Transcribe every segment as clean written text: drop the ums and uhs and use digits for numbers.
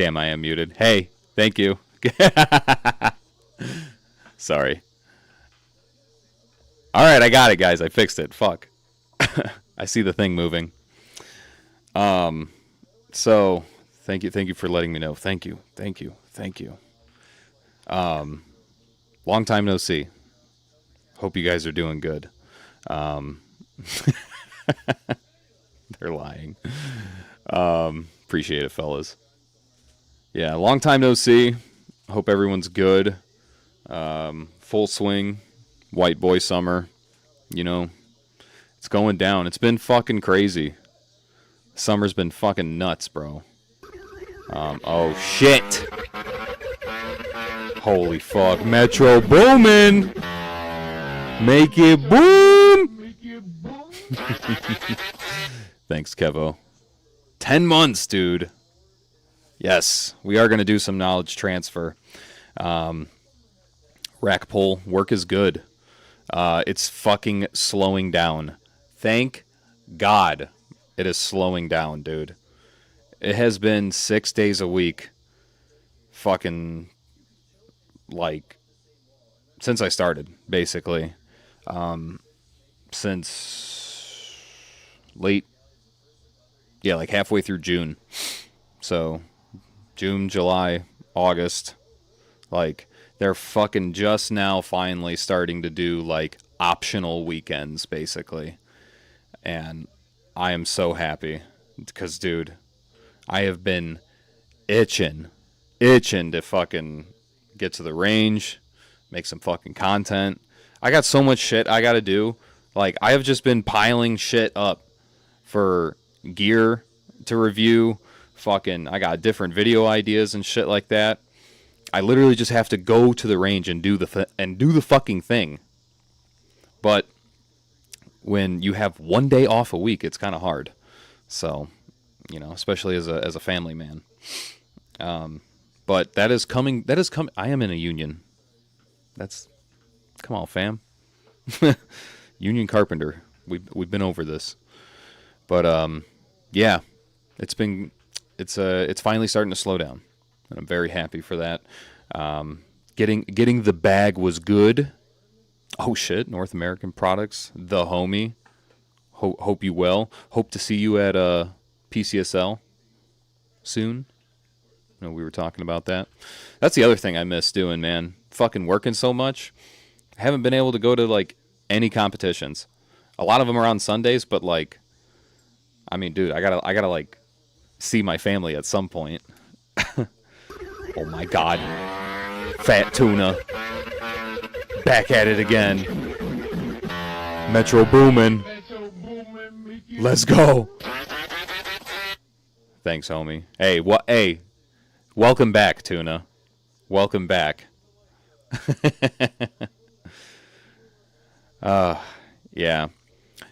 Cam, I am muted. Hey, thank you. Sorry. All right, I got it, guys. I fixed it. Fuck. I see the thing moving. So thank you for letting me know. Thank you. Long time no see. Hope you guys are doing good. They're lying. Appreciate it, fellas. Yeah, long time no see. Hope everyone's good. Full swing. White boy summer. You know, it's going down. It's been fucking crazy. Summer's been fucking nuts, bro. Oh, shit. Holy fuck. Metro booming. Make it boom. Thanks, Kevo. 10 months, dude. Yes, we are going to do some knowledge transfer. Rack pull. Work is good. It's fucking slowing down. Thank God it is slowing down, dude. It has been 6 days a week. Fucking, like, since I started, basically. Since late, yeah, like halfway through June. So, June, July, August, like, they're fucking just now finally starting to do, like, optional weekends, basically. And I am so happy. Because, dude, I have been itching to fucking get to the range, make some fucking content. I got so much shit I gotta do. Like, I have just been piling shit up for gear to review. Fucking, I got different video ideas and shit like that. I literally just have to go to the range and do the fucking thing. But when you have 1 day off a week, it's kind of hard. So, you know, especially as a family man. But that is coming. I am in a union. Come on, fam. Union carpenter. We've been over this. But yeah, it's finally starting to slow down. And I'm very happy for that. Getting the bag was good. Oh shit, North American Products, the homie. Hope you well. Hope to see you at PCSL soon. You know, we were talking about that. That's the other thing I miss doing, man. Fucking working so much. I haven't been able to go to like any competitions. A lot of them are on Sundays, but like, I mean, dude, I gotta like see my family at some point. Oh my God. Fat tuna. Back at it again. Metro booming. Let's go. Thanks, homie. Hey, welcome back, tuna. Welcome back. Yeah.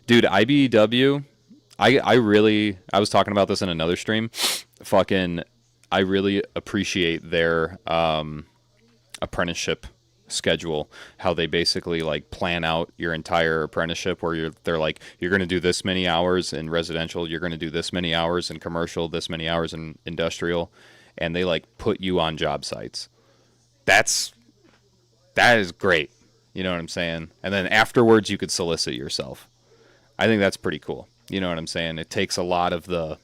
Dude, IBEW, I was talking about this in another stream. I really appreciate their apprenticeship schedule, how they basically like plan out your entire apprenticeship, where they're like, you're going to do this many hours in residential, you're going to do this many hours in commercial, this many hours in industrial, and they like put you on job sites. That is great. You know what I'm saying? And then afterwards you could solicit yourself. I think that's pretty cool. You know what I'm saying? It takes a lot of the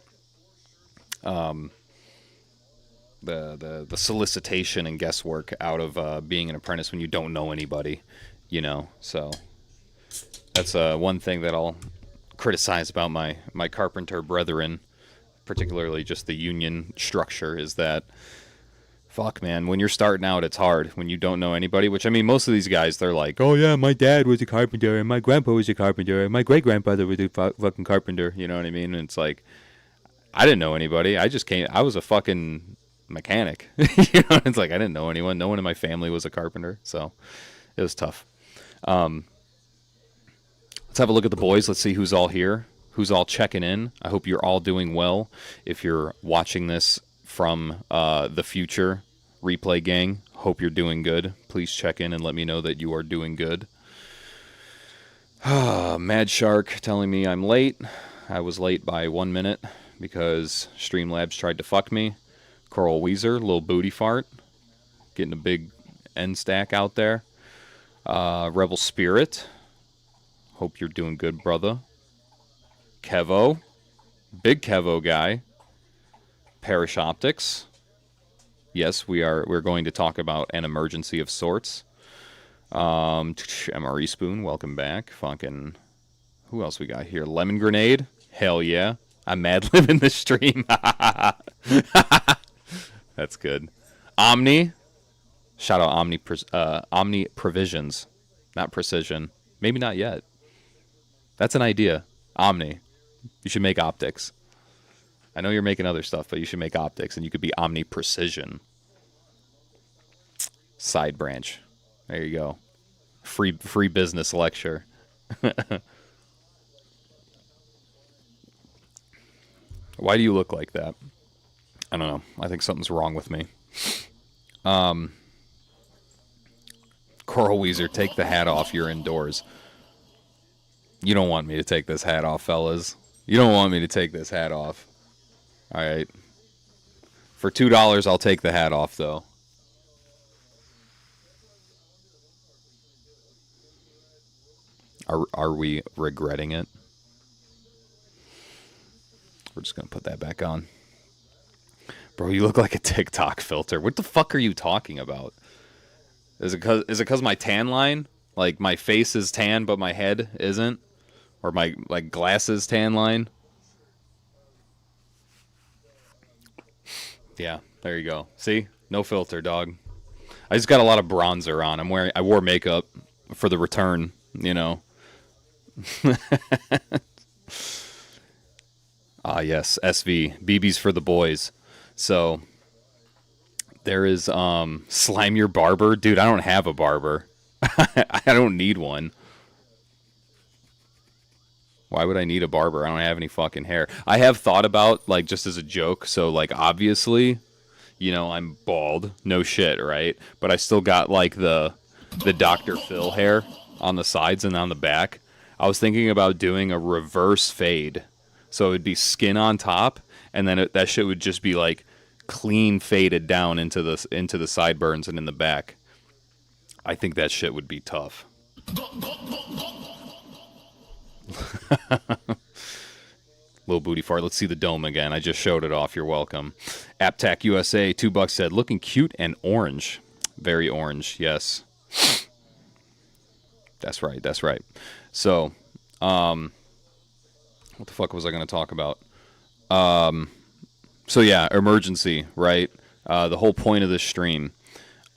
solicitation and guesswork out of being an apprentice when you don't know anybody, you know. So that's one thing that I'll criticize about my carpenter brethren, particularly just the union structure, is that, fuck, man, when you're starting out, it's hard when you don't know anybody, which, I mean, most of these guys, they're like, oh yeah, my dad was a carpenter, and my grandpa was a carpenter, and my great-grandfather was a fucking carpenter, you know what I mean? And it's like, I didn't know anybody. I was a fucking mechanic. You know, it's like, I didn't know anyone. No one in my family was a carpenter, so it was tough. Let's have a look at the boys. Let's see who's all here, who's all checking in. I hope you're all doing well. If you're watching this from the future, replay gang, hope you're doing good. Please check in and let me know that you are doing good. Mad Shark telling me I'm late. I was late by 1 minute because Streamlabs tried to fuck me. Coral Weezer, little booty fart. Getting a big end stack out there. Rebel Spirit. Hope you're doing good, brother. Kevo. Big Kevo guy. Parish Optics. Yes, we're going to talk about an emergency of sorts. MRE Spoon, welcome back. Fucking, who else we got here? Lemon Grenade, hell yeah. I'm mad living the stream. That's good. Omni, shout out Omni-Provisions, not Precision. Maybe not yet. That's an idea. Omni, you should make optics. I know you're making other stuff, but you should make optics, and you could be Omni-Precision. Side branch. There you go. Free business lecture. Why do you look like that? I don't know. I think something's wrong with me. Coral Weezer, take the hat off. You're indoors. You don't want me to take this hat off, fellas. You don't want me to take this hat off. All right. For $2, I'll take the hat off, though. Are we regretting it? We're just going to put that back on. Bro, you look like a TikTok filter. What the fuck are you talking about? Is it because my tan line? Like, my face is tan, but my head isn't? Or my, like, glasses tan line? Yeah, there you go. See? No filter, dog. I just got a lot of bronzer on. I wore makeup for the return, you know. Ah, yes, SV. BB's for the boys. So, there is, Slime Your Barber. Dude, I don't have a barber. I don't need one. Why would I need a barber? I don't have any fucking hair. I have thought about, like, just as a joke, so, like, obviously, you know, I'm bald. No shit, right? But I still got, like, the Dr. Phil hair on the sides and on the back. I was thinking about doing a reverse fade. So it would be skin on top, and then that shit would just be, like, clean faded down into the sideburns and in the back. I think that shit would be tough. Little booty fart. Let's see the dome again. I just showed it off. You're welcome. AppTac USA, $2 said, looking cute and orange. Very orange, yes. That's right, that's right. So, what the fuck was I going to talk about? So yeah, emergency, right? The whole point of this stream.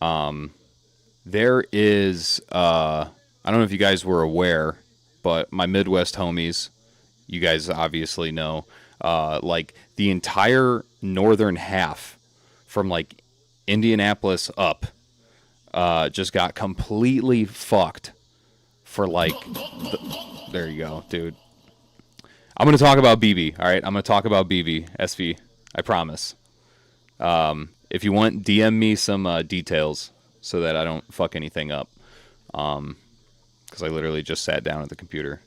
There is, I don't know if you guys were aware, but my Midwest homies, you guys obviously know, like the entire northern half from like Indianapolis up, just got completely fucked for like, there you go, dude. I'm going to talk about BB, all right? I'm going to talk about BB, SV, I promise. If you want, DM me some details so that I don't fuck anything up. Because I literally just sat down at the computer.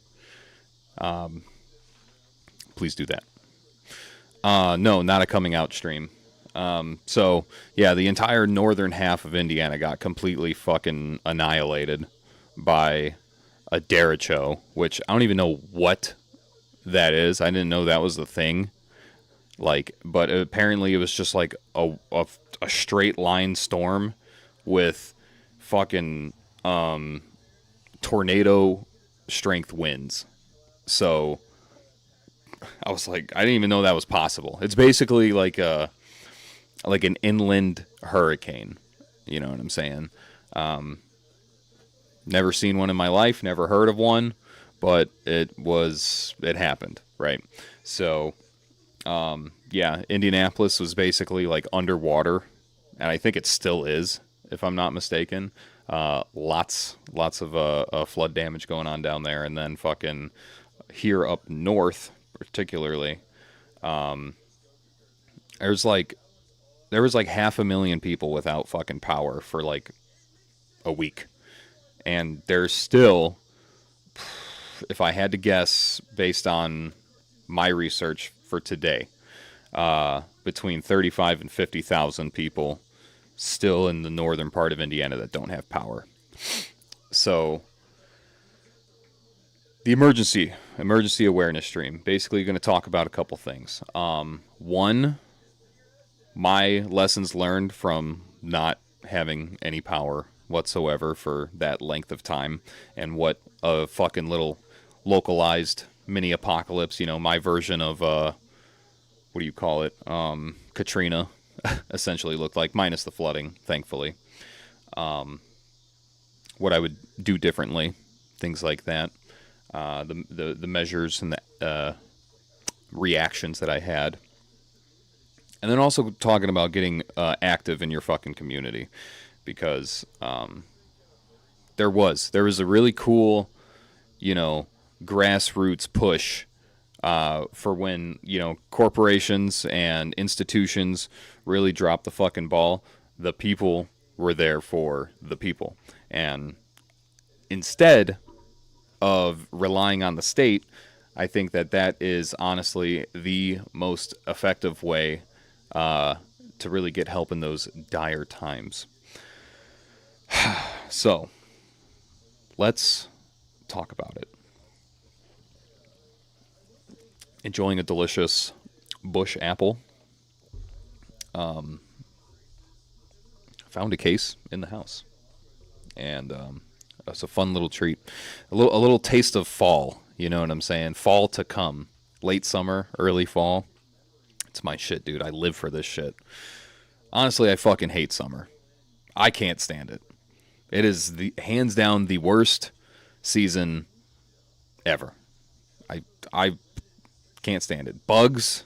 Please do that. No, not a coming out stream. So, yeah, the entire northern half of Indiana got completely fucking annihilated by a Derecho, which I don't even know what that is. I didn't know that was the thing. Like, but apparently it was just like a straight line storm with fucking tornado strength winds. So I was like, I didn't even know that was possible. It's basically like an inland hurricane. You know what I'm saying? Never seen one in my life, never heard of one, but it happened, right? So, yeah, Indianapolis was basically like underwater, and I think it still is, if I'm not mistaken. Lots of flood damage going on down there, and then fucking here up north, particularly, there was like 500,000 people without fucking power for like a week, and there's still, if I had to guess based on my research for today, between 35 and 50,000 people still in the northern part of Indiana that don't have power. So the emergency awareness stream, basically going to talk about a couple things. One, my lessons learned from not having any power whatsoever for that length of time, and what a fucking little localized mini apocalypse, my version of what do you call it, Katrina essentially looked like, minus the flooding, thankfully. What I would do differently, things like that. The measures and the reactions that I had. And then also talking about getting active in your fucking community, because there was a really cool, grassroots push for when, corporations and institutions really dropped the fucking ball. The people were there for the people. And instead of relying on the state, I think that is honestly the most effective way to really get help in those dire times. So, let's talk about it. Enjoying a delicious bush apple. Found a case in the house, and it's a fun little treat. A little taste of fall. You know what I'm saying? Fall to come. Late summer, early fall. It's my shit, dude. I live for this shit. Honestly, I fucking hate summer. I can't stand it. It is hands down the worst season ever. I can't stand it. Bugs,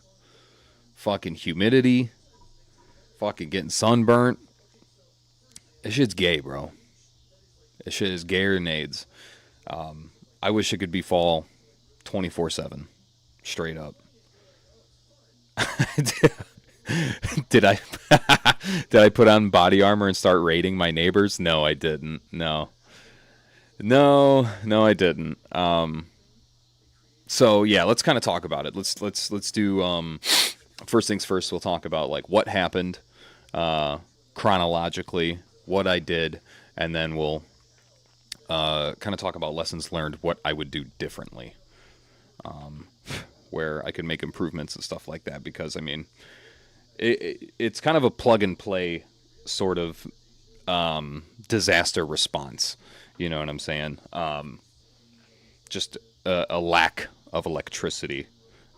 fucking humidity, fucking getting sunburnt. This shit's gay, bro. This shit is gayer than AIDS. I wish it could be fall 24/7, straight up. Did I did I put on body armor and start raiding my neighbors? No, I didn't. No, I didn't. So yeah, let's kind of talk about it. Let's do first things first. We'll talk about like what happened chronologically, what I did, and then we'll kind of talk about lessons learned, what I would do differently, where I could make improvements and stuff like that. Because I mean, it's kind of a plug and play sort of disaster response. You know what I'm saying? Just a lack of electricity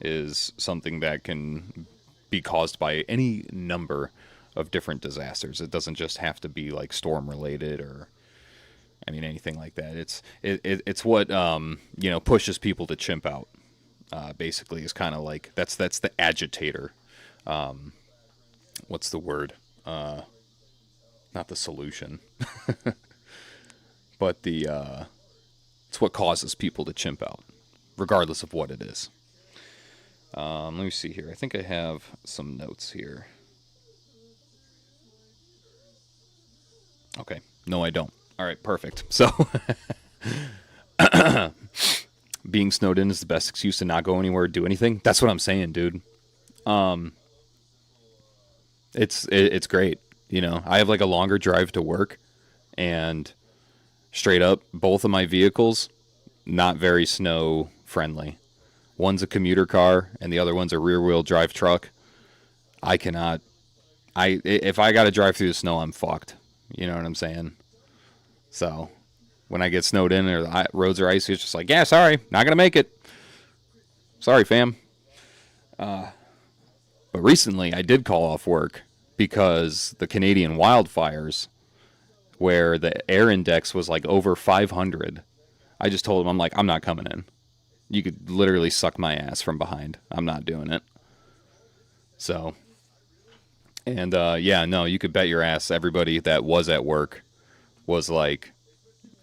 is something that can be caused by any number of different disasters. It doesn't just have to be like storm related or, I mean, anything like that. It's what pushes people to chimp out. Basically, is kind of like that's the agitator. What's the word? Not the solution, but it's what causes people to chimp out, regardless of what it is. Let me see here. I think I have some notes here. Okay. No, I don't. All right, perfect. So, being snowed in is the best excuse to not go anywhere or do anything. That's what I'm saying, dude. It's great. You know, I have like a longer drive to work, and straight up, both of my vehicles, not very snow friendly. One's a commuter car, and the other one's a rear-wheel drive truck. If I got to drive through the snow, I'm fucked. You know what I'm saying? So, when I get snowed in or the roads are icy, it's just like, yeah, sorry, not gonna make it. Sorry, fam. But recently, I did call off work because the Canadian wildfires, where the air index was like over 500, I just told them, I'm like, I'm not coming in. You could literally suck my ass from behind. I'm not doing it. So, and you could bet your ass everybody that was at work was like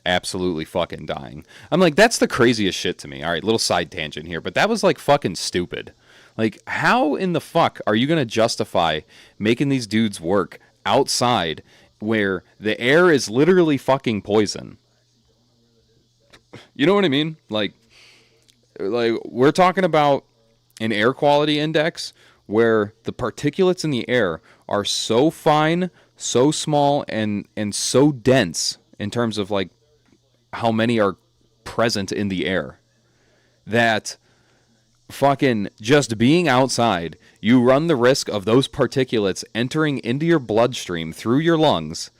absolutely fucking dying. I'm like, that's the craziest shit to me. All right, little side tangent here, but that was like fucking stupid. Like, how in the fuck are you going to justify making these dudes work outside where the air is literally fucking poison? You know what I mean? Like we're talking about an air quality index where the particulates in the air are so fine, so small, and so dense in terms of like how many are present in the air that fucking just being outside, you run the risk of those particulates entering into your bloodstream through your lungs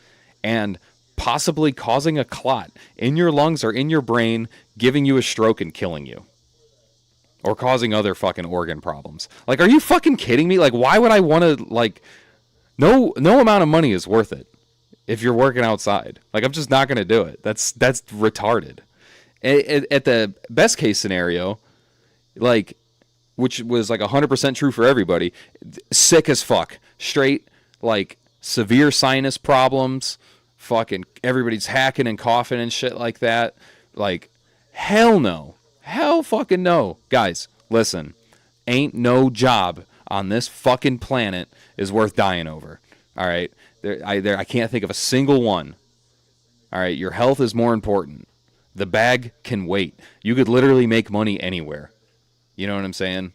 and possibly causing a clot in your lungs or in your brain, giving you a stroke and killing you. Or causing other fucking organ problems. Like, are you fucking kidding me? Like, why would I want to, like, no amount of money is worth it if you're working outside. Like, I'm just not going to do it. That's retarded. At the best case scenario, like, which was like 100% true for everybody, sick as fuck. Straight, like, severe sinus problems. Fucking everybody's hacking and coughing and shit like that. Like, hell no. Hell fucking no. Guys, listen. Ain't no job on this fucking planet is worth dying over. All right? I can't think of a single one. All right? Your health is more important. The bag can wait. You could literally make money anywhere. You know what I'm saying?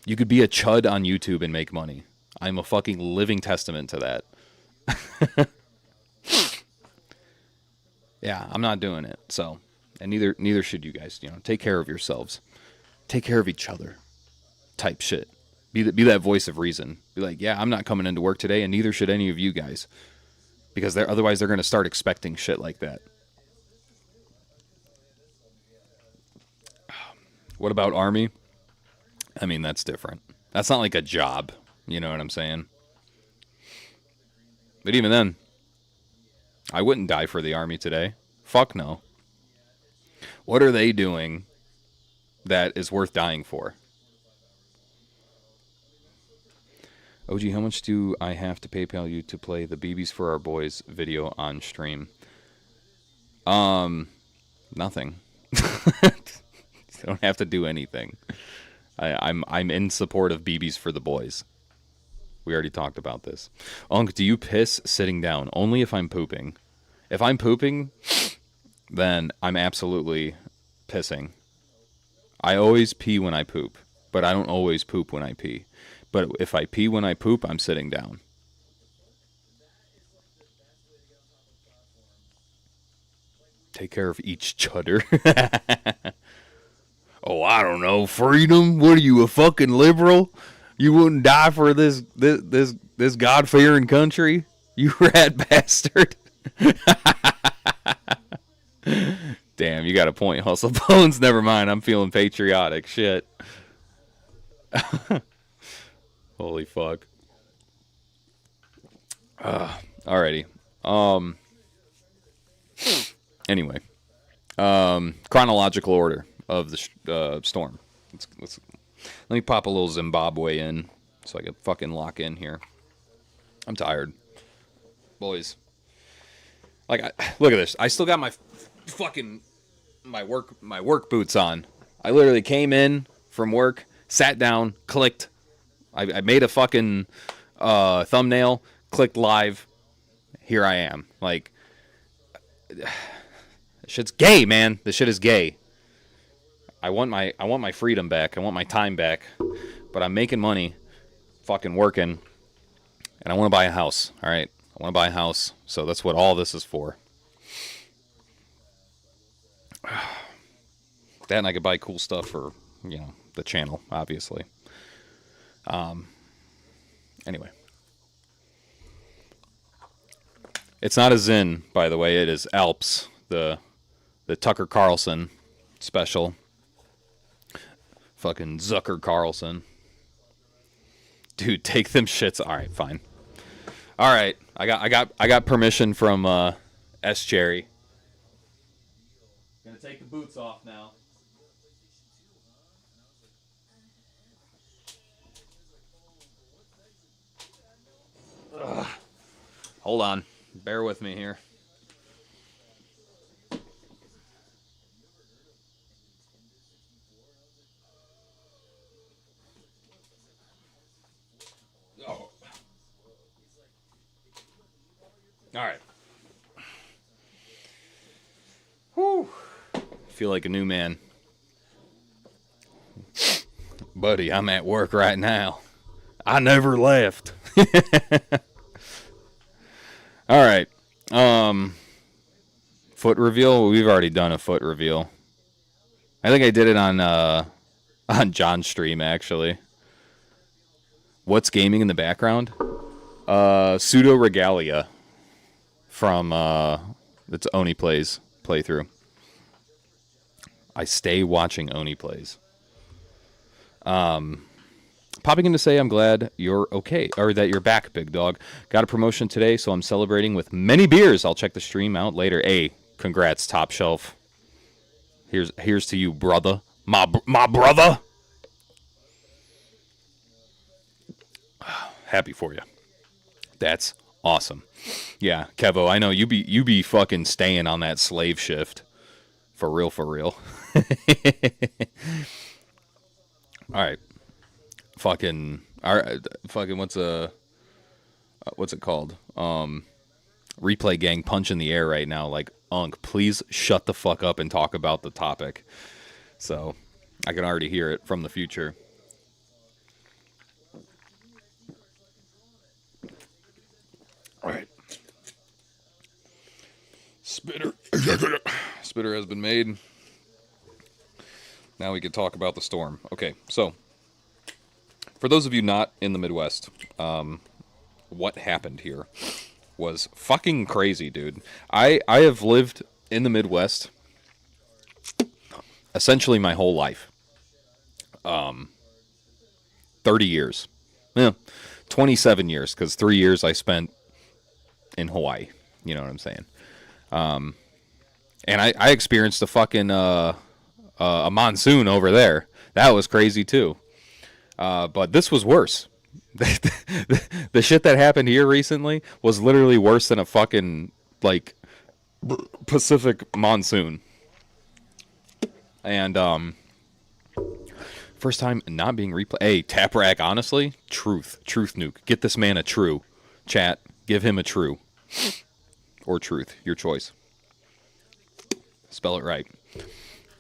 You could be a chud on YouTube and make money. I'm a fucking living testament to that. Yeah, I'm not doing it. So, and neither should you guys. You know, take care of yourselves. Take care of each other. Type shit. Be that voice of reason. Be like, yeah, I'm not coming into work today, and neither should any of you guys. Because otherwise they're going to start expecting shit like that. What about Army? I mean, that's different. That's not like a job. You know what I'm saying? But even then, I wouldn't die for the Army today. Fuck no. What are they doing that is worth dying for? OG, how much do I have to PayPal you to play the BBs for Our Boys video on stream? Nothing. You don't have to do anything. I'm in support of BBs for the boys. We already talked about this. Unc, do you piss sitting down? Only if I'm pooping. If I'm pooping, then I'm absolutely pissing. I always pee when I poop, but I don't always poop when I pee. But if I pee when I poop, I'm sitting down. Take care of each chudder. Oh, I don't know. Freedom? What are you, a fucking liberal? You wouldn't die for this God-fearing country? You rat bastard. Damn, you got a point, Hustle Bones. Never mind, I'm feeling patriotic. Shit. Holy fuck. Alrighty. Anyway. Chronological order of the storm. Let me pop a little Zimbabwe in so I can fucking lock in here. I'm tired. Boys. Like, look at this. I still got my fucking my work boots on. I literally came in from work, sat down, clicked. I made a fucking thumbnail, clicked live. Here I am. Like, this shit's gay, man. This shit is gay. I want my freedom back. I want my time back. But I'm making money, fucking working, and I want to buy a house. All right, I want to buy a house. So that's what all this is for. That, and I could buy cool stuff for, you know, the channel, obviously. Anyway. It's not a Zin, by the way. It is Alps, the Tucker Carlson special. Fucking Zucker Carlson. Dude, take them shits. All right, fine. All right, I got permission from S Cherry. Gonna take the boots off now. Ugh. Hold on. Bear with me here. Oh. All right. Whew. Feel like a new man. Buddy, I'm at work right now. I never left. All right. Foot reveal. We've already done a foot reveal. I think I did it on John's stream actually. What's gaming in the background? Pseudo Regalia from it's Oni Plays playthrough. I stay watching Oni Plays. Popping in to say I'm glad you're okay, or that you're back, big dog. Got a promotion today, so I'm celebrating with many beers. I'll check the stream out later. Hey, congrats, Top Shelf. Here's to you, brother. My brother. Happy for you. That's awesome. Yeah, Kevo, I know you be fucking staying on that slave shift. For real, for real. All right. Fucking what's it called? Replay gang punch in the air right now. Like, please shut the fuck up and talk about the topic. So, I can already hear it from the future. All right. Spitter has been made. Now we can talk about the storm. Okay, so for those of you not in the Midwest, what happened here was fucking crazy, dude. I have lived in the Midwest essentially my whole life. 30 years. Yeah, 27 years, because 3 years I spent in Hawaii. You know what I'm saying? And I experienced a fucking a monsoon over there. That was crazy too. But this was worse. The shit that happened here recently was literally worse than a fucking like Pacific monsoon. And first time not being replayed. Hey, Tap Rack, honestly, truth nuke. Get this man a true. Chat, give him a true. Or truth, your choice. Spell it right.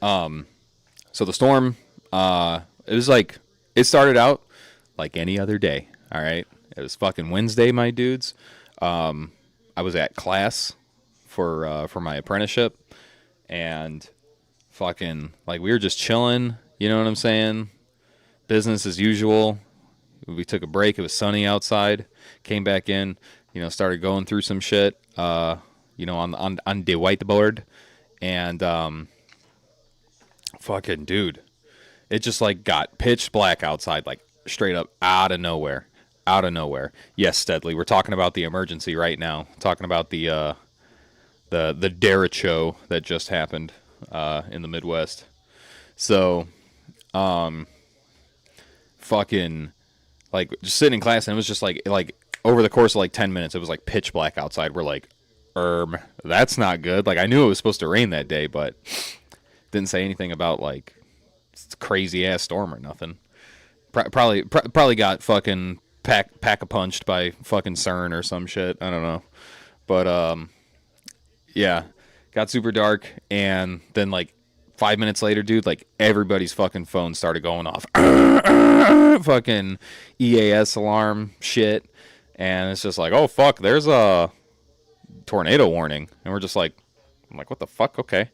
So the storm, it was like, it started out like any other day, all right? It was fucking Wednesday, my dudes. I was at class for my apprenticeship, and fucking, like, we were just chilling, you know what I'm saying? Business as usual. We took a break. It was sunny outside. Came back in, you know, started going through some shit, you know, on the whiteboard. And fucking dude, it just like got pitch black outside, like straight up out of nowhere. Yes, Steadley, we're talking about the emergency right now. Talking about the Derecho that just happened in the Midwest. So, fucking like just sitting in class, and it was just like over the course of like 10 minutes, it was like pitch black outside. We're like, that's not good. Like, I knew it was supposed to rain that day, but didn't say anything about like crazy ass storm or nothing. Probably got fucking pack-a-punched by fucking CERN or some shit. I don't know. But yeah, got super dark, and then like 5 minutes later, dude, like everybody's fucking phone started going off. Fucking EAS alarm shit. And it's just like, oh fuck, there's a tornado warning. And we're just like, I'm like, what the fuck? Okay.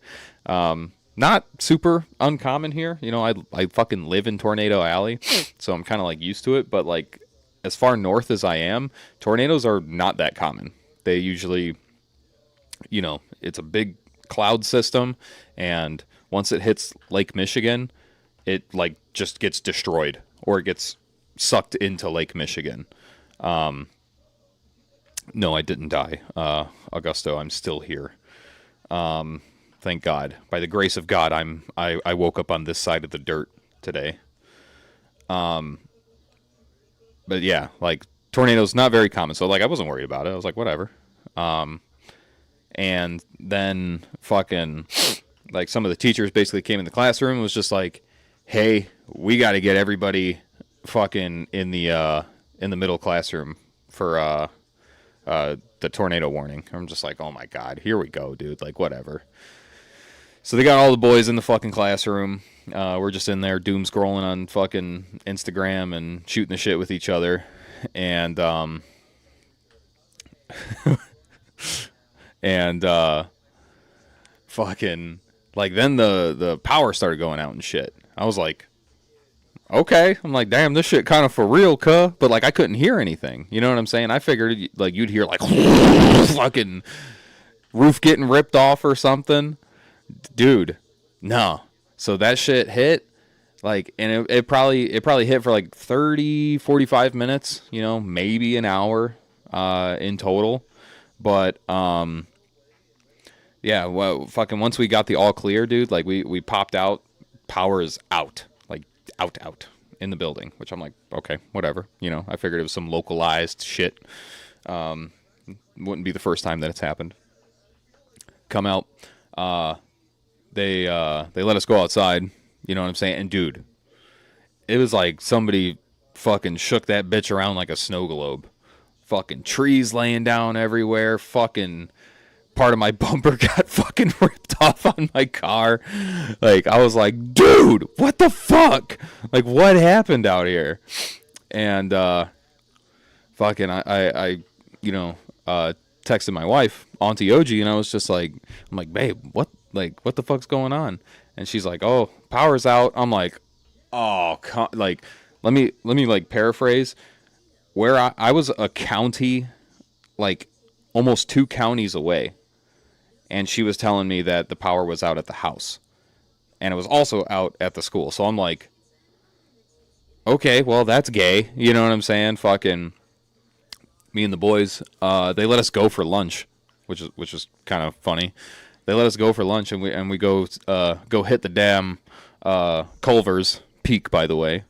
Not super uncommon here. You know, I fucking live in Tornado Alley, so I'm kind of like used to it. But like, as far north as I am, tornadoes are not that common. They usually, you know, it's a big cloud system, and once it hits Lake Michigan, it like just gets destroyed, or it gets sucked into Lake Michigan. No, I didn't die, Augusto. I'm still here. Thank God. By the grace of God, I woke up on this side of the dirt today. But yeah, like tornadoes not very common, so like I wasn't worried about it. I was like, whatever. And then fucking like some of the teachers basically came in the classroom and was just like, hey, we got to get everybody fucking in the middle classroom for the tornado warning. I'm just like, oh my God, here we go, dude. Like, whatever. So they got all the boys in the fucking classroom. We're just in there doom scrolling on fucking Instagram and shooting the shit with each other. And and fucking like then the power started going out and shit. I was like, okay. I'm like, damn, this shit kind of for real, cuh. But like I couldn't hear anything. You know what I'm saying? I figured like you'd hear like fucking roof getting ripped off or something. Dude, no. So that shit hit like, and it probably hit for like 30, 45 minutes, you know, maybe an hour in total. But yeah, well, fucking once we got the all clear, dude, like we popped out, power is out, like out in the building, which I'm like, okay, whatever. You know, I figured it was some localized shit. Wouldn't be the first time that it's happened. Come out, they let us go outside, you know what I'm saying? And dude, it was like somebody fucking shook that bitch around like a snow globe. Fucking trees laying down everywhere. Fucking part of my bumper got fucking ripped off on my car. Like, I was like, dude, what the fuck? Like, what happened out here? And fucking I you know, texted my wife, uncleoji, and I was just like, I'm like, babe, what the fuck's going on? And she's like, oh, power's out. I'm like, oh, like, let me like paraphrase. Where I was a county, like almost 2 counties away, and she was telling me that the power was out at the house, and it was also out at the school. So I'm like, okay, well that's gay. You know what I'm saying? Fucking me and the boys, they let us go for lunch, which is kind of funny. They let us go for lunch, and we go hit the damn Culver's Peak. By the way,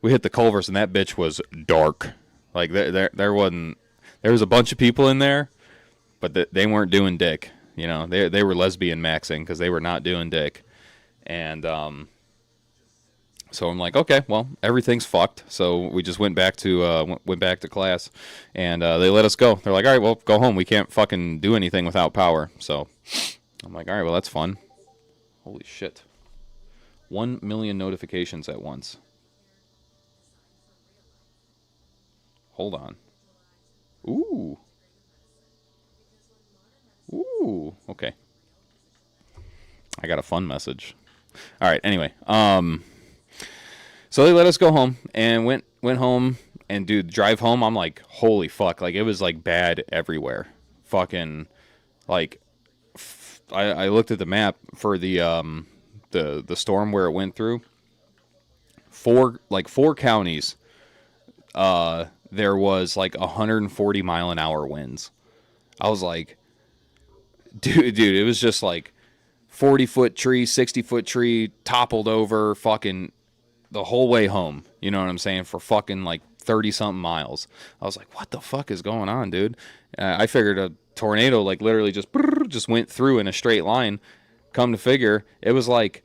we hit the Culver's, and that bitch was dark. Like there wasn't. There was a bunch of people in there, but they weren't doing dick. You know, they were lesbian maxing because they were not doing dick. And so I'm like, okay, well, everything's fucked. So we just went back to class, and they let us go. They're like, all right, well, go home. We can't fucking do anything without power. So I'm like, all right, well, that's fun. Holy shit. 1 million notifications at once. Hold on. Ooh. Ooh. Okay. I got a fun message. All right. Anyway. So they let us go home and went home, and dude, drive home. I'm like, holy fuck. Like, it was like bad everywhere. Fucking like, I looked at the map for the storm where it went through. 4 counties. There was like 140 mile an hour winds. I was like, dude, it was just like 40-foot tree, 60-foot tree, toppled over, fucking the whole way home. You know what I'm saying? For fucking like 30-something miles. I was like, what the fuck is going on, dude? I figured a tornado like literally just went through in a straight line. Come to figure, it was like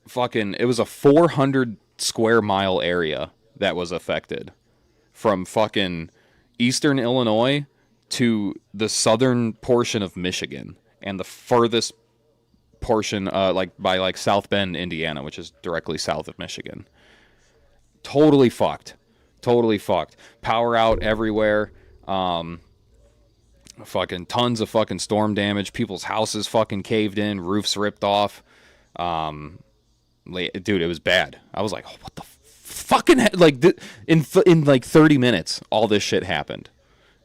fucking, it was a 400 square mile area that was affected. From fucking eastern Illinois to the southern portion of Michigan, and the furthest portion, like by like South Bend, Indiana, which is directly south of Michigan. Totally fucked. Power out everywhere. Fucking tons of fucking storm damage. People's houses fucking caved in. Roofs ripped off. Dude, it was bad. I was like, oh, what the fucking like in like 30 minutes all this shit happened.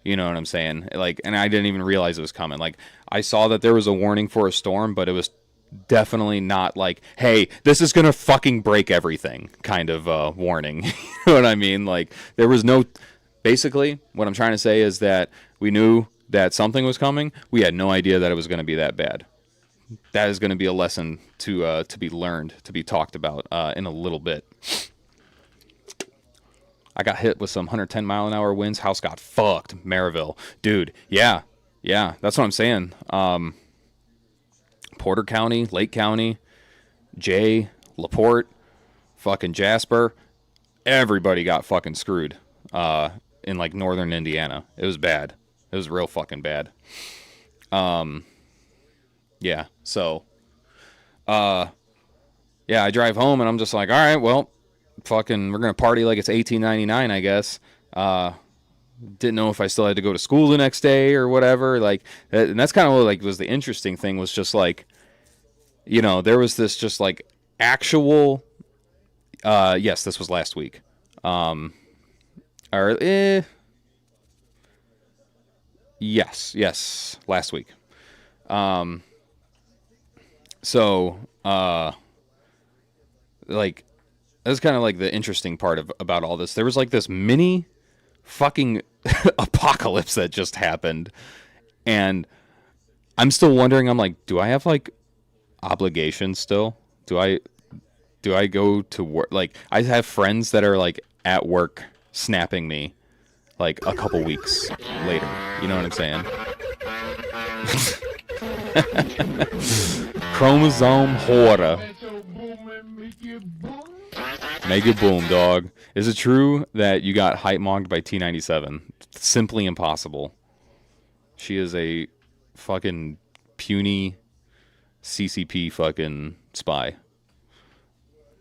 You know what I'm saying? Like, and I didn't even realize it was coming. Like, I saw that there was a warning for a storm, but it was definitely not like, hey, this is gonna fucking break everything kind of warning. You know what I mean? Like, there was no, basically what I'm trying to say is that we knew that something was coming. We had no idea that it was going to be that bad. That is going to be a lesson to be learned, to be talked about in a little bit. I got hit with some 110 mile an hour winds. House got fucked. Maryville. Dude, yeah. That's what I'm saying. Porter County, Lake County, Jay, LaPorte, fucking Jasper. Everybody got fucking screwed in like northern Indiana. It was bad. It was real fucking bad. Yeah, so Yeah, I drive home and I'm just like, all right, well, fucking, we're gonna party like it's 1899, I guess. Didn't know if I still had to go to school the next day or whatever. Like, and that's kind of what like was the interesting thing was just like, there was this just like actual. Yes, this was last week. Or yes, last week. So like that's kind of like the interesting part about all this. There was like this mini fucking apocalypse that just happened, and I'm still wondering. I'm like, do I have like obligations still? Do I go to work? Like, I have friends that are like at work snapping me like a couple weeks later. You know what I'm saying? Chromosome hoarder. Make it boom, dog. Is it true that you got hype mogged by T97? Simply impossible. She is a fucking puny CCP fucking spy.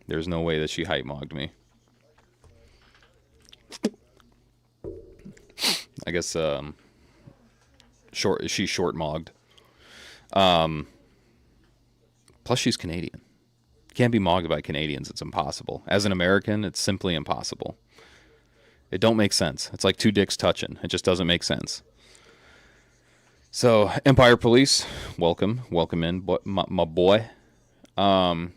There's no way that she hype mogged me. I guess she's short mogged. Plus she's Canadian. Can't be mogged by Canadians. It's impossible. As an American, it's simply impossible. It don't make sense. It's like two dicks touching. It just doesn't make sense. So, Empire Police, welcome in, my boy. Yeah.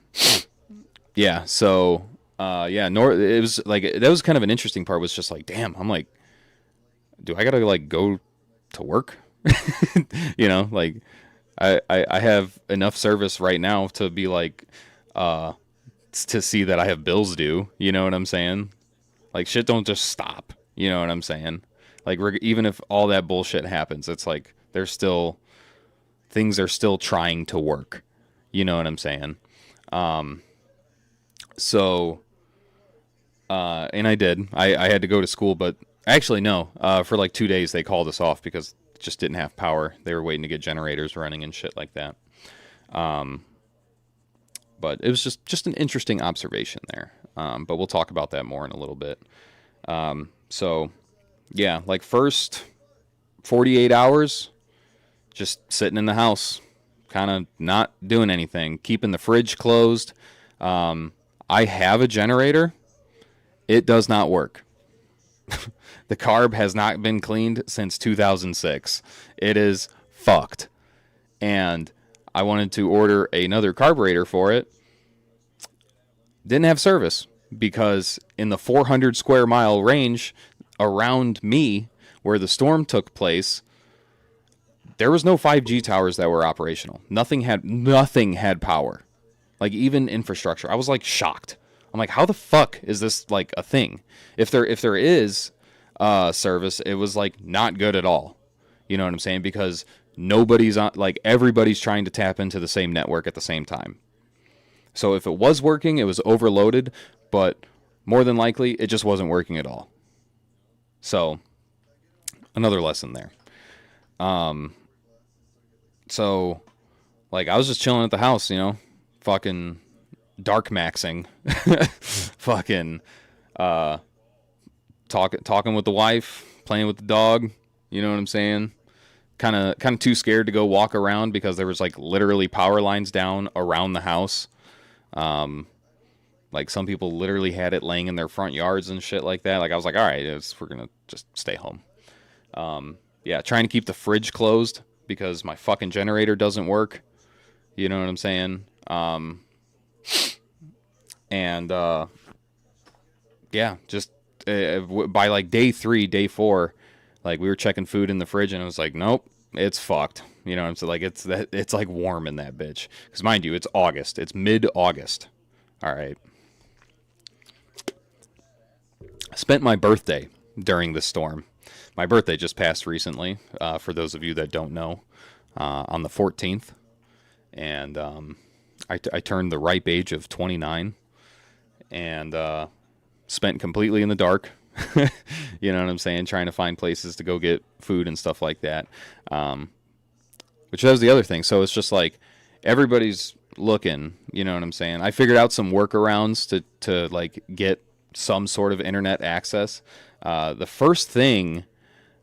So, it was like that was kind of an interesting part. Was just like, damn. I'm like, do I gotta like go to work? Like, I have enough service right now to be like, to see that I have bills due. You know what I'm saying? Like, shit don't just stop. You know what I'm saying? Like, even if all that bullshit happens, it's like things are still trying to work. You know what I'm saying? So, and I did. I had to go to school, but actually no. For like 2 days they called us off because it just didn't have power. They were waiting to get generators running and shit like that. But it was just an interesting observation there. But we'll talk about that more in a little bit. So, yeah, like first 48 hours, just sitting in the house, kind of not doing anything, keeping the fridge closed. I have a generator. It does not work. The carb has not been cleaned since 2006. It is fucked. And I wanted to order another carburetor for it. Didn't have service because in the 400 square mile range around me where the storm took place, there was no 5G towers that were operational. Nothing had power. Like, even infrastructure. I was like shocked. I'm like, how the fuck is this like a thing? If there is service, it was like not good at all. You know what I'm saying? Because nobody's on, like, everybody's trying to tap into the same network at the same time. So if it was working, it was overloaded, but more than likely it just wasn't working at all. So another lesson there. So like I was just chilling at the house, fucking dark maxing, fucking talking with the wife, playing with the dog. You know what I'm saying? Kind of too scared to go walk around because there was like literally power lines down around the house. Like some people literally had it laying in their front yards and shit like that. Like I was like, all right, we're gonna just stay home. Yeah, trying to keep the fridge closed because my fucking generator doesn't work. You know what I'm saying? Yeah, just by like day 3, day 4, like we were checking food in the fridge and it was like, nope, it's fucked. You know what I'm saying? Like it's like warm in that bitch. Because mind you, it's August. It's mid-August. All right. I spent my birthday during the storm. My birthday just passed recently, for those of you that don't know, on the 14th. And I turned the ripe age of 29 and spent completely in the dark. You know what I'm saying? Trying to find places to go get food and stuff like that. Which was the other thing. So it's just like everybody's looking. You know what I'm saying? I figured out some workarounds to like get some sort of internet access. The first thing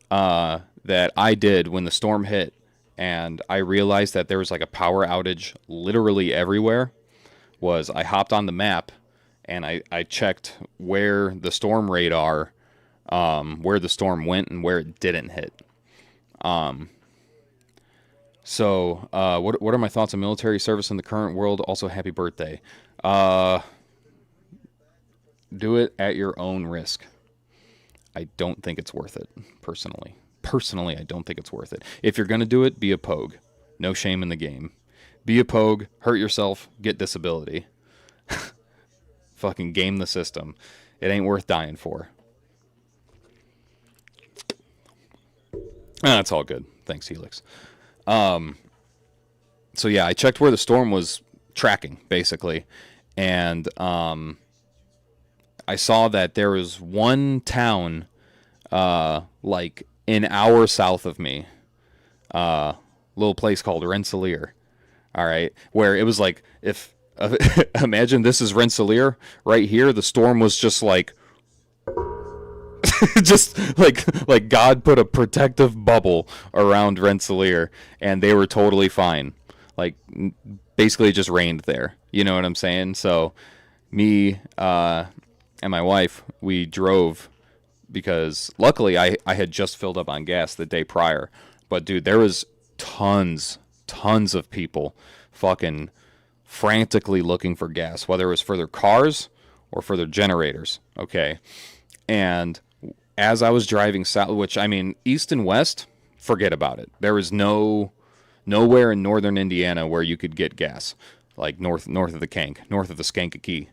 that I did when the storm hit, and I realized that there was like a power outage literally everywhere, was I hopped on the map and I checked where the storm radar, where the storm went and where it didn't hit. What are my thoughts on military service in the current world? Also, happy birthday. Do it at your own risk. I don't think it's worth it, personally. Personally, I don't think it's worth it. If you're going to do it, be a pogue. No shame in the game. Be a pogue, hurt yourself, get disability. Fucking game the system. It ain't worth dying for. That's all good. Thanks, Helix. So yeah, I checked where the storm was tracking, basically. And I saw that there was one town like an hour south of me. Little place called Rensselaer. All right, where it was like, if imagine this is Rensselaer right here, the storm was just like just like God put a protective bubble around Rensselaer and they were totally fine. Like basically it just rained there. You know what I'm saying? So me and my wife, we drove because luckily I had just filled up on gas the day prior. But dude, there was tons of people fucking frantically looking for gas, whether it was for their cars or for their generators. Okay. And as I was driving south, which I mean, east and west, forget about it. There was nowhere in northern Indiana where you could get gas, like north of the north of the Skankakee.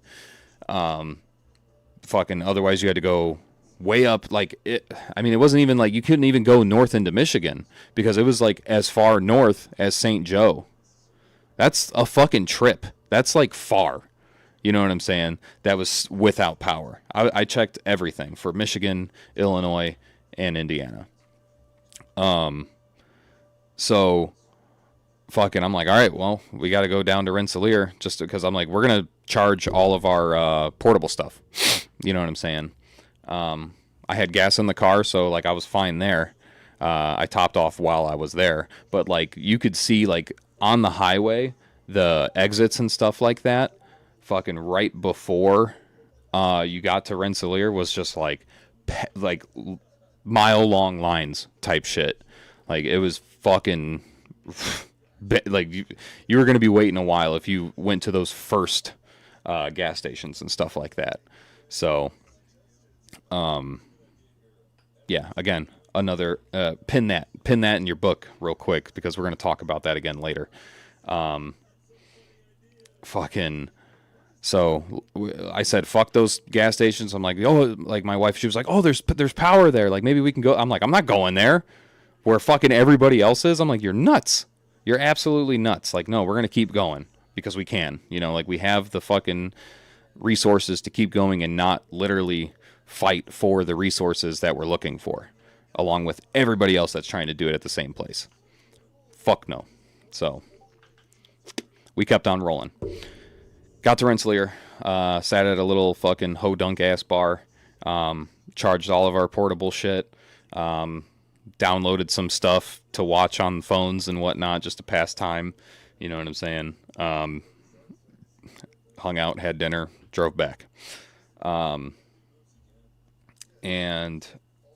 Fucking otherwise you had to go way up, like it. I mean, it wasn't even like you couldn't even go north into Michigan because it was like as far north as St. Joe. That's a fucking trip. That's like far. You know what I'm saying? That was without power. I checked everything for Michigan, Illinois, and Indiana. So fucking, I'm like, all right, well, we got to go down to Rensselaer just because I'm like, we're going to charge all of our portable stuff. You know what I'm saying? I had gas in the car, so like I was fine there. I topped off while I was there, but like you could see like on the highway, the exits and stuff like that, fucking right before you got to Rensselaer was just like mile long lines type shit. Like it was fucking like you were going to be waiting a while if you went to those first gas stations and stuff like that. So yeah, again, another pin that in your book real quick because we're going to talk about that again later. Fucking, so I said fuck those gas stations. I'm like, oh, like my wife, she was like, oh, there's power there, like maybe we can go. I'm like, I'm not going there where fucking everybody else is. I'm like, you're nuts. You're absolutely nuts. Like, no, we're going to keep going because we can, you know, like we have the fucking resources to keep going and not literally fight for the resources that we're looking for along with everybody else that's trying to do it at the same place. Fuck no. So we kept on rolling. Got to Rensselaer, sat at a little fucking ho-dunk ass bar, charged all of our portable shit, downloaded some stuff to watch on phones and whatnot just to pass time. You know what I'm saying? Hung out, had dinner, drove back. And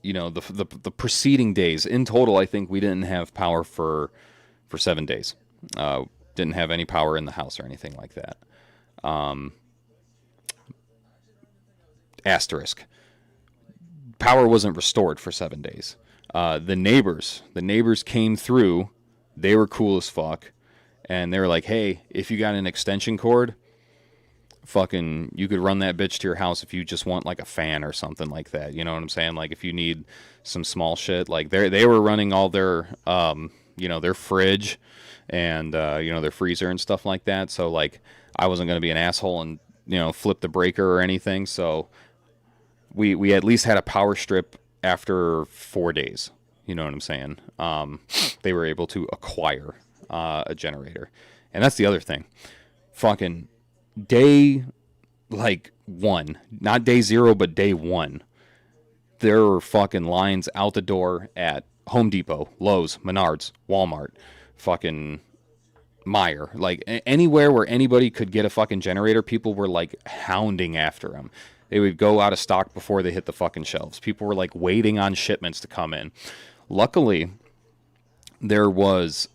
you know, the preceding days in total, I think we didn't have power for 7 days. Didn't have any power in the house or anything like that. Asterisk. Power wasn't restored for 7 days. The neighbors came through. They were cool as fuck. And they were like, hey, if you got an extension cord, fucking, you could run that bitch to your house if you just want like a fan or something like that. You know what I'm saying? Like if you need some small shit, like they were running all their, their fridge and, their freezer and stuff like that. So like I wasn't going to be an asshole and, flip the breaker or anything. So we at least had a power strip after 4 days. You know what I'm saying? They were able to acquire a generator. And that's the other thing. fucking day, like, 1, not day 0, but day 1, there were fucking lines out the door at Home Depot, Lowe's, Menards, Walmart, fucking Meijer, like anywhere where anybody could get a fucking generator. People were like hounding after them. They would go out of stock before they hit the fucking shelves. People were like waiting on shipments to come in. Luckily, there was,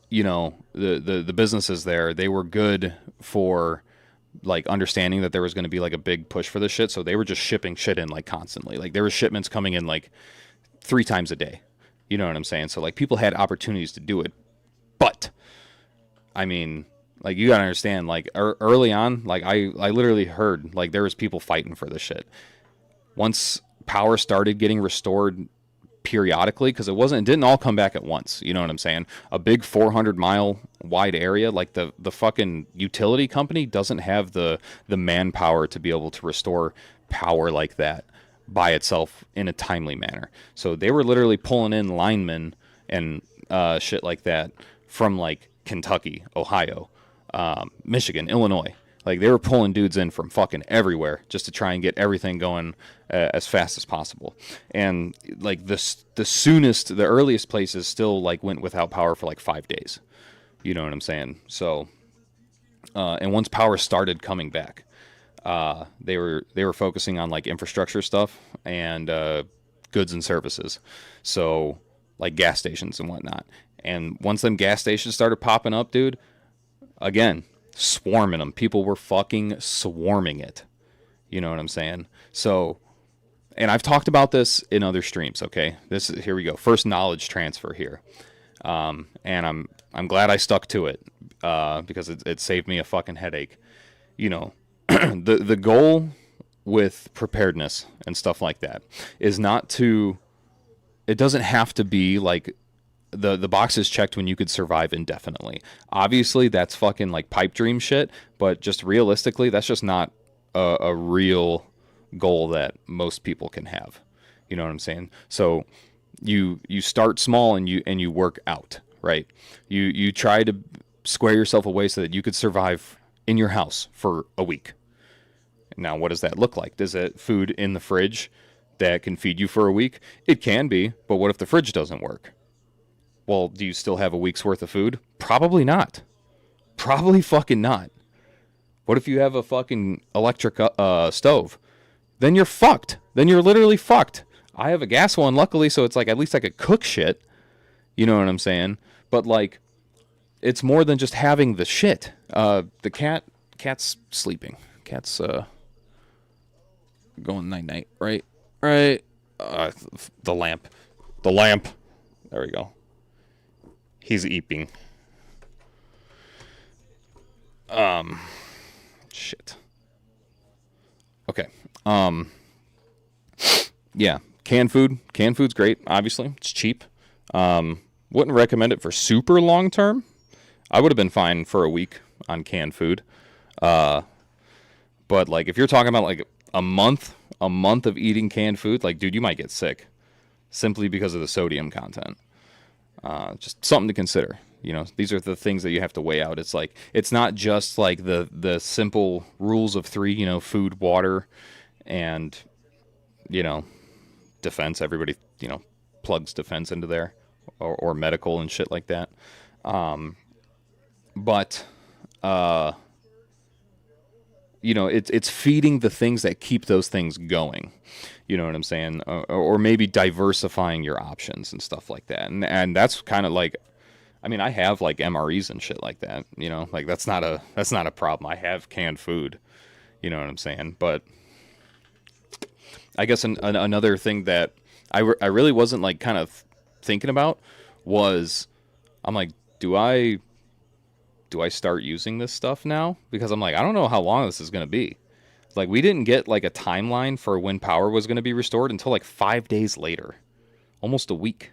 the businesses there, they were good for like understanding that there was going to be like a big push for this shit. So they were just shipping shit in like constantly. Like there were shipments coming in like 3 times a day. You know what I'm saying? So like people had opportunities to do it. But I mean, like, you gotta understand, like, early on, like, I literally heard, like, there was people fighting for this shit. Once power started getting restored periodically, because it didn't all come back at once, you know what I'm saying? A big 400-mile wide area, like, the fucking utility company doesn't have the manpower to be able to restore power like that by itself in a timely manner. So they were literally pulling in linemen and shit like that from, like, Kentucky, Ohio, Michigan, Illinois. Like, they were pulling dudes in from fucking everywhere just to try and get everything going as fast as possible. And like the earliest places still like went without power for like 5 days. You know what I'm saying? So, and once power started coming back, they were focusing on like infrastructure stuff and goods and services. So like gas stations and whatnot. And once them gas stations started popping up, dude, again, swarming them. People were fucking swarming it. You know what I'm saying? So, and I've talked about this in other streams, okay? Here we go. First knowledge transfer here. And I'm glad I stuck to it, because it saved me a fucking headache. You know, the goal with preparedness and stuff like that is it doesn't have to be like the box is checked when you could survive indefinitely. Obviously, that's fucking like pipe dream shit, but just realistically, that's just not a real goal that most people can have. You know what I'm saying? So you start small and you work out, right? You try to square yourself away so that you could survive in your house for a week. Now, what does that look like? Is it food in the fridge that can feed you for a week? It can be, but what if the fridge doesn't work? Well, do you still have a week's worth of food? Probably not. Probably fucking not. What if you have a fucking electric stove? Then you're fucked. Then you're literally fucked. I have a gas one, luckily, so it's like at least I could cook shit. You know what I'm saying? But like, it's more than just having the shit. The cat's sleeping. Cat's going night-night, right? Right. The lamp. There we go. He's eeping. Shit. Okay. Yeah. Canned food. Canned food's great, obviously. It's cheap. Wouldn't recommend it for super long term. I would have been fine for a week on canned food. But like if you're talking about like a month of eating canned food, like dude, you might get sick simply because of the sodium content. Just something to consider. You know, these are the things that you have to weigh out. It's like, it's not just like the simple rules of 3, you know, food, water, and, you know, defense. Everybody, you know, plugs defense into there, or medical and shit like that. But you know, it's feeding the things that keep those things going. You know what I'm saying? Or maybe diversifying your options and stuff like that. And that's kind of like, I mean, I have like MREs and shit like that, you know, like that's not a problem. I have canned food, you know what I'm saying? But I guess another thing that I really wasn't like kind of thinking about was, I'm like, do I start using this stuff now? Because I'm like, I don't know how long this is going to be. Like, we didn't get like a timeline for when power was going to be restored until like 5 days later. Almost a week.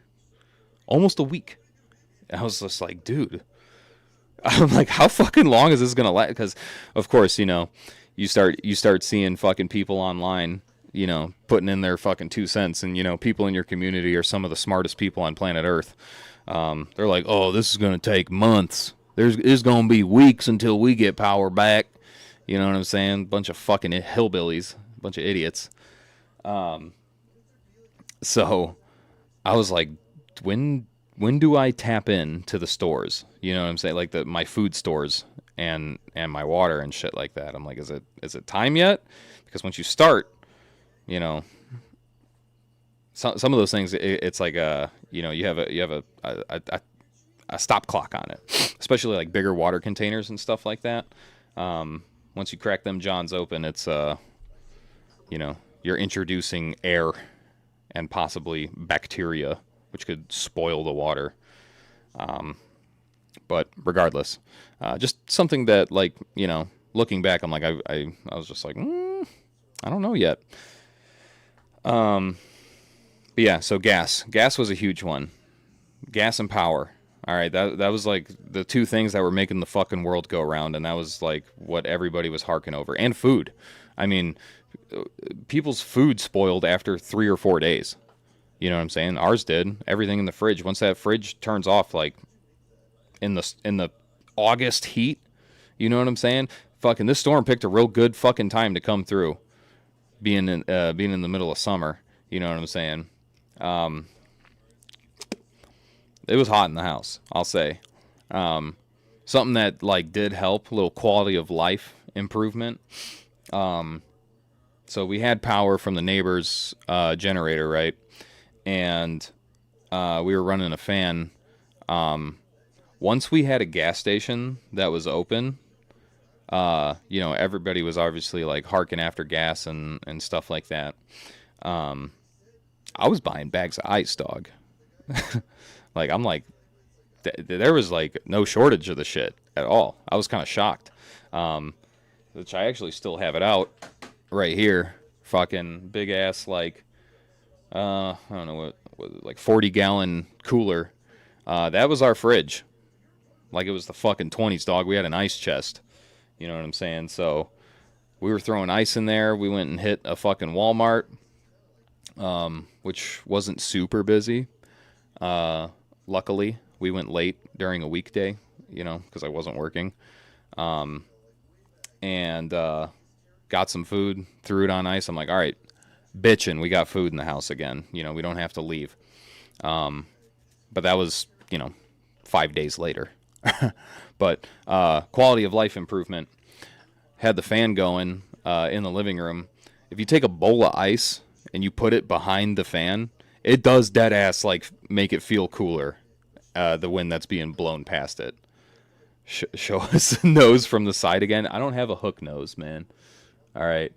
And I was just like, dude, I'm like, how fucking long is this going to last? Because of course, you know, you start seeing fucking people online, you know, putting in their fucking 2 cents, and, you know, people in your community are some of the smartest people on planet Earth. They're like, oh, this is going to take months. It's going to be weeks until we get power back. You know what I'm saying? Bunch of fucking hillbillies, bunch of idiots. So I was like, when do I tap in to the stores? You know what I'm saying? Like my food stores and my water and shit like that. I'm like, is it time yet? Because once you start, you know, some of those things, it's like you know, you have a stop clock on it, especially like bigger water containers and stuff like that. Once you crack them Johns open, it's you know, you're introducing air and possibly bacteria, which could spoil the water. But regardless, just something that, like, you know, looking back, I'm like, I was just like, I don't know yet. But yeah, so gas was a huge one. Gas and power. All right, that was like the two things that were making the fucking world go round, and that was like what everybody was harking over. And food. I mean, people's food spoiled after 3 or 4 days. You know what I'm saying? Ours did. Everything in the fridge. Once that fridge turns off, like in the August heat, you know what I'm saying? Fucking this storm picked a real good fucking time to come through. Being in the middle of summer, you know what I'm saying? It was hot in the house, I'll say. Something that like did help, a little quality of life improvement. So we had power from the neighbor's generator, right? And we were running a fan. Once we had a gas station that was open, you know, everybody was obviously like harking after gas and stuff like that. I was buying bags of ice, dog. Like, I'm like, there was like no shortage of the shit at all. I was kind of shocked. Which I actually still have it out right here. Fucking big ass, like, I don't know what like 40-gallon cooler. That was our fridge. Like, it was the fucking 20s, dog. We had an ice chest. You know what I'm saying? So we were throwing ice in there. We went and hit a fucking Walmart, which wasn't super busy. Luckily, we went late during a weekday, you know, because I wasn't working. And got some food, threw it on ice. I'm like, all right, bitchin', we got food in the house again. You know, we don't have to leave. But that was, you know, 5 days later. But quality of life improvement. Had the fan going in the living room. If you take a bowl of ice and you put it behind the fan, it does dead ass like make it feel cooler. The wind that's being blown past it. Show us the nose from the side again. I don't have a hook nose, man. All right.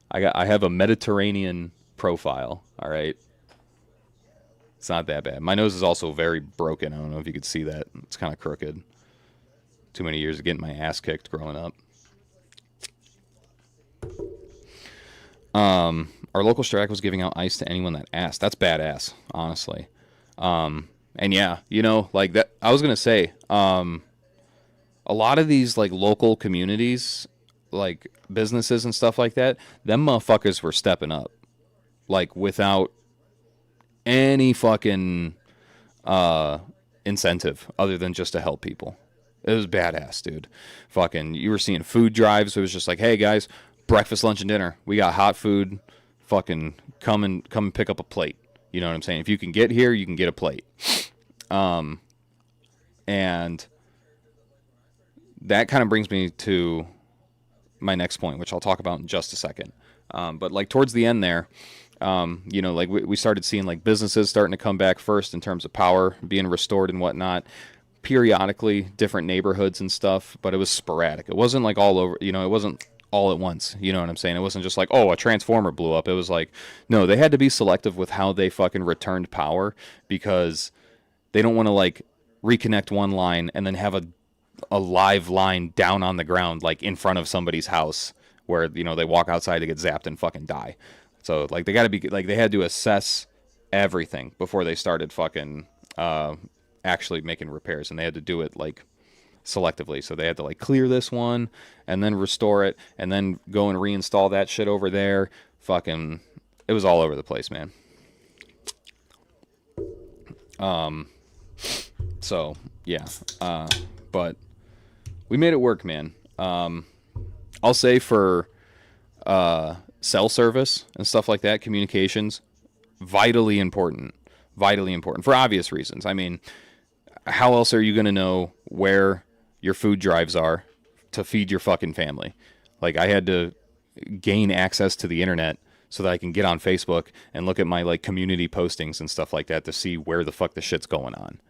I have a Mediterranean profile. All right. It's not that bad. My nose is also very broken. I don't know if you could see that. It's kind of crooked. Too many years of getting my ass kicked growing up. Our local Strack was giving out ice to anyone that asked. That's badass, honestly. And yeah, you know, like that. I was gonna say, a lot of these like local communities, like businesses and stuff like that, them motherfuckers were stepping up, like without any fucking incentive other than just to help people. It was badass, dude. Fucking, you were seeing food drives. It was just like, hey guys, breakfast, lunch, and dinner. We got hot food. Fucking come and pick up a plate. You know what I'm saying? If you can get here, you can get a plate. And that kind of brings me to my next point, which I'll talk about in just a second. But like towards the end there, you know, like we started seeing like businesses starting to come back first in terms of power being restored and whatnot. Periodically, different neighborhoods and stuff, but it was sporadic. It wasn't like all over, you know, it wasn't all at once. You know what I'm saying? It wasn't just like, oh, a transformer blew up. It was like, no, they had to be selective with how they fucking returned power because they don't want to like reconnect one line and then have a live line down on the ground, like in front of somebody's house where, you know, they walk outside to get zapped and fucking die. So like they got to be like, they had to assess everything before they started fucking, actually making repairs, and they had to do it like selectively. So they had to like clear this one and then restore it and then go and reinstall that shit over there. Fucking, it was all over the place, man. So yeah, but we made it work, man. I'll say for cell service and stuff like that, communications, vitally important for obvious reasons. I mean, how else are you going to know where your food drives are to feed your fucking family? Like, I had to gain access to the internet so that I can get on Facebook and look at my like community postings and stuff like that to see where the fuck the shit's going on.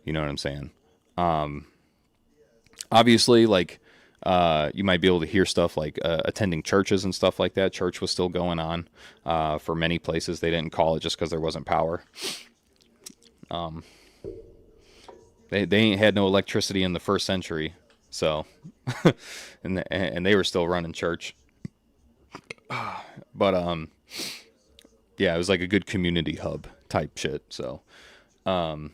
You know what I'm saying? Obviously, like, you might be able to hear stuff like attending churches and stuff like that. Church was still going on for many places. They didn't call it just because there wasn't power. They ain't had no electricity in the first century, so and they were still running church. But yeah, it was like a good community hub type shit. So, but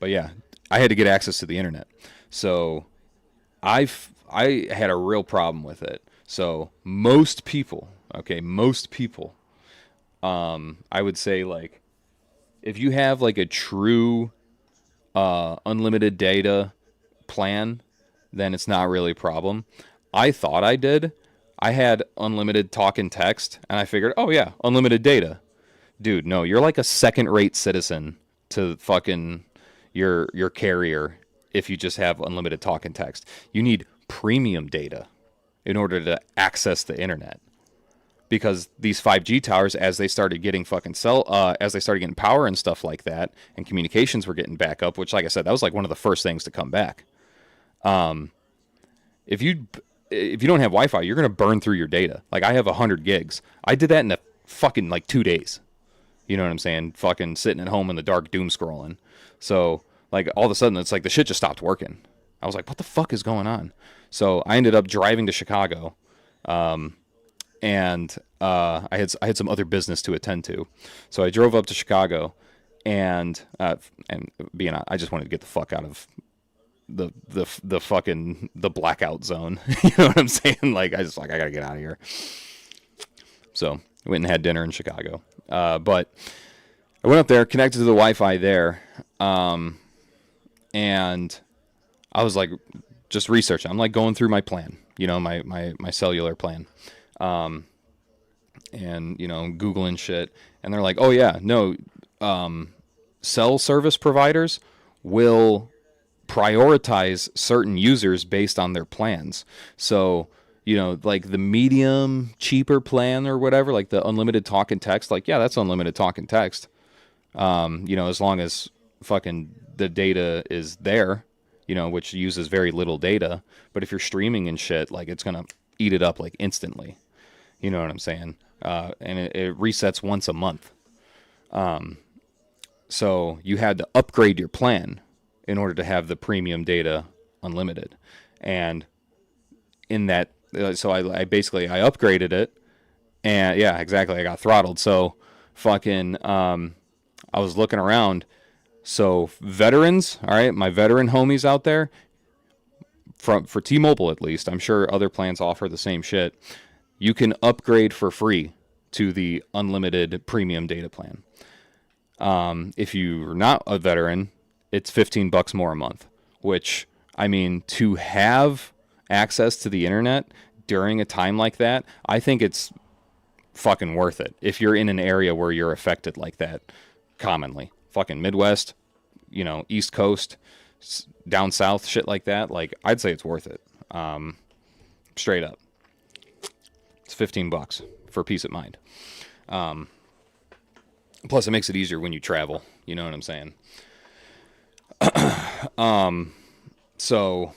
yeah, I had to get access to the internet, so I had a real problem with it. So most people, I would say, like, if you have like a true unlimited data plan, then it's not really a problem. I thought I did. I had unlimited talk and text, and I figured, oh yeah, unlimited data. Dude, no, you're like a second-rate citizen to fucking your carrier if you just have unlimited talk and text. You need premium data in order to access the internet. Because these 5G towers, as they started getting as they started getting power and stuff like that, and communications were getting back up, which, like I said, that was like one of the first things to come back. If you don't have Wi-Fi, you're gonna burn through your data. Like, I have 100 gigs. I did that in a fucking like 2 days. You know what I'm saying? Fucking sitting at home in the dark, doom scrolling. So like all of a sudden, it's like the shit just stopped working. I was like, what the fuck is going on? So I ended up driving to Chicago. And I had some other business to attend to, so I drove up to Chicago, and being I just wanted to get the fuck out of the fucking the blackout zone. You know what I'm saying? Like, I gotta get out of here. So I went and had dinner in Chicago, but I went up there, connected to the Wi-Fi there, and I was like just researching. I'm like going through my plan, my cellular plan. And, Googling shit, and they're like, oh yeah, no, cell service providers will prioritize certain users based on their plans. So, like the medium, cheaper plan or whatever, like the unlimited talk and text, like, yeah, that's unlimited talk and text. As long as fucking the data is there, which uses very little data. But if you're streaming and shit, like, it's going to eat it up like instantly. You know what I'm saying? And it resets once a month. So you had to upgrade your plan in order to have the premium data unlimited. And in that, so I basically upgraded it, and yeah, exactly, I got throttled. So fucking, I was looking around. So veterans, all right, my veteran homies out there, for T-Mobile at least, I'm sure other plans offer the same shit. You can upgrade for free to the unlimited premium data plan. If you're not a veteran, it's $15 more a month, which, I mean, to have access to the internet during a time like that, I think it's fucking worth it. If you're in an area where you're affected like that commonly, fucking Midwest, East Coast, down south, shit like that, like, I'd say it's worth it. Straight up. It's $15 for peace of mind. Plus, it makes it easier when you travel. You know what I'm saying? So,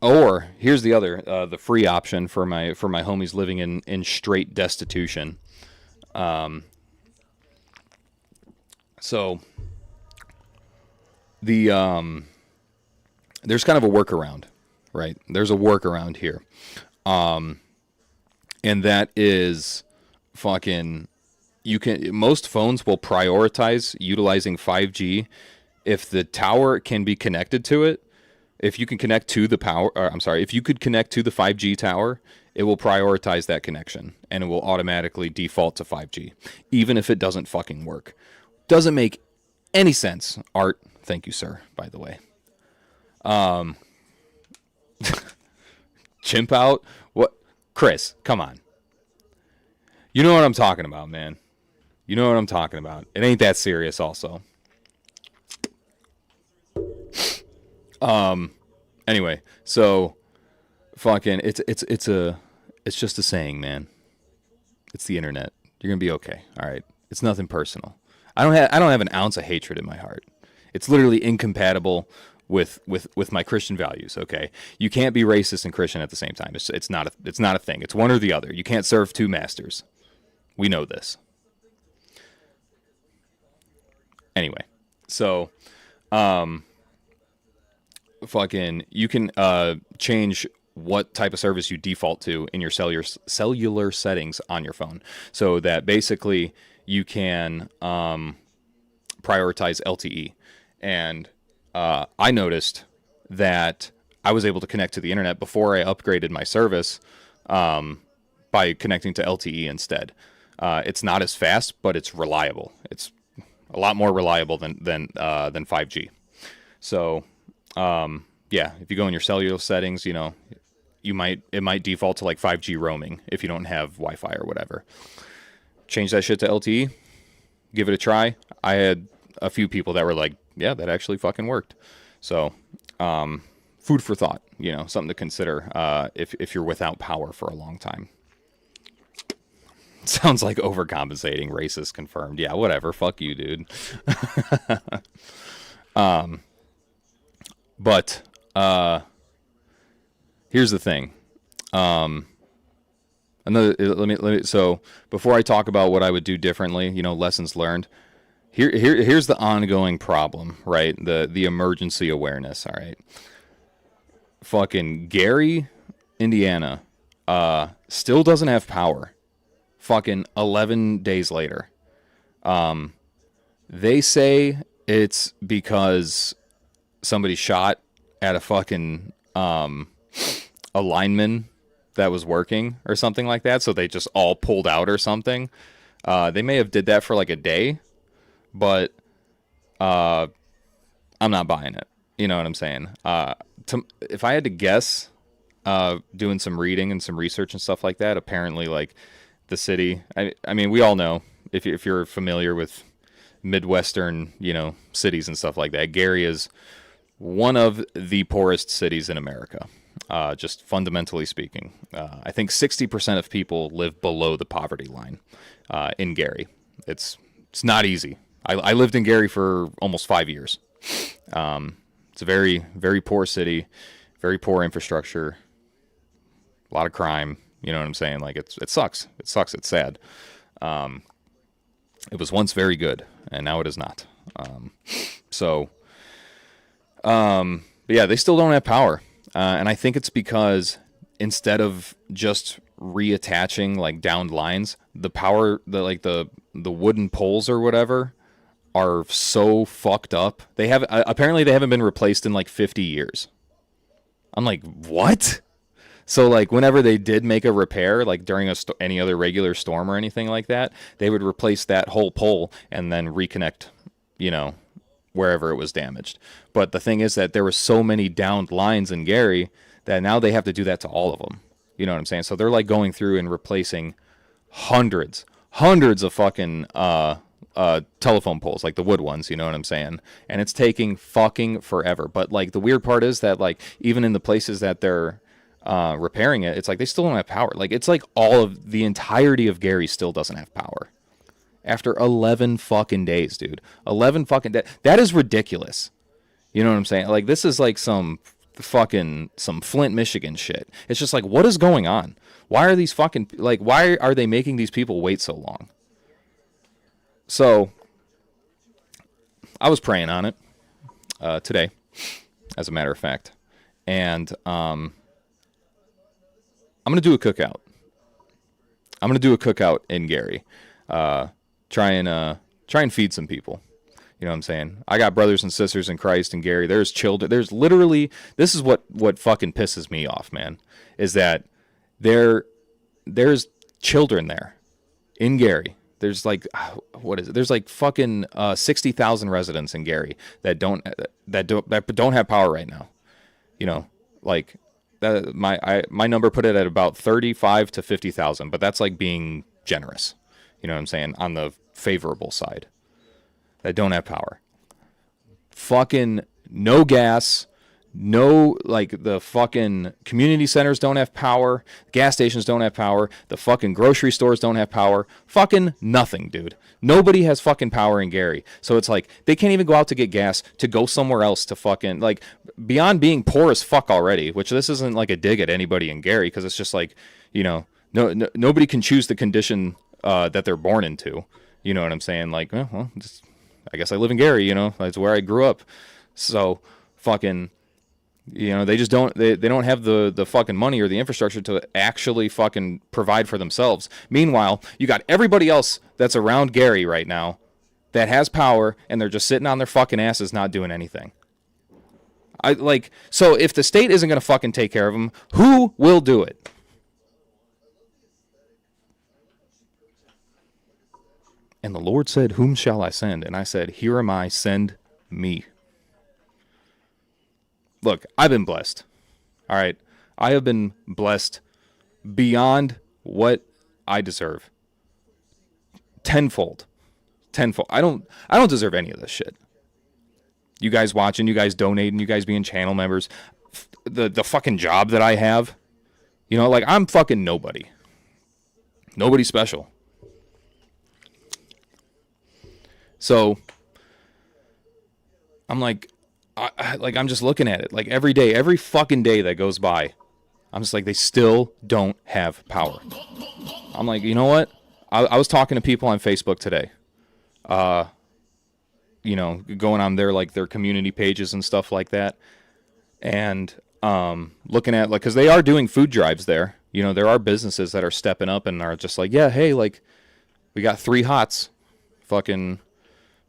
or here's the other, the free option for my homies living in straight destitution. So the there's kind of a workaround, right? There's a workaround here. And that is fucking, most phones will prioritize utilizing 5G if the tower can be connected to it. If you can connect to the if you could connect to the 5G tower, it will prioritize that connection, and it will automatically default to 5G, even if it doesn't fucking work. Doesn't make any sense. Art, thank you, sir, by the way. Chimp out? What? Chris, come on. You know what I'm talking about, man. You know what I'm talking about. It ain't that serious also. Anyway, so fucking it's just a saying, man. It's the internet. You're gonna be okay. All right. It's nothing personal. I don't have an ounce of hatred in my heart. It's literally incompatible with my Christian values. Okay, you can't be racist and Christian at the same time. It's not a thing. It's one or the other. You can't serve two masters. We know this. Anyway, so fucking you can change what type of service you default to in your cellular settings on your phone, so that basically you can prioritize LTE. And I noticed that I was able to connect to the internet before I upgraded my service by connecting to LTE instead. It's not as fast, but it's reliable. It's a lot more reliable than 5G. So yeah, if you go in your cellular settings, you know, it might default to like 5G roaming if you don't have Wi-Fi or whatever. Change that shit to LTE, give it a try. I had a few people that were like, yeah, that actually fucking worked. So food for thought, you know, something to consider if you're without power for a long time. Sounds like overcompensating. Racist confirmed. Yeah, whatever. Fuck you, dude. But here's the thing. So before I talk about what I would do differently, you know, lessons learned. Here's the ongoing problem, right? The emergency awareness. All right. Fucking Gary, Indiana, still doesn't have power. Fucking 11 days later. They say it's because somebody shot at a fucking a lineman that was working or something like that, so they just all pulled out or something. They may have did that for like a day, but I'm not buying it. You know what I'm saying? If I had to guess, doing some reading and some research and stuff like that, apparently like the city, I mean, we all know, if you're familiar with Midwestern, you know, cities and stuff like that, Gary is one of the poorest cities in America, just fundamentally speaking. I think 60% of people live below the poverty line in Gary. It's not easy. I lived in Gary for almost 5 years. It's a very, very poor city, very poor infrastructure, a lot of crime. You know what I'm saying? Like it sucks. It sucks. It's sad. It was once very good, and now it is not. But yeah, they still don't have power, and I think it's because instead of just reattaching like downed lines, the wooden poles or whatever are so fucked up. Apparently they haven't been replaced in like 50 years. I'm like, what? So like whenever they did make a repair, like during any other regular storm or anything like that, they would replace that whole pole and then reconnect, you know, wherever it was damaged. But the thing is that there were so many downed lines in Gary that now they have to do that to all of them. You know what I'm saying? So they're like going through and replacing hundreds of fucking telephone poles, like the wood ones, you know what I'm saying? And it's taking fucking forever. But like the weird part is that like even in the places that they're repairing it, it's like they still don't have power. Like it's like all of the entirety of Gary still doesn't have power after 11 fucking days, dude. 11 fucking days. That is ridiculous. You know what I'm saying? Like this is like some Flint, Michigan shit. It's just like, what is going on? Why are these fucking, like, why are they making these people wait so long? So I was praying on it today, as a matter of fact, and I'm gonna do a cookout. I'm gonna do a cookout in Gary. Try and feed some people. You know what I'm saying? I got brothers and sisters in Christ in Gary. There's children. There's literally, this is what fucking pisses me off, man, is that there's children there in Gary. There's like, what is it? There's like fucking 60,000 residents in Gary that don't have power right now. You know, like that. My number put it at about 35 to 50,000, but that's like being generous. You know what I'm saying? On the favorable side, that don't have power. Fucking no gas. No, like the fucking community centers don't have power. Gas stations don't have power. The fucking grocery stores don't have power. Fucking nothing, dude. Nobody has fucking power in Gary. So it's like they can't even go out to get gas to go somewhere else to fucking, like, beyond being poor as fuck already, which this isn't like a dig at anybody in Gary, because it's just like, you know, nobody can choose the condition that they're born into. You know what I'm saying? Like, well, just, I guess I live in Gary, you know, that's where I grew up. So fucking, you know, they just don't, they don't have the fucking money or the infrastructure to actually fucking provide for themselves. Meanwhile, you got everybody else that's around Gary right now that has power, and they're just sitting on their fucking asses not doing anything. So if the state isn't going to fucking take care of them, who will do it? And the Lord said, whom shall I send? And I said, here am I, send me. Look, I've been blessed. All right. I have been blessed beyond what I deserve. Tenfold. I don't deserve any of this shit. You guys watching, you guys donating, you guys being channel members, the fucking job that I have. You know, like, I'm fucking nobody. Nobody special. So I'm like, I'm just looking at it, like, every day, every fucking day that goes by, I'm just like, they still don't have power. I'm like, you know what? I was talking to people on Facebook today, you know, going on their, like, their community pages and stuff like that, and looking at, like, because they are doing food drives there. You know, there are businesses that are stepping up and are just like, yeah, hey, like, we got 3 hots, fucking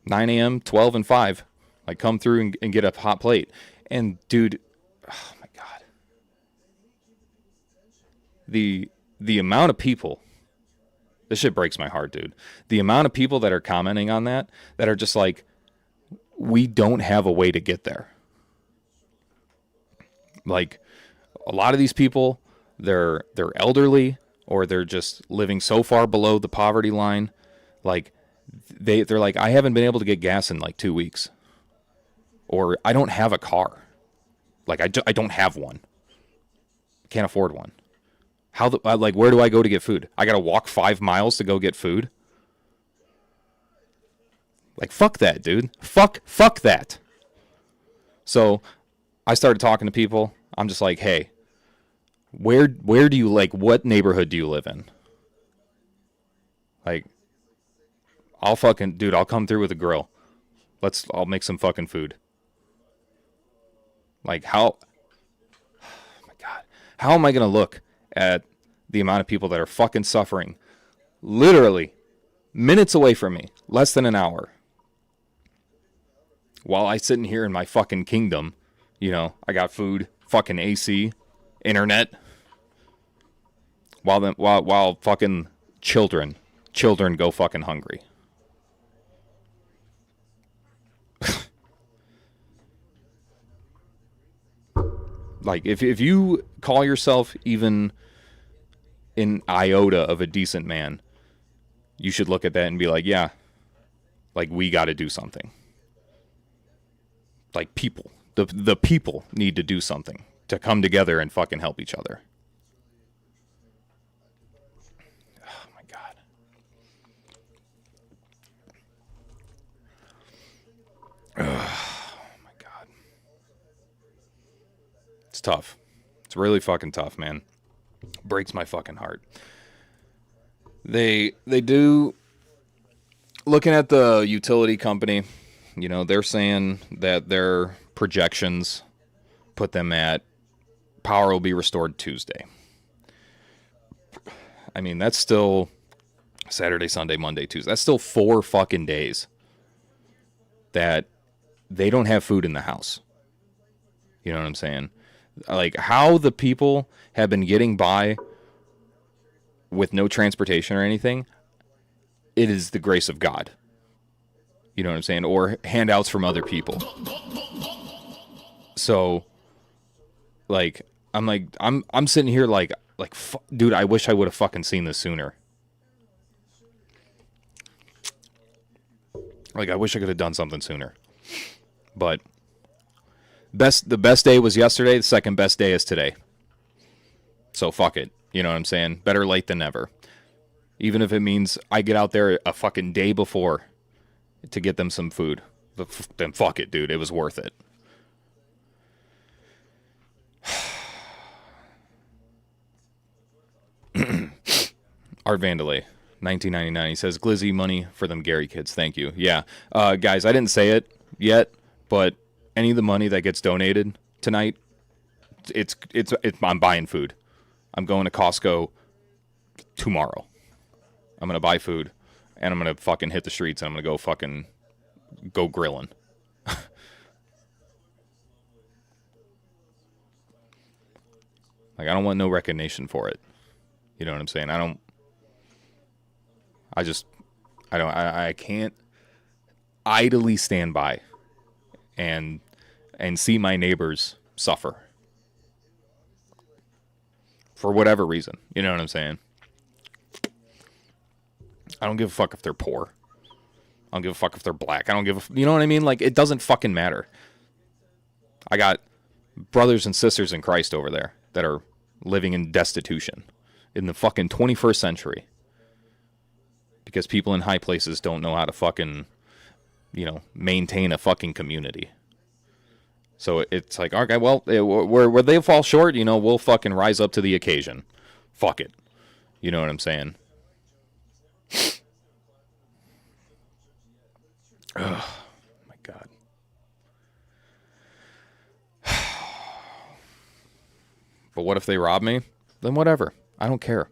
9 a.m., 12, and 5. Like, come through and get a hot plate. And, dude, oh, my God. The amount of people, this shit breaks my heart, dude. The amount of people that are commenting on that are just like, we don't have a way to get there. Like, a lot of these people, they're elderly, or they're just living so far below the poverty line. Like, they're like, I haven't been able to get gas in like 2 weeks. Or I don't have a car. Like, I don't have one. Can't afford one. Like, where do I go to get food? I got to walk 5 miles to go get food? Like, fuck that, dude. Fuck that. So I started talking to people. I'm just like, hey, where do you, like, what neighborhood do you live in? Like, I'll come through with a grill. I'll make some fucking food. Like, oh my God, how am I going to look at the amount of people that are fucking suffering literally minutes away from me, less than an hour, while I sit in here in my fucking kingdom? You know, I got food, fucking AC, internet, while fucking children go fucking hungry. Like, if you call yourself even an iota of a decent man, you should look at that and be like, yeah, like, we got to do something. Like, people, the people need to do something to come together and fucking help each other. Oh my God. Oh my God. It's tough. It's really fucking tough, man. Breaks my fucking heart. They do, looking at the utility company, you know, they're saying that their projections put them at power will be restored Tuesday. I mean, that's still Saturday, Sunday, Monday, Tuesday. That's still 4 fucking days that they don't have food in the house. You know what I'm saying? Like, how the people have been getting by with no transportation or anything, it is the grace of God. You know what I'm saying? Or handouts from other people. So Like, I'm sitting here like, dude, I wish I would have fucking seen this sooner. Like, I wish I could have done something sooner. But the best day was yesterday. The second best day is today. So fuck it. You know what I'm saying? Better late than never. Even if it means I get out there a fucking day before to get them some food. Then fuck it, dude. It was worth it. Art Vandalay, 1999. He says, Glizzy money for them Gary kids. Thank you. Yeah. Guys, I didn't say it yet, but any of the money that gets donated tonight, I'm buying food. I'm going to Costco tomorrow. I'm going to buy food, and I'm going to fucking hit the streets, and I'm going to go grilling. Like, I don't want no recognition for it. You know what I'm saying? I can't idly stand by and see my neighbors suffer. For whatever reason. You know what I'm saying? I don't give a fuck if they're poor. I don't give a fuck if they're black. You know what I mean? Like, it doesn't fucking matter. I got brothers and sisters in Christ over there that are living in destitution in the fucking 21st century. Because people in high places don't know how to fucking, maintain a fucking community. So it's like, okay, well, where they fall short, we'll fucking rise up to the occasion. Fuck it. You know what I'm saying? Oh, my God. But what if they rob me? Then whatever. I don't care.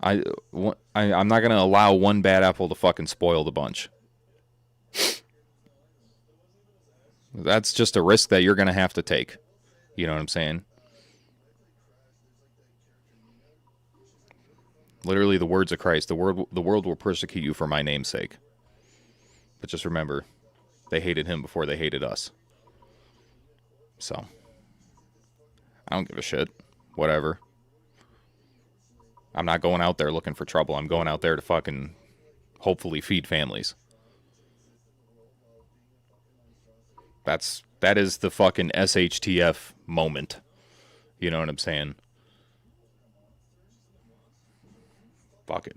I'm not going to allow one bad apple to fucking spoil the bunch. That's just a risk that you're going to have to take. You know what I'm saying? Literally the words of Christ. The world will persecute you for my name's sake. But just remember, they hated him before they hated us. So, I don't give a shit. Whatever. I'm not going out there looking for trouble. I'm going out there to fucking hopefully feed families. That is the fucking SHTF moment. You know what I'm saying? Fuck it.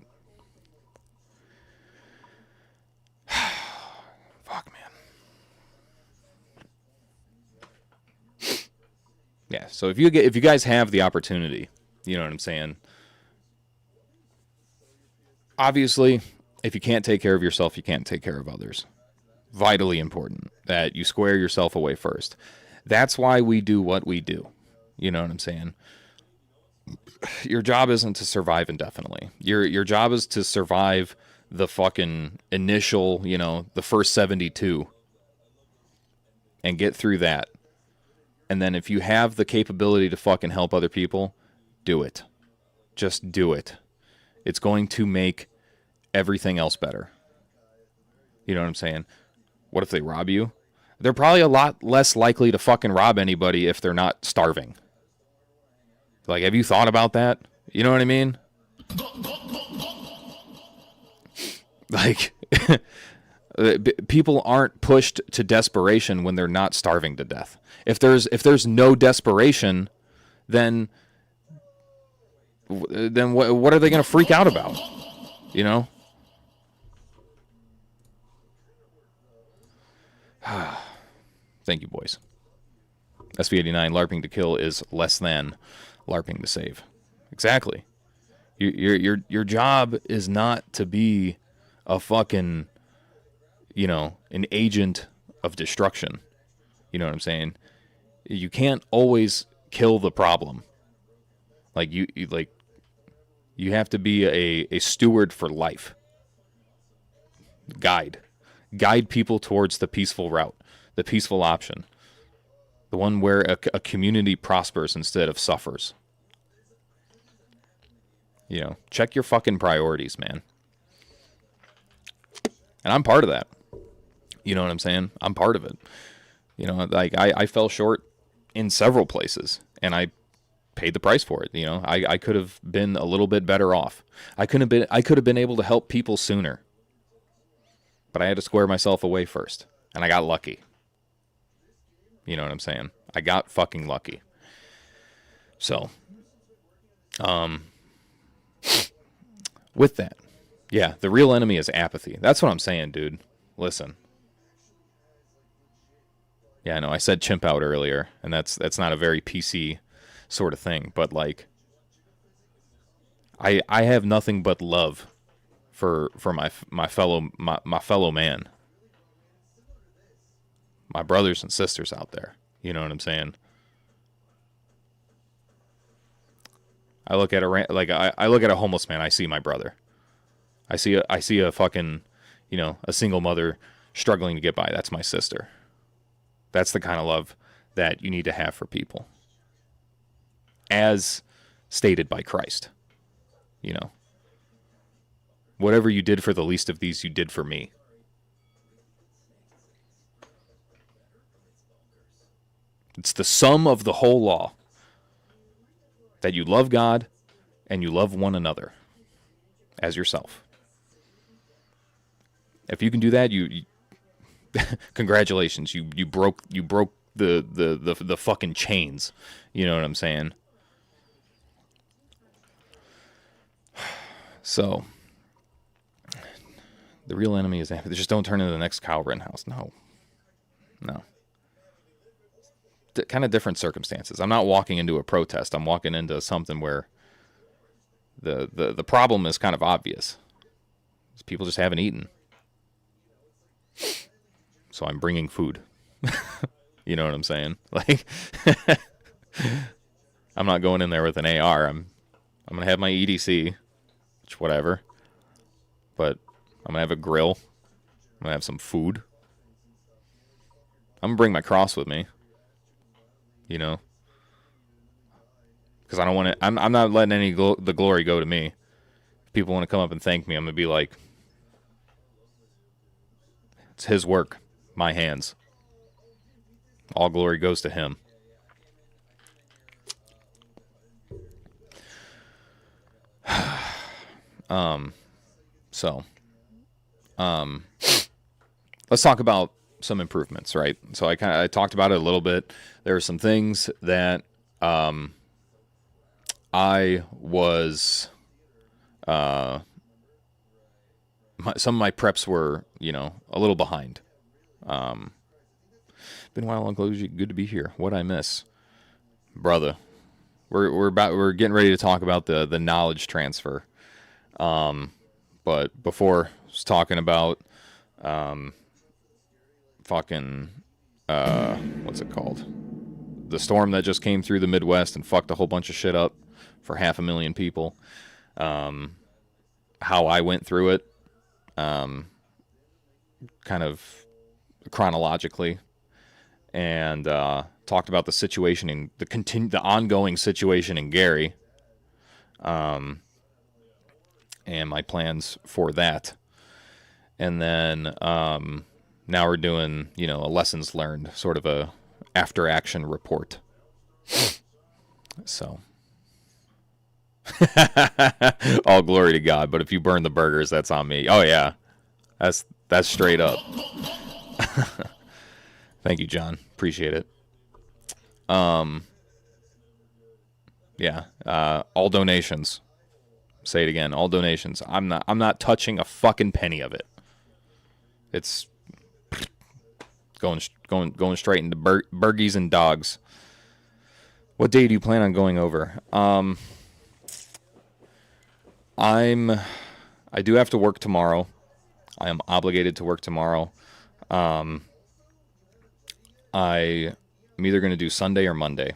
Fuck, man. Yeah, so if you guys have the opportunity, you know what I'm saying? Obviously, if you can't take care of yourself, you can't take care of others. Vitally important that you square yourself away first. That's why we do what we do. You know what I'm saying? Your job isn't to survive indefinitely. Your job is to survive the fucking initial, the first 72 and get through that. And then if you have the capability to fucking help other people, do it. Just do it. It's going to make everything else better. You know what I'm saying? What if they rob you? They're probably a lot less likely to fucking rob anybody if they're not starving. Like, have you thought about that? You know what I mean? Like, people aren't pushed to desperation when they're not starving to death. If there's no desperation, then what are they going to freak out about? You know? Thank you, boys. SV89, LARPing to kill is less than LARPing to save. Exactly. Your job is not to be a fucking, an agent of destruction. You know what I'm saying? You can't always kill the problem. Like you have to be a steward for life. Guide people towards the peaceful route, the peaceful option, the one where a community prospers instead of suffers. Check your fucking priorities, man. And I'm part of that. You know what I'm saying? I'm part of it. Like I fell short in several places. and I paid the price for it. You know, I could have been a little bit better off. I could have been able to help people sooner. But I had to square myself away first. And I got lucky. You know what I'm saying? I got fucking lucky. So, with that, yeah, the real enemy is apathy. That's what I'm saying, dude. Listen. Yeah, I know. I said chimp out earlier, and that's not a very PC sort of thing. But like, I have nothing but love for my fellow man, my brothers and sisters out there. You know what I'm saying? I look at I look at a homeless man. I see my brother. I see a fucking, you know, a single mother struggling to get by. That's my sister. That's the kind of love that you need to have for people, as stated by Christ. You know, whatever you did for the least of these, you did for me. It's the sum of the whole law, that you love God and you love one another as yourself. If you can do that, you congratulations, you broke the fucking chains. You know what I'm saying? So, the real enemy is apathy. Just don't turn into the next Kyle Rittenhouse. No. Kind of different circumstances. I'm not walking into a protest. I'm walking into something where the problem is kind of obvious. People just haven't eaten. So I'm bringing food. You know what I'm saying? Like, I'm not going in there with an AR. I'm going to have my EDC, which whatever. But I'm going to have a grill. I'm going to have some food. I'm going to bring my cross with me. You know? Because I don't want to... I'm not letting any the glory go to me. If people want to come up and thank me, I'm going to be like... It's his work. My hands. All glory goes to him. Let's talk about some improvements, right? So I talked about it a little bit. There are some things that I was some of my preps were, you know, a little behind. Been a while, uncleoji. Good to be here. What'd I miss, brother? We're getting ready to talk about the knowledge transfer. But before I was talking about what's it called? The storm that just came through the Midwest and fucked a whole bunch of shit up for 500,000 people. How I went through it, kind of chronologically, and talked about the situation in the ongoing situation in Gary, and my plans for that. And then now we're doing, you know, a lessons learned, sort of a after action report. So all glory to God, but if you burn the burgers, that's on me. Oh yeah. That's straight up. Thank you, John. Appreciate it. Yeah. All donations. Say it again. All donations. I'm not touching a fucking penny of it. It's going straight into burgies and dogs. What day do you plan on going over? I do have to work tomorrow. I am obligated to work tomorrow. I'm either going to do Sunday or Monday.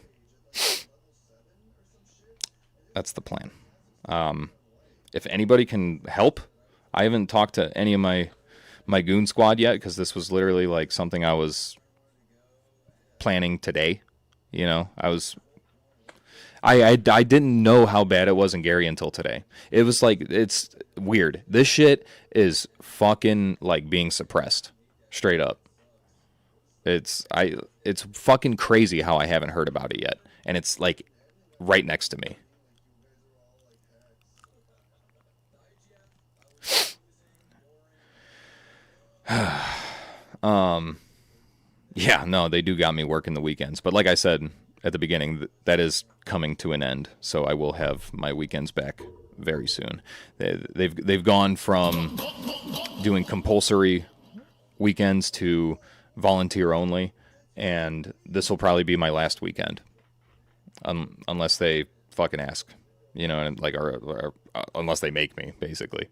That's the plan. If anybody can help, I haven't talked to any of my goon squad yet, because this was literally like something I was planning today. You know, I didn't know how bad it was in Gary until today. It was like, it's weird. This shit is fucking like being suppressed. Straight up. It's fucking crazy how I haven't heard about it yet. and it's like right next to me. Yeah, no, they do got me working the weekends. But like I said at the beginning, that is coming to an end. So I will have my weekends back very soon. They've gone from doing compulsory weekends to volunteer only, and this will probably be my last weekend, unless they fucking ask, and like, or unless they make me, basically.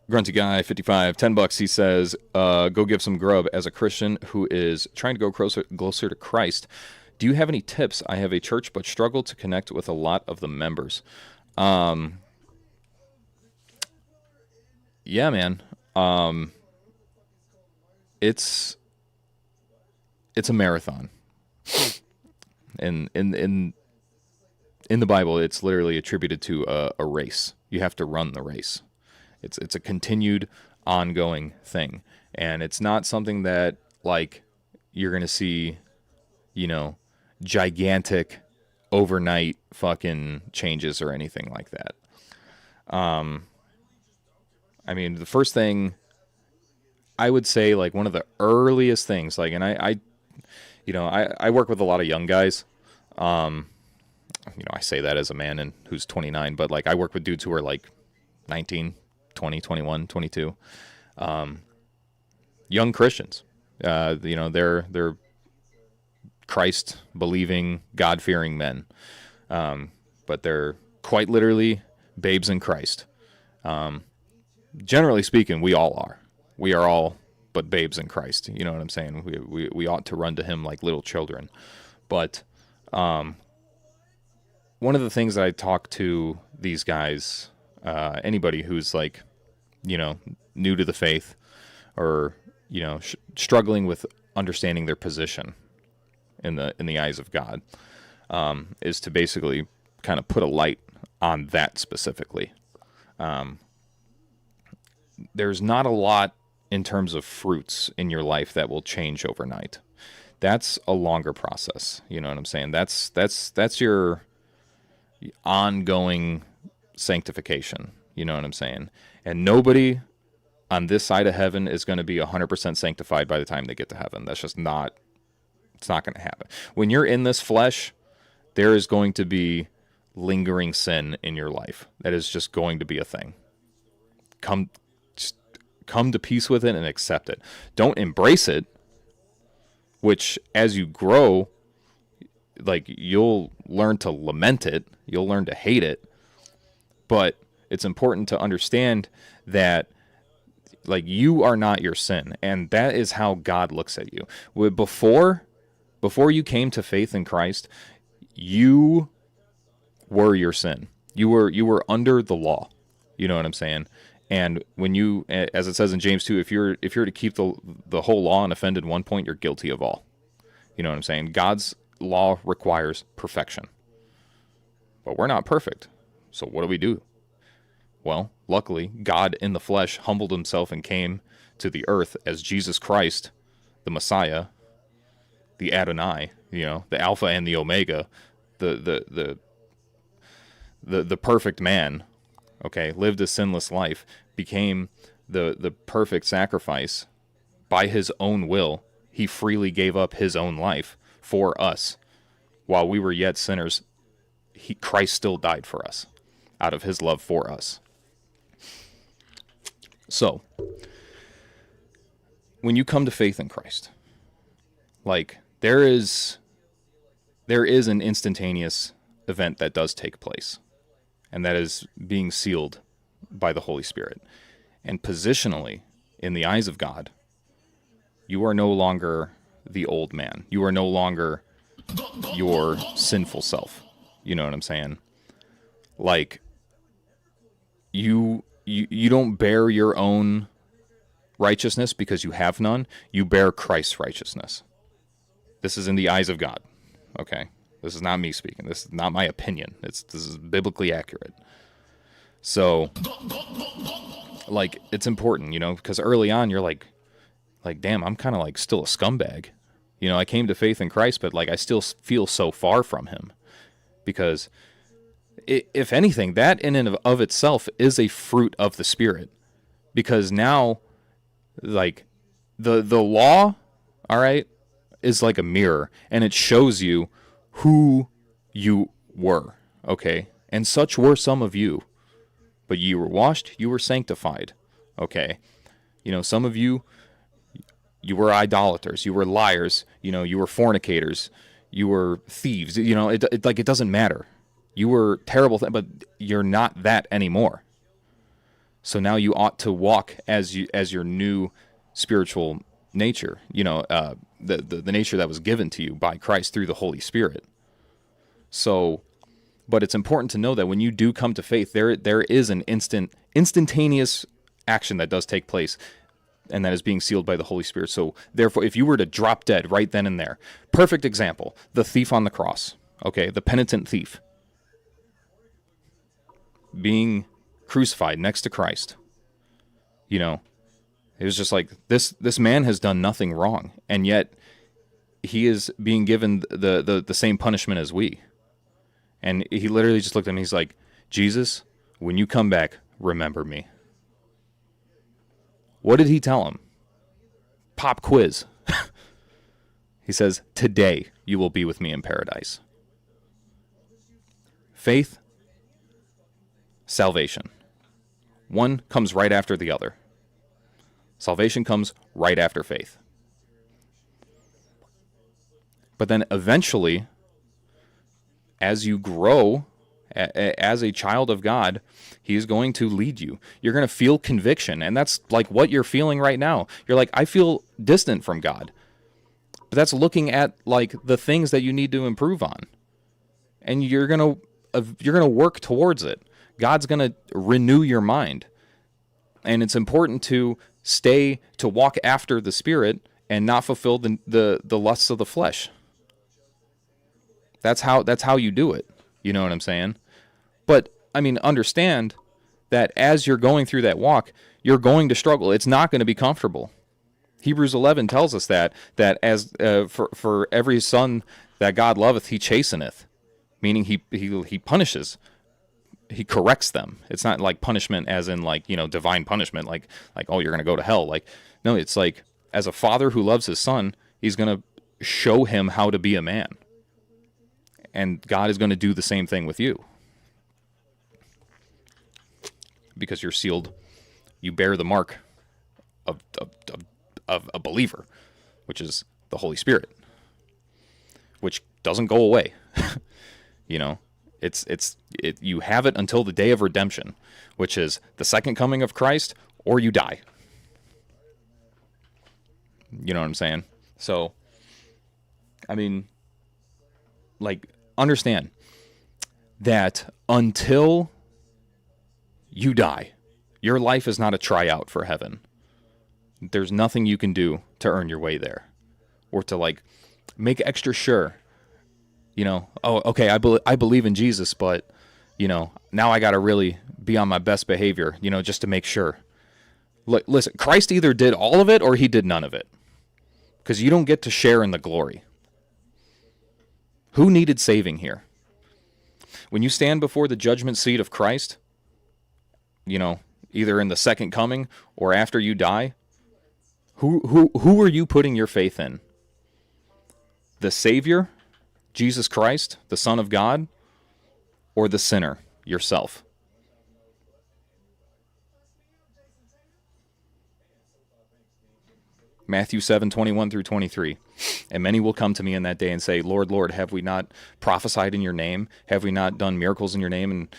Grunty Guy 55, $10. He says, go give some grub. As a Christian who is trying to go closer to Christ, do you have any tips? I have a church but struggle to connect with a lot of the members. Yeah, man. It's a marathon. In the Bible, it's literally attributed to a race. You have to run the race. It's a continued, ongoing thing, and it's not something that like you're gonna see, gigantic, overnight fucking changes or anything like that. I mean, the first thing I would say, like one of the earliest things, like, and I work with a lot of young guys. I say that as a man who's 29, but like I work with dudes who are like 19. 20, 21, 22, young Christians. They're Christ-believing, God-fearing men, but they're quite literally babes in Christ. Generally speaking, we all are. We are all but babes in Christ. You know what I'm saying? We ought to run to Him like little children. But one of the things that I talk to these guys, anybody who's like, new to the faith, or struggling with understanding their position in the eyes of God, is to basically kind of put a light on that specifically. There's not a lot in terms of fruits in your life that will change overnight. That's a longer process. You know what I'm saying? That's your ongoing sanctification. You know what I'm saying? And nobody on this side of heaven is going to be 100% sanctified by the time they get to heaven. That's just not, it's not going to happen. When you're in this flesh, there is going to be lingering sin in your life. That is just going to be a thing. Come to peace with it and accept it. Don't embrace it, which as you grow, like you'll learn to lament it. You'll learn to hate it. But it's important to understand that like you are not your sin, and that is how God looks at you. Before you came to faith in Christ, you were your sin. You were under the law. You know what I'm saying? And when you, as it says in James 2, if you're to keep the whole law and offend in one point, you're guilty of all. You know what I'm saying? God's law requires perfection. But we're not perfect. So what do? Well, luckily, God in the flesh humbled himself and came to the earth as Jesus Christ, the Messiah, the Adonai, the Alpha and the Omega, the perfect man, okay, lived a sinless life, became the perfect sacrifice. By his own will, he freely gave up his own life for us. While we were yet sinners, Christ still died for us out of his love for us. So, when you come to faith in Christ, like there is an instantaneous event that does take place, and that is being sealed by the Holy Spirit. And positionally, in the eyes of God, you are no longer the old man. You are no longer your sinful self. You know what I'm saying? Like, you don't bear your own righteousness because you have none. You bear Christ's righteousness. This is in the eyes of God. Okay? This is not me speaking. This is not my opinion. This is biblically accurate. So, like, it's important, because early on you're like, damn, I'm kind of like still a scumbag. You know, I came to faith in Christ, but like I still feel so far from him. Because if anything, that in and of itself is a fruit of the Spirit. Because now, like, the law, all right, is like a mirror, and it shows you who you were, okay? And such were some of you. But you were washed, you were sanctified, okay? You know, some of you, you were idolaters, you were liars, you know, you were fornicators, you were thieves, you know, it like, it doesn't matter. You were terrible, but you're not that anymore. So now you ought to walk as your new spiritual nature, you know, the nature that was given to you by Christ through the Holy Spirit. So, but it's important to know that when you do come to faith, there is an instantaneous action that does take place, and that is being sealed by the Holy Spirit. So therefore, if you were to drop dead right then and there, perfect example, the thief on the cross, okay, the penitent thief, being crucified next to Christ, you know, it was just like, this man has done nothing wrong, and yet he is being given the same punishment as we. And he literally just looked at me, he's like, Jesus, when you come back, remember me. What did he tell him? Pop quiz. He says, today you will be with me in paradise. Faith, salvation. One comes right after the other. Salvation comes right after faith. But then eventually, as you grow as a child of God, he is going to lead you. You're going to feel conviction, and that's like what you're feeling right now. You're like, I feel distant from God. But that's looking at like the things that you need to improve on. And you're going to work towards it. God's going to renew your mind. And it's important to walk after the Spirit and not fulfill the lusts of the flesh. That's how you do it. You know what I'm saying? But, I mean, understand that as you're going through that walk, you're going to struggle. It's not going to be comfortable. Hebrews 11 tells us that as for every son that God loveth, he chasteneth, meaning he punishes. He corrects them. It's not like punishment as in like, you know, divine punishment, like, oh, you're going to go to hell. Like, no, it's like as a father who loves his son, he's going to show him how to be a man. And God is going to do the same thing with you. Because you're sealed, you bear the mark of a believer, which is the Holy Spirit, which doesn't go away. You know, you have it until the day of redemption, which is the second coming of Christ, or you die. You know what I'm saying? So, I mean, like, understand that until you die, your life is not a tryout for heaven. There's nothing you can do to earn your way there, or to like make extra sure, you know, oh, okay, I believe in Jesus, but, you know, now I got to really be on my best behavior, you know, just to make sure. Listen, Christ either did all of it or he did none of it, because you don't get to share in the glory. Who needed saving here? When you stand before the judgment seat of Christ, you know, either in the second coming or after you die, who are you putting your faith in? The Savior, Jesus Christ, the Son of God, or the sinner, yourself? Matthew 7:21-23. And many will come to me in that day and say, Lord, Lord, have we not prophesied in your name? Have we not done miracles in your name and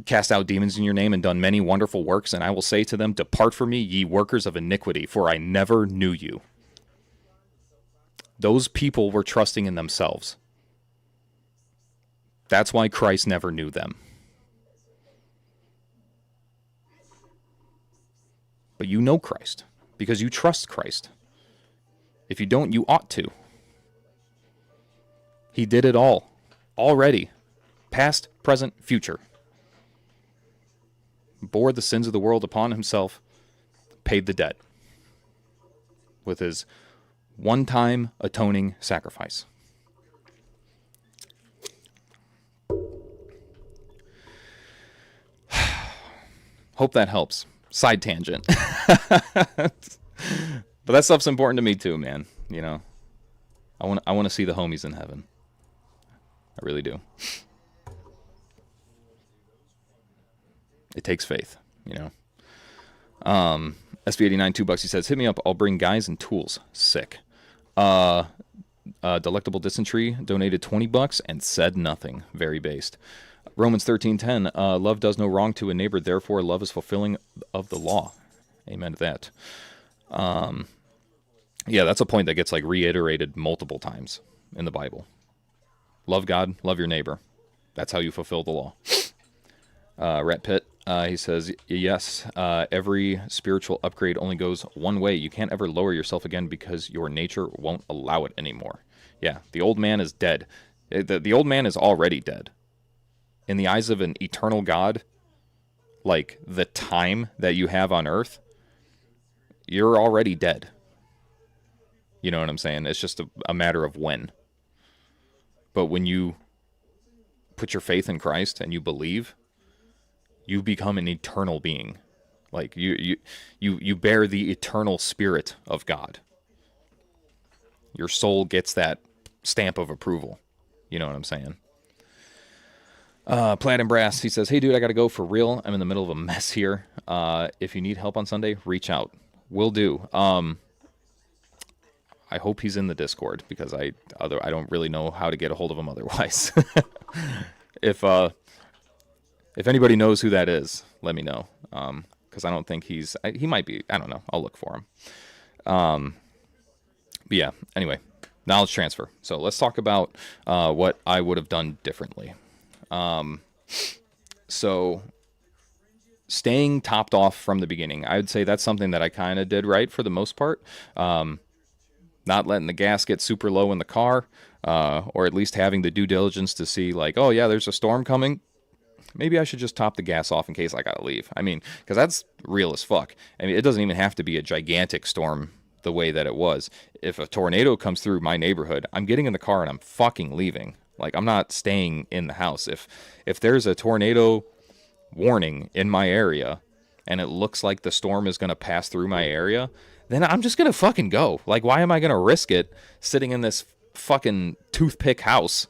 cast out demons in your name and done many wonderful works? And I will say to them, depart from me, ye workers of iniquity, for I never knew you. Those people were trusting in themselves. That's why Christ never knew them. But you know Christ because you trust Christ. If you don't, you ought to. He did it all already. Past, present, future. Bore the sins of the world upon himself, paid the debt with his one-time atoning sacrifice. Hope that helps. Side tangent. But that stuff's important to me too, man. You know, I want to see the homies in heaven. I really do. It takes faith, you know. SB89, $2. He says, hit me up. I'll bring guys and tools. Sick. Delectable Dysentery donated $20 and said nothing. Very based. Romans 13:10. Love does no wrong to a neighbor. Therefore, love is fulfilling of the law. Amen to that. Yeah, that's a point that gets like reiterated multiple times in the Bible. Love God, love your neighbor. That's how you fulfill the law. Rat Pit, he says, yes, every spiritual upgrade only goes one way. You can't ever lower yourself again because your nature won't allow it anymore. Yeah, the old man is dead. The old man is already dead. In the eyes of an eternal God, like the time that you have on earth, you're already dead. You know what I'm saying? It's just a matter of when. But when you put your faith in Christ and you believe, you become an eternal being. Like you bear the eternal spirit of God. Your soul gets that stamp of approval. You know what I'm saying? Plaid and Brass, he says, hey dude, I gotta go for real. I'm in the middle of a mess here. If you need help on Sunday, reach out. Will do. I hope he's in the Discord because I don't really know how to get a hold of him otherwise. If anybody knows who that is, let me know. Because I don't think he might be. I don't know. I'll look for him. But yeah. Anyway, knowledge transfer. So let's talk about what I would have done differently. So staying topped off from the beginning, I would say that's something that I kind of did right for the most part. Not letting the gas get super low in the car, or at least having the due diligence to see like, oh yeah, there's a storm coming. Maybe I should just top the gas off in case I gotta leave. I mean, because that's real as fuck. I mean, it doesn't even have to be a gigantic storm the way that it was. If a tornado comes through my neighborhood, I'm getting in the car and I'm fucking leaving. Like, I'm not staying in the house. If there's a tornado warning in my area and it looks like the storm is going to pass through my area, then I'm just going to fucking go. Like, why am I going to risk it sitting in this fucking toothpick house?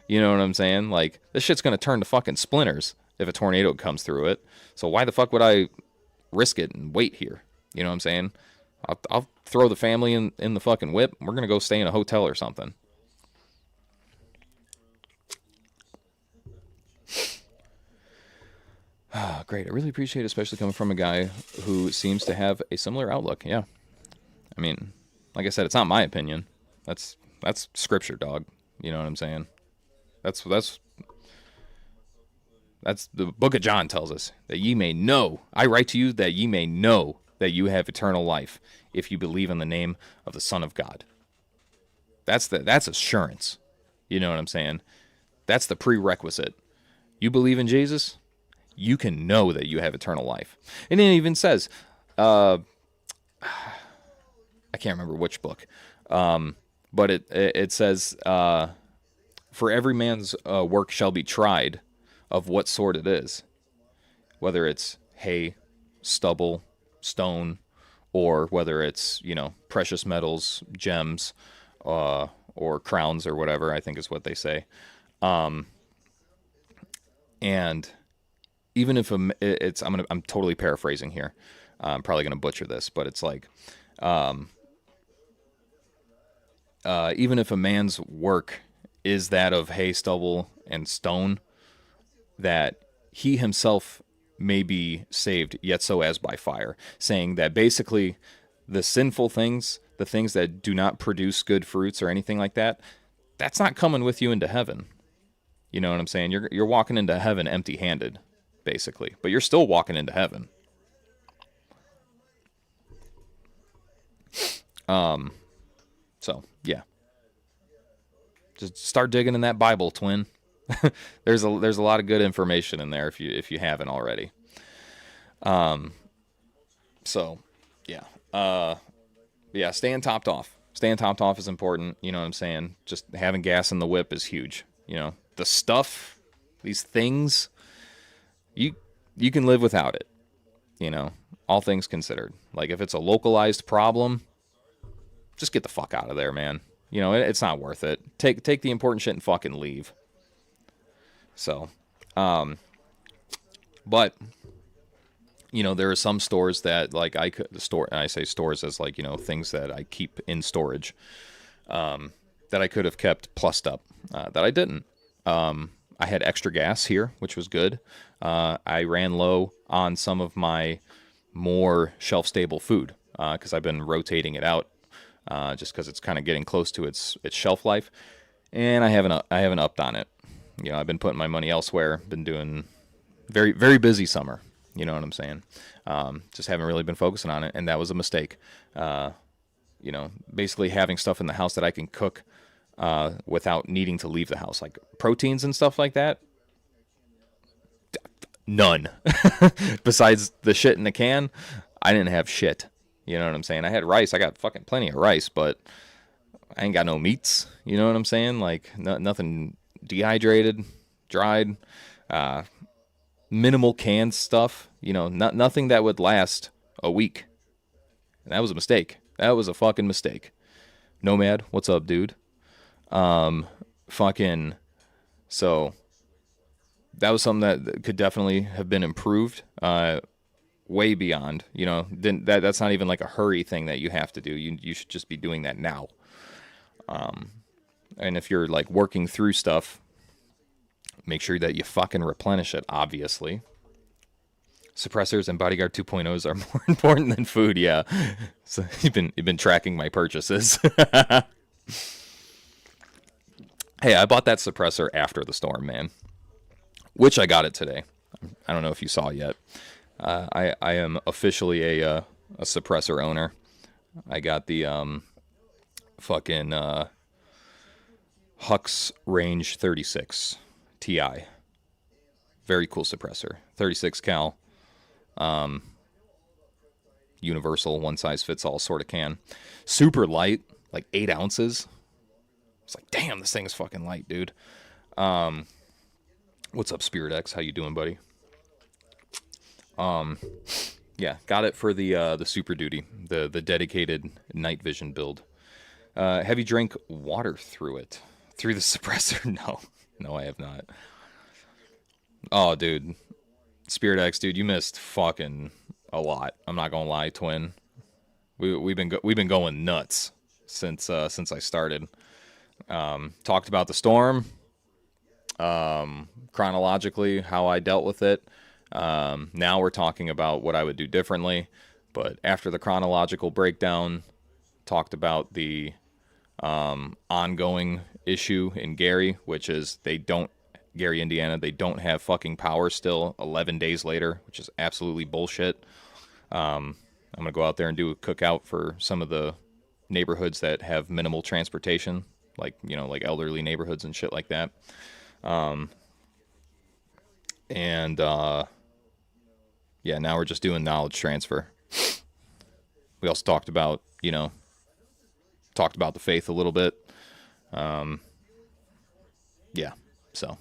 You know what I'm saying? Like, this shit's going to turn to fucking splinters if a tornado comes through it. So why the fuck would I risk it and wait here? You know what I'm saying? I'll throw the family in the fucking whip. We're going to go stay in a hotel or something. Great. I really appreciate it, especially coming from a guy who seems to have a similar outlook. Yeah. I mean, like I said, it's not my opinion. That's scripture, dog. You know what I'm saying? That's the book of John tells us that ye may know. I write to you that ye may know that you have eternal life if you believe in the name of the Son of God. That's assurance. You know what I'm saying? That's the prerequisite. You believe in Jesus, you can know that you have eternal life. And it even says, I can't remember which book, but it says, for every man's work shall be tried of what sort it is, whether it's hay, stubble, stone, or whether it's, precious metals, gems, or crowns or whatever, I think is what they say. And even if I'm totally paraphrasing here. I'm probably going to butcher this, but it's like, even if a man's work is that of hay, stubble, and stone, that he himself may be saved, yet so as by fire. Saying that basically the sinful things, the things that do not produce good fruits or anything like that, that's not coming with you into heaven. You know what I'm saying? You're walking into heaven empty-handed, basically. But you're still walking into heaven. So, yeah. Just start digging in that Bible, twin. There's a lot of good information in there if you haven't already. So, yeah. Yeah, staying topped off. Staying topped off is important. You know what I'm saying? Just having gas in the whip is huge. You know, the stuff, these things, you you can live without it. You know, all things considered. Like if it's a localized problem, just get the fuck out of there, man. You know, it's not worth it. Take the important shit and fucking leave. So, but you know, there are some stores that like I could the store, and I say stores as like, you know, things that I keep in storage, that I could have kept plussed up, that I didn't. I had extra gas here, which was good. I ran low on some of my more shelf-stable food because I've been rotating it out just because it's kind of getting close to its shelf life, and I haven't upped on it. You know, I've been putting my money elsewhere. Been doing very very busy summer. You know what I'm saying? Just haven't really been focusing on it, and that was a mistake. You know, basically having stuff in the house that I can cook without needing to leave the house, like proteins and stuff like that. None. Besides the shit in the can, I didn't have shit. You know what I'm saying? I had rice. I got fucking plenty of rice, but I ain't got no meats. You know what I'm saying? Like nothing dehydrated, dried, minimal canned stuff. You know, nothing that would last a week. And that was a mistake. That was a fucking mistake. Nomad, what's up, dude? Fucking, so that was something that could definitely have been improved, way beyond, you know, that's not even like a hurry thing that you have to do. You should just be doing that now. And if you're like working through stuff, make sure that you fucking replenish it, obviously. Suppressors and Bodyguard 2.0s are more important than food, yeah. So you've been tracking my purchases. Hey, I bought that suppressor after the storm, man. Which I got it today. I don't know if you saw yet. I am officially a suppressor owner. I got the fucking Hux Range 36 Ti. Very cool suppressor. 36 cal. Universal, one size fits all sort of can. Super light, like 8 ounces. It's like, damn, this thing is fucking light, dude. What's up, Spirit X? How you doing, buddy? Yeah, got it for the Super Duty, the dedicated night vision build. Have you drank water through it? Through the suppressor? No, I have not. Oh, dude, Spirit X, dude, you missed fucking a lot. I'm not gonna lie, twin. We've been going nuts since I started. Talked about the storm, chronologically how I dealt with it. Now we're talking about what I would do differently. But after the chronological breakdown, talked about the ongoing issue in Gary, which is Gary, Indiana, they don't have fucking power still 11 days later, which is absolutely bullshit. I'm going to go out there and do a cookout for some of the neighborhoods that have minimal transportation, like, you know, like elderly neighborhoods and shit like that. Yeah, now we're just doing knowledge transfer. We also talked about the faith a little bit. Yeah, so.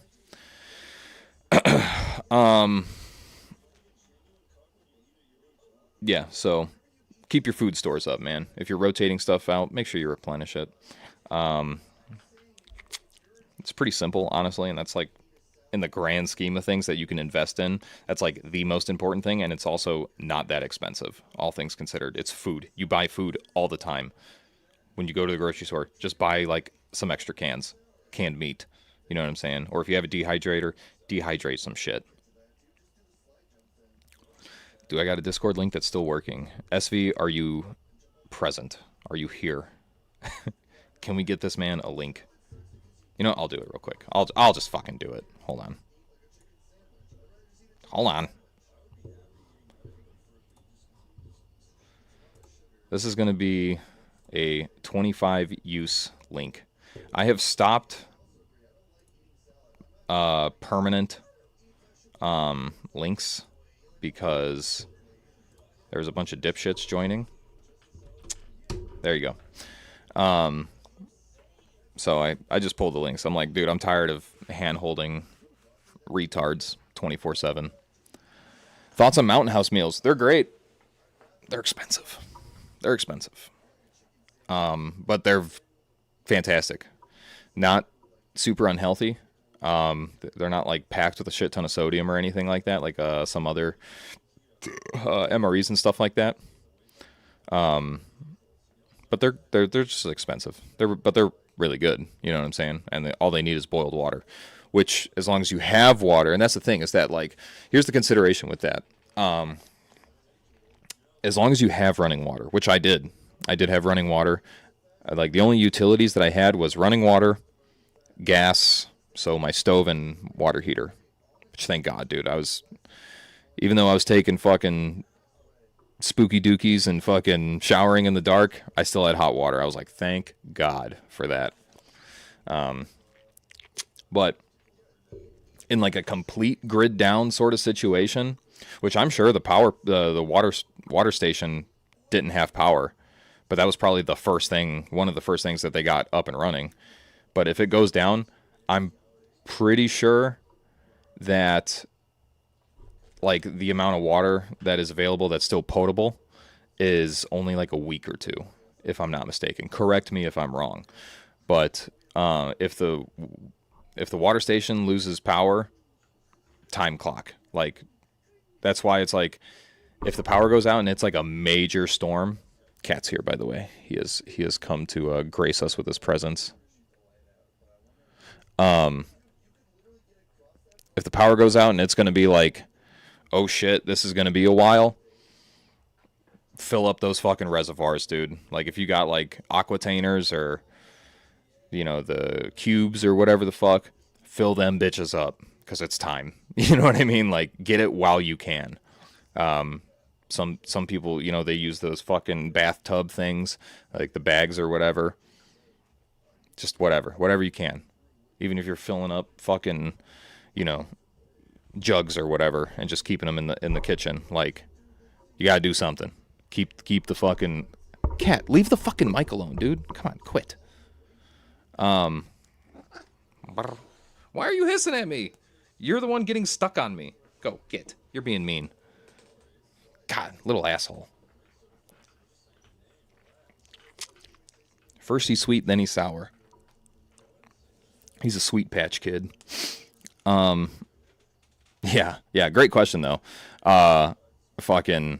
Yeah, so keep your food stores up, man. If you're rotating stuff out, make sure you replenish it. It's pretty simple, honestly, and that's like, in the grand scheme of things that you can invest in, that's like the most important thing, and it's also not that expensive, all things considered. It's food. You buy food all the time. When you go to the grocery store, just buy like some extra canned meat. You know what I'm saying? Or if you have a dehydrator, dehydrate some shit. Do I got a Discord link that's still working? SV, are you present? Are you here? Can we get this man a link? You know, I'll do it real quick. I'll just fucking do it. Hold on. This is going to be a 25 use link. I have stopped permanent links because there's a bunch of dipshits joining. There you go. So I just pulled the links. I'm like, dude, I'm tired of hand-holding retards 24/7. Thoughts on Mountain House meals? They're great. They're expensive. They're expensive. But they're fantastic. Not super unhealthy. They're not like packed with a shit ton of sodium or anything like that, like some other MREs and stuff like that. But they're just expensive. But they're really good. You know what I'm saying? And all they need is boiled water, which as long as you have water, and that's the thing is that like here's the consideration with that. As long as you have running water, which I did have running water. Like the only utilities that I had was running water, gas, so my stove and water heater. Which thank God, dude. Even though I was taking fucking spooky dookies and fucking showering in the dark, I still had hot water. I was like, thank God for that. But in like a complete grid down sort of situation, which I'm sure the water station didn't have power, but that was probably one of the first things that they got up and running. But if it goes down, I'm pretty sure that like the amount of water that is available that's still potable is only like a week or two, if I'm not mistaken. Correct me if I'm wrong. But if the water station loses power, time clock. Like that's why it's like if the power goes out and it's like a major storm. Cat's here, by the way. He has come to grace us with his presence. If the power goes out and it's going to be like, oh shit, this is going to be a while, fill up those fucking reservoirs, dude. Like if you got like aquatainers or, you know, the cubes or whatever the fuck, fill them bitches up because it's time. You know what I mean? Like get it while you can. Some people, you know, they use those fucking bathtub things, like the bags or whatever. Just whatever you can. Even if you're filling up fucking, you know, jugs or whatever and just keeping them in the kitchen, like you gotta do something. Keep the fucking cat. Leave the fucking mic alone, dude. Come on, quit. Why are you hissing at me? You're the one getting stuck on me. Go get. You're being mean. God, little asshole. First he's sweet, then he's sour. He's a sweet patch kid. Yeah, great question though. Fucking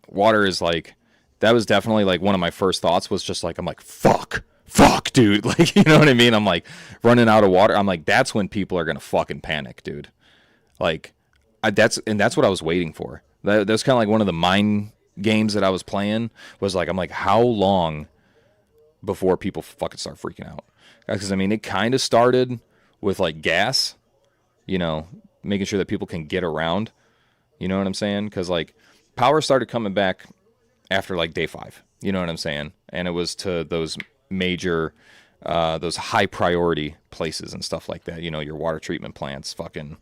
water is like, that was definitely like one of my first thoughts was just like, I'm like, fuck, dude. Like, you know what I mean? I'm like running out of water. I'm like, that's when people are going to fucking panic, dude. Like that's what I was waiting for. That was kind of like one of the mind games that I was playing was like, I'm like, how long before people fucking start freaking out? Because I mean, it kind of started with like gas, you know, making sure that people can get around, you know what I'm saying? Because like power started coming back after like day 5, you know what I'm saying? And it was to those major, those high priority places and stuff like that, you know, your water treatment plants, fucking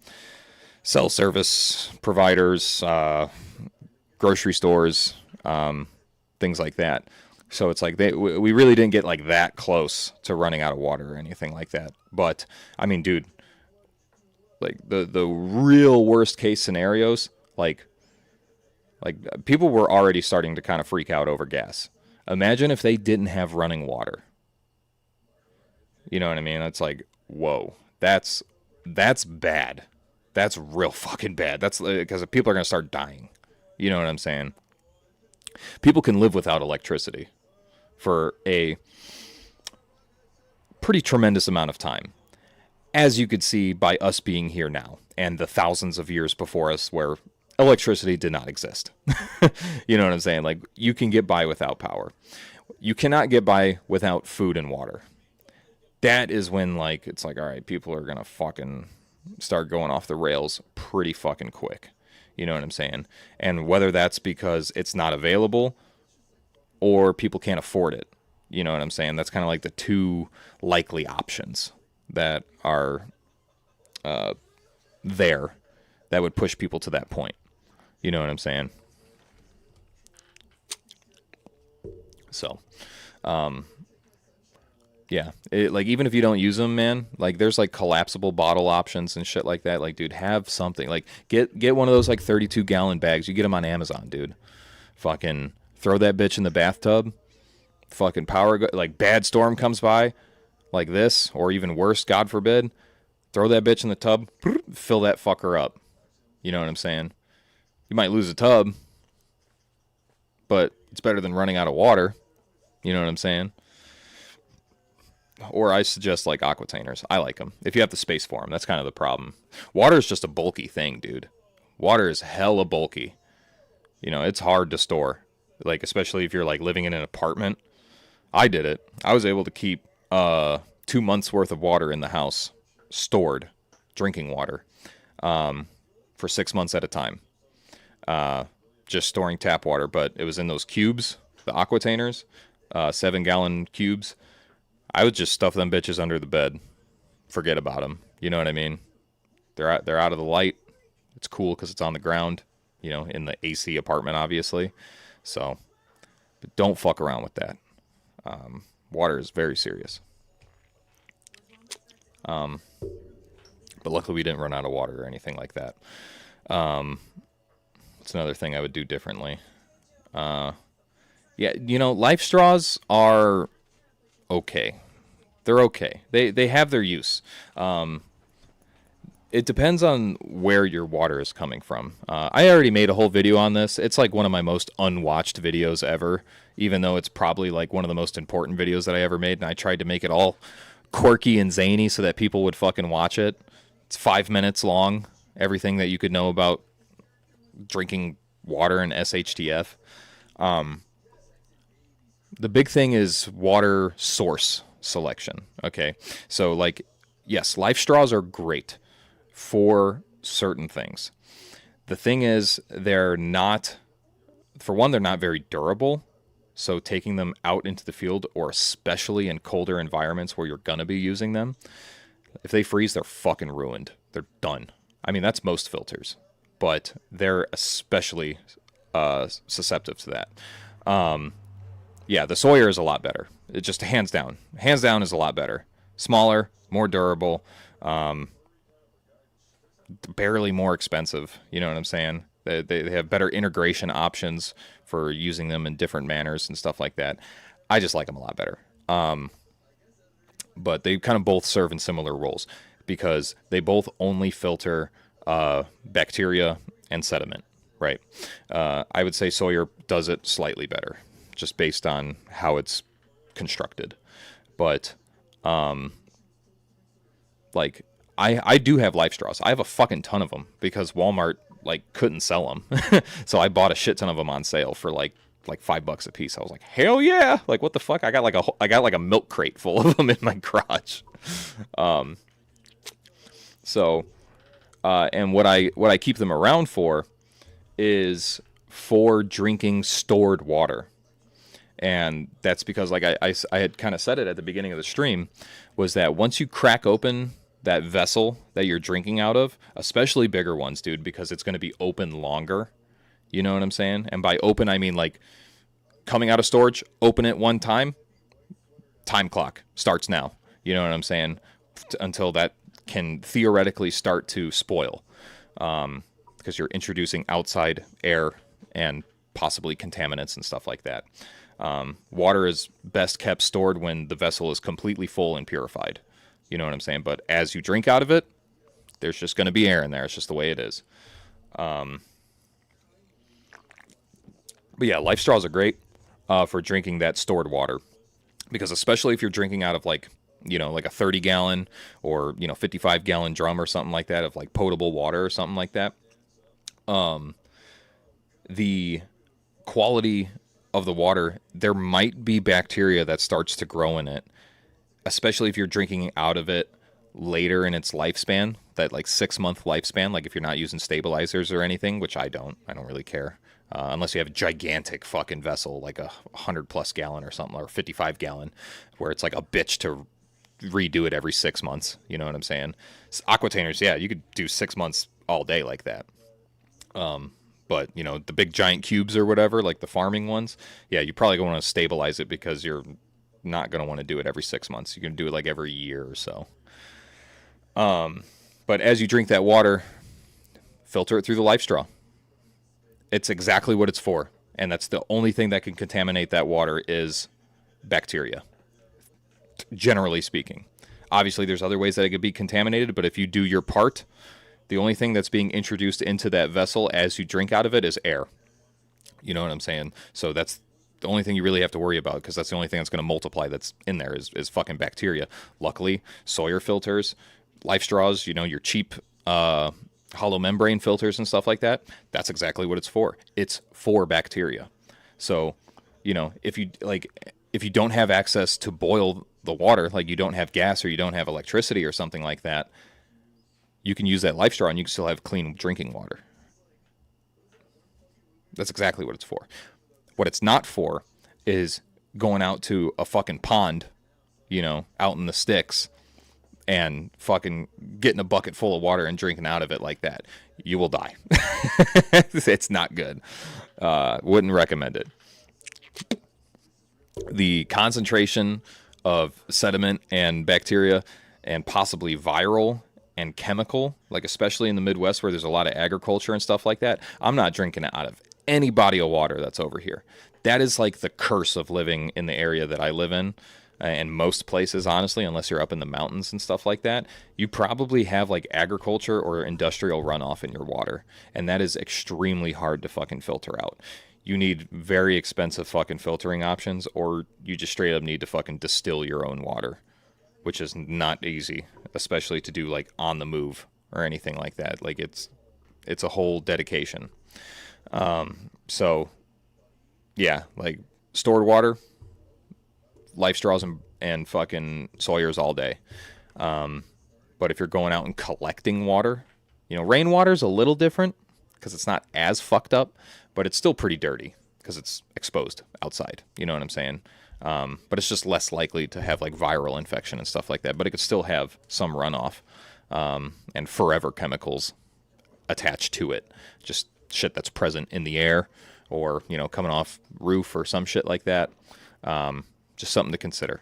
cell service providers, grocery stores, things like that. So it's like we really didn't get like that close to running out of water or anything like that. But I mean, dude, like the real worst case scenarios, like people were already starting to kind of freak out over gas. Imagine if they didn't have running water. You know what I mean? It's like, whoa, that's bad. That's real fucking bad. That's because people are going to start dying. You know what I'm saying? People can live without electricity for a pretty tremendous amount of time. As you could see by us being here now and the thousands of years before us where electricity did not exist. You know what I'm saying? Like you can get by without power. You cannot get by without food and water. That is when like, it's like, all right, people are going to fucking start going off the rails pretty fucking quick. You know what I'm saying? And whether that's because it's not available or people can't afford it. You know what I'm saying? That's kind of like the two likely options that are there that would push people to that point. You know what I'm saying? So, Yeah, like even if you don't use them, man, like there's like collapsible bottle options and shit like that. Like, dude, have something. Like, get one of those like 32-gallon bags. You get them on Amazon, dude. Fucking throw that bitch in the bathtub. Fucking like bad storm comes by, like this, or even worse, God forbid. Throw that bitch in the tub. Fill that fucker up. You know what I'm saying? You might lose a tub, but it's better than running out of water. You know what I'm saying? Or I suggest like aquatainers. I like them. If you have the space for them, that's kind of the problem. Water is just a bulky thing, dude. Water is hella bulky. You know, it's hard to store. Like, especially if you're like living in an apartment. I did it. I was able to keep 2 months worth of water in the house stored, drinking water, for 6 months at a time. Just storing tap water, but it was in those cubes, the aquatainers, 7-gallon cubes. I would just stuff them bitches under the bed. Forget about them. You know what I mean? They're out of the light. It's cool because it's on the ground, you know, in the AC apartment, obviously. So, but don't fuck around with that. Water is very serious. But luckily we didn't run out of water or anything like that. It's another thing I would do differently. Yeah, you know, life straws are okay. They're okay. They have their use. It depends on where your water is coming from. I already made a whole video on this. It's like one of my most unwatched videos ever, even though it's probably like one of the most important videos that I ever made, and I tried to make it all quirky and zany so that people would fucking watch it. It's 5 minutes long. Everything that you could know about drinking water and SHTF. The big thing is water source selection. Okay. So like, yes, life straws are great for certain things. The thing is, they're not, for one, they're not very durable. So taking them out into the field, or especially in colder environments where you're going to be using them, if they freeze, they're fucking ruined. They're done. I mean, that's most filters, but they're especially susceptible to that. Yeah, the Sawyer is a lot better. It just hands down is a lot better. Smaller, more durable, barely more expensive. You know what I'm saying? They have better integration options for using them in different manners and stuff like that. I just like them a lot better. But they kind of both serve in similar roles because they both only filter bacteria and sediment, right? I would say Sawyer does it slightly better, just based on how it's constructed. But like I do have life straws. I have a fucking ton of them because Walmart like couldn't sell them. So I bought a shit ton of them on sale for like $5 a piece. I was like, hell yeah. Like, what the fuck? I got like a milk crate full of them in my garage. And what I keep them around for is for drinking stored water. And that's because, like I had kind of said it at the beginning of the stream, was that once you crack open that vessel that you're drinking out of, especially bigger ones, dude, because it's going to be open longer. You know what I'm saying? And by open, I mean like coming out of storage, open it one time, time clock starts now. You know what I'm saying? Until that can theoretically start to spoil, because you're introducing outside air and possibly contaminants and stuff like that. Water is best kept stored when the vessel is completely full and purified. You know what I'm saying? But as you drink out of it, there's just going to be air in there. It's just the way it is. But yeah, life straws are great for drinking that stored water, because especially if you're drinking out of like a 30-gallon or 55-gallon drum or something like that of like potable water or something like that. The quality of the water, there might be bacteria that starts to grow in it, especially if you're drinking out of it later in its lifespan, that like 6-month lifespan, like if you're not using stabilizers or anything, which I don't really care. Unless you have a gigantic fucking vessel, like a 100+ gallon or something, or 55-gallon, where it's like a bitch to redo it every 6 months. You know what I'm saying? Aquatainers, yeah, you could do 6 months all day like that. But the big giant cubes or whatever, like the farming ones, yeah, you probably want to stabilize it because you're not going to want to do it every 6 months. You're going to do it like every year or so. But as you drink that water, filter it through the life straw. It's exactly what it's for. And that's the only thing that can contaminate that water is bacteria, generally speaking. Obviously, there's other ways that it could be contaminated, but if you do your part, the only thing that's being introduced into that vessel as you drink out of it is air. You know what I'm saying? So that's the only thing you really have to worry about, because that's the only thing that's going to multiply that's in there is fucking bacteria. Luckily, Sawyer filters, life straws, you know, your cheap hollow membrane filters and stuff like that, that's exactly what it's for. It's for bacteria. So, you know, if you don't have access to boil the water, like you don't have gas or you don't have electricity or something like that, you can use that life straw and you can still have clean drinking water. That's exactly what it's for. What it's not for is going out to a fucking pond, you know, out in the sticks, and fucking getting a bucket full of water and drinking out of it like that. You will die. It's not good. Wouldn't recommend it. The concentration of sediment and bacteria and possibly viral and chemical, like especially in the Midwest where there's a lot of agriculture and stuff like that, I'm not drinking it out of any body of water that's over here. That is like the curse of living in the area that I live in. And most places, honestly, unless you're up in the mountains and stuff like that, you probably have like agriculture or industrial runoff in your water. And that is extremely hard to fucking filter out. You need very expensive fucking filtering options, or you just straight up need to fucking distill your own water, which is not easy, especially to do like on the move or anything like that. Like it's a whole dedication. So yeah, like stored water, life straws and fucking Sawyers all day. But if you're going out and collecting water, you know, rainwater's a little different because it's not as fucked up, but it's still pretty dirty because it's exposed outside. You know what I'm saying? But it's just less likely to have like viral infection and stuff like that. But it could still have some runoff and forever chemicals attached to it. Just shit that's present in the air or, you know, coming off roof or some shit like that. Just something to consider.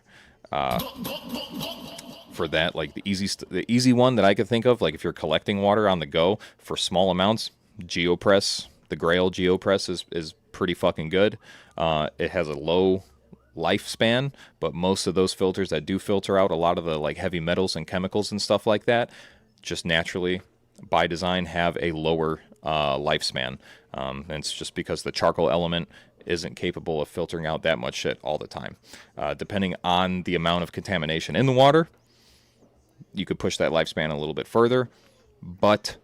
For that, like the easy one that I could think of, like if you're collecting water on the go for small amounts, GeoPress, the Grail GeoPress is pretty fucking good. It has a low lifespan, but most of those filters that do filter out a lot of the like heavy metals and chemicals and stuff like that, just naturally by design have a lower lifespan. And it's just because the charcoal element isn't capable of filtering out that much shit all the time. Depending on the amount of contamination in the water, you could push that lifespan a little bit further, but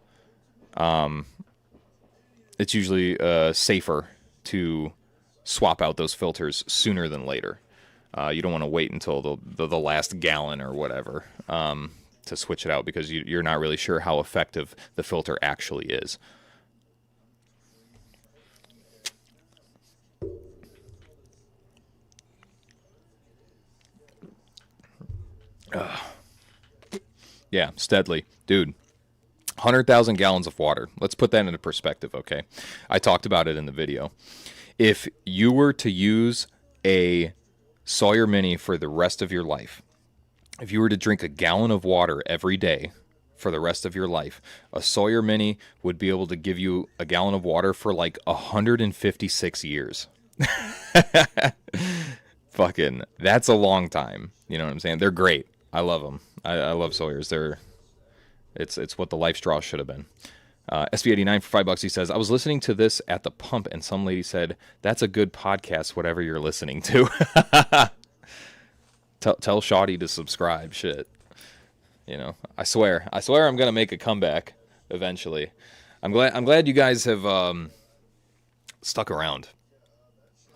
it's usually safer to swap out those filters sooner than later. You don't want to wait until the last gallon or whatever to switch it out, because you're not really sure how effective the filter actually is. Yeah, steadily. Dude, 100,000 gallons of water. Let's put that into perspective, okay? I talked about it in the video. If you were to use a Sawyer Mini for the rest of your life, if you were to drink a gallon of water every day for the rest of your life, a Sawyer Mini would be able to give you a gallon of water for like 156 years. Fucking, that's a long time. You know what I'm saying? They're great. I love them. I love Sawyers. It's what the life straw should have been. SV89 for $5, he says, I was listening to this at the pump and some lady said, that's a good podcast, whatever you're listening to. Tell Shawty to subscribe. Shit. You know, I swear I'm going to make a comeback eventually. I'm glad you guys have stuck around.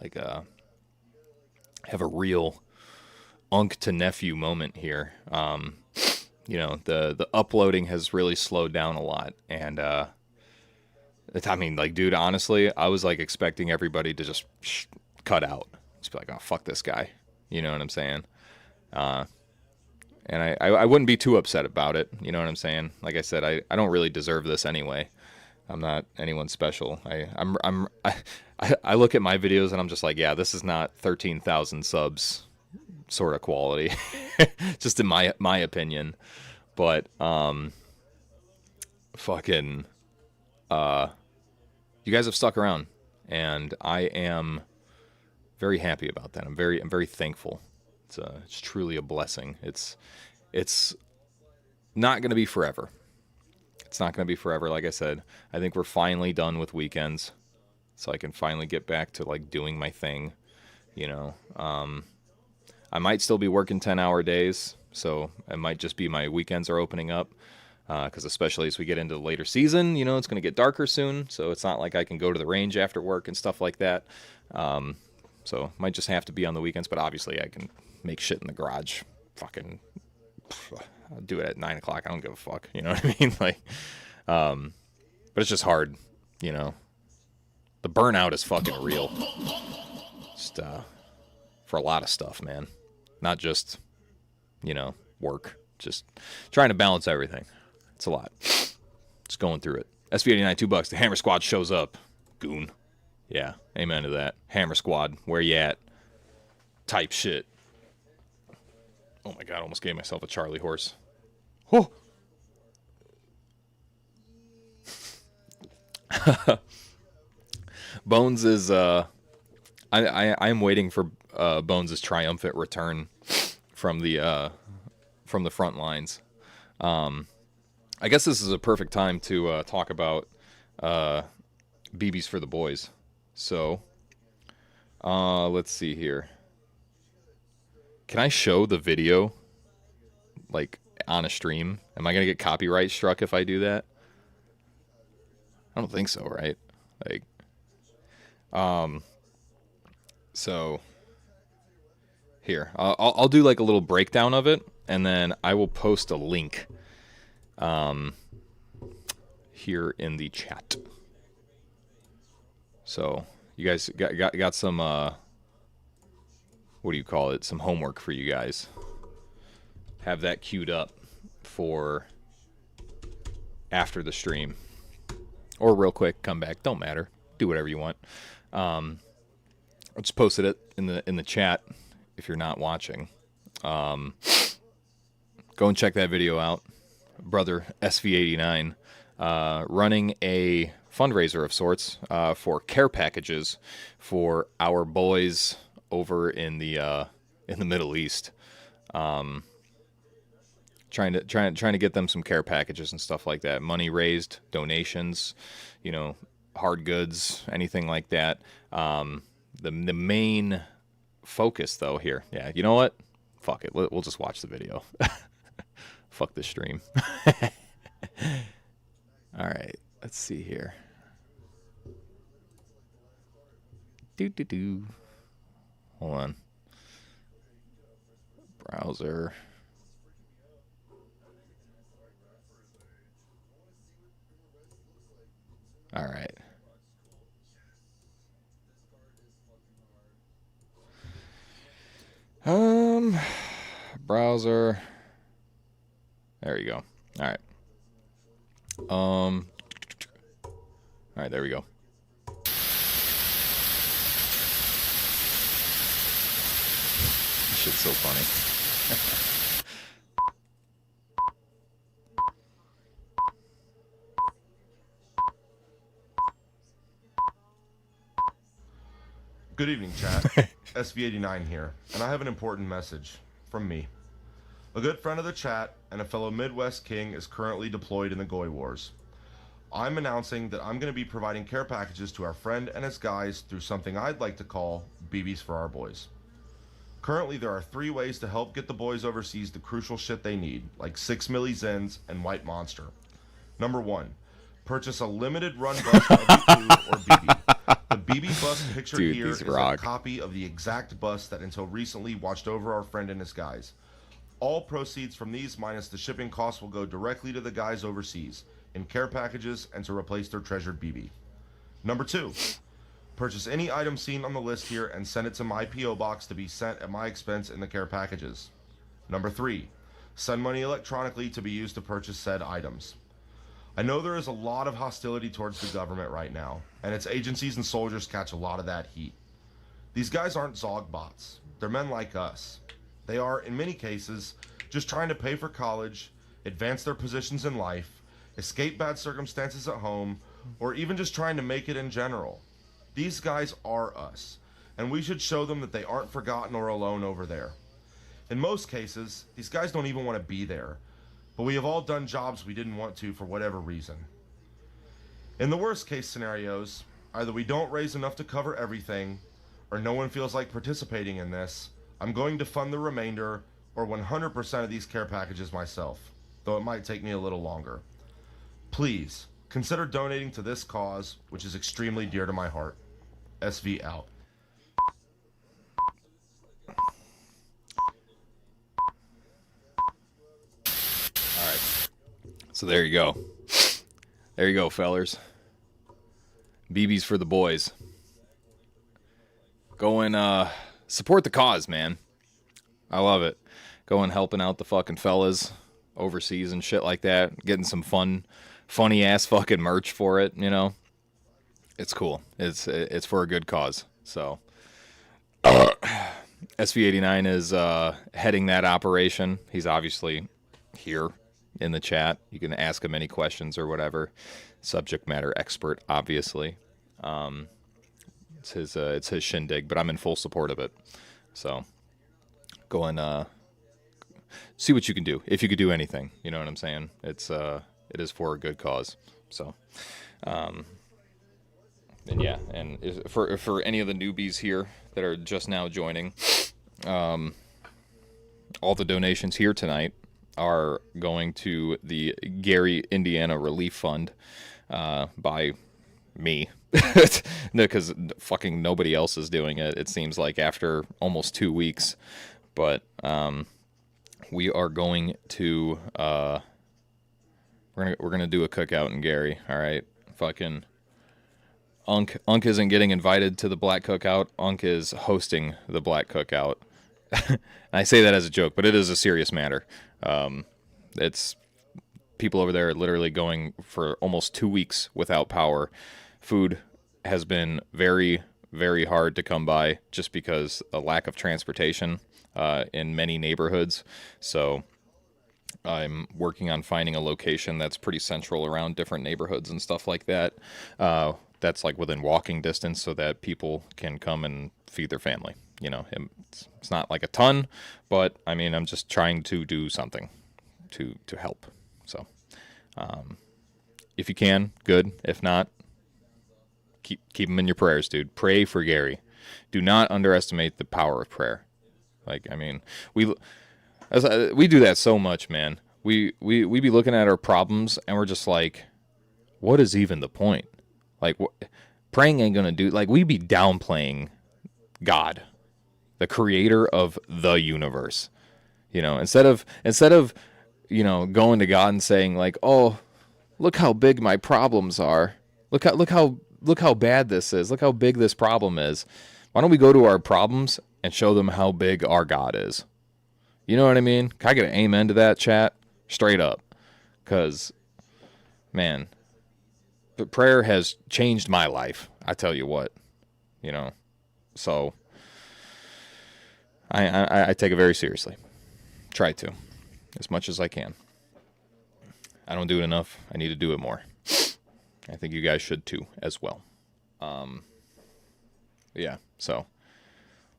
Like, have a real unk to nephew moment here. You know, the uploading has really slowed down a lot, and I mean, like, dude, honestly, I was like expecting everybody to just cut out, just be like, oh, fuck this guy, you know what I'm saying? And I wouldn't be too upset about it, you know what I'm saying? Like I said, I don't really deserve this anyway. I'm not anyone special. I look at my videos and I'm just like, yeah, this is not 13,000 subs sort of quality, just in my opinion. But fucking you guys have stuck around, and I am very happy about that. I'm very thankful. It's truly a blessing. It's not going to be forever. It's not going to be forever. Like I said, I think we're finally done with weekends, so I can finally get back to like doing my thing. You know, I might still be working 10-hour days, so it might just be my weekends are opening up. Because especially as we get into the later season, you know, it's going to get darker soon, so it's not like I can go to the range after work and stuff like that. So might just have to be on the weekends, but obviously I can make shit in the garage. Fucking, I'll do it at 9 o'clock. I don't give a fuck. You know what I mean? Like, but it's just hard. You know, the burnout is fucking real. Just for a lot of stuff, man. Not just, you know, work. Just trying to balance everything. It's a lot. Just going through it. SV89, $2. The Hammer Squad shows up. Goon. Yeah, amen to that. Hammer Squad, where you at? Type shit. Oh my god, I almost gave myself a Charlie horse. Oh! Bones is, I'm waiting for Bones' triumphant return from the front lines. I guess this is a perfect time to talk about BBs for the boys. So, let's see here. Can I show the video, like, on a stream? Am I going to get copyright struck if I do that? I don't think so, right? Like, so, here. I'll do, like, a little breakdown of it, and then I will post a link here in the chat. So you guys got some what do you call it? Some homework for you guys. Have that queued up for after the stream, or real quick, come back. Don't matter. Do whatever you want. I just posted it in the chat if you're not watching. Go and check that video out. Brother SV89 running a fundraiser of sorts for care packages for our boys over in the Middle East. Trying to get them some care packages and stuff like that. Money raised, donations, you know, hard goods, anything like that. The main focus though here, yeah, you know what? Fuck it, we'll just watch the video. Fuck this stream. All right, let's see here. Hold on. Browser. All right. Browser. There you go. All right. All right, there we go. This shit's so funny. Good evening, chat. SV89 here, and I have an important message from me. A good friend of the chat and a fellow Midwest King is currently deployed in the Goy Wars. I'm announcing that I'm going to be providing care packages to our friend and his guys through something I'd like to call BBs for Our Boys. Currently, there are 3 ways to help get the boys overseas the crucial shit they need, like 6 milli Zens and White Monster. Number 1, purchase a limited run bust of the crew or BB. The BB bust pictured here is a copy of the exact bust that until recently watched over our friend and his guys. All proceeds from these minus the shipping costs will go directly to the guys overseas, in care packages and to replace their treasured BB. Number 2, purchase any item seen on the list here and send it to my P.O. box to be sent at my expense in the care packages. Number 3, send money electronically to be used to purchase said items. I know there is a lot of hostility towards the government right now, and its agencies and soldiers catch a lot of that heat. These guys aren't Zog bots. They're men like us. They are, in many cases, just trying to pay for college, advance their positions in life, escape bad circumstances at home, or even just trying to make it in general. These guys are us, and we should show them that they aren't forgotten or alone over there. In most cases, these guys don't even want to be there, but we have all done jobs we didn't want to for whatever reason. In the worst case scenarios, either we don't raise enough to cover everything, or no one feels like participating in this. I'm going to fund the remainder, or 100% of these care packages myself, though it might take me a little longer. Please, consider donating to this cause, which is extremely dear to my heart. SV out. Alright. So there you go. There you go, fellers. BB's for the boys. Go and support the cause, man. I love it. Go and helping out the fucking fellas overseas and shit like that. Getting some funny ass fucking merch for it, you know. It's cool. It's for a good cause. So SV89 is heading that operation. He's obviously here in the chat. You can ask him any questions or whatever. Subject matter expert, obviously. It's his shindig, but I'm in full support of it. So go and see what you can do. If you could do anything, you know what I'm saying? It is for a good cause. So and yeah, and for any of the newbies here that are just now joining, all the donations here tonight are going to the Gary, Indiana Relief Fund by me. Because fucking nobody else is doing it, it seems like, after almost 2 weeks. But we are going to we're gonna do a cookout in Gary. All right, fucking Unk isn't getting invited to the Black Cookout. Unk is hosting the Black Cookout. And I say that as a joke, but it is a serious matter. It's people over there are literally going for almost 2 weeks without power. Food has been very, very hard to come by just because a lack of transportation in many neighborhoods. So I'm working on finding a location that's pretty central around different neighborhoods and stuff like that. That's like within walking distance so that people can come and feed their family. You know, it's not like a ton, but I mean, I'm just trying to do something to help. So if you can, good. If not, keep them in your prayers, dude. Pray for Gary. Do not underestimate the power of prayer. Like, I mean, we do that so much, man. We be looking at our problems and we're just like, what is even the point? Like, praying ain't gonna do. Like, we be downplaying God, the creator of the universe. You know, instead of you know, going to God and saying like, oh, look how big my problems are. Look how bad this is. Look how big this problem is. Why don't we go to our problems and show them how big our God is? You know what I mean? Can I get an amen to that, chat? Straight up. Because, man, the prayer has changed my life. I tell you what. You know? So, I take it very seriously. Try to. As much as I can. I don't do it enough. I need to do it more. I think you guys should too, as well. Yeah, so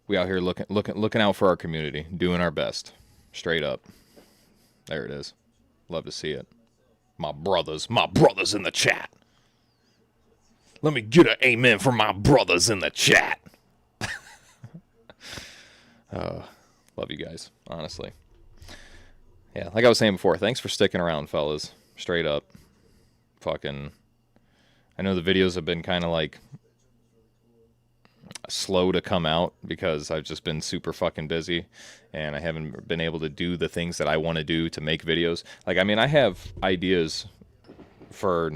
we out here looking out for our community, doing our best, straight up. There it is. Love to see it. My brothers in the chat. Let me get an amen from my brothers in the chat. Love you guys, honestly. Yeah, like I was saying before, thanks for sticking around, fellas. Straight up. Fucking, I know the videos have been kind of like slow to come out because I've just been super fucking busy and I haven't been able to do the things that I want to do to make videos. Like, I mean, I have ideas for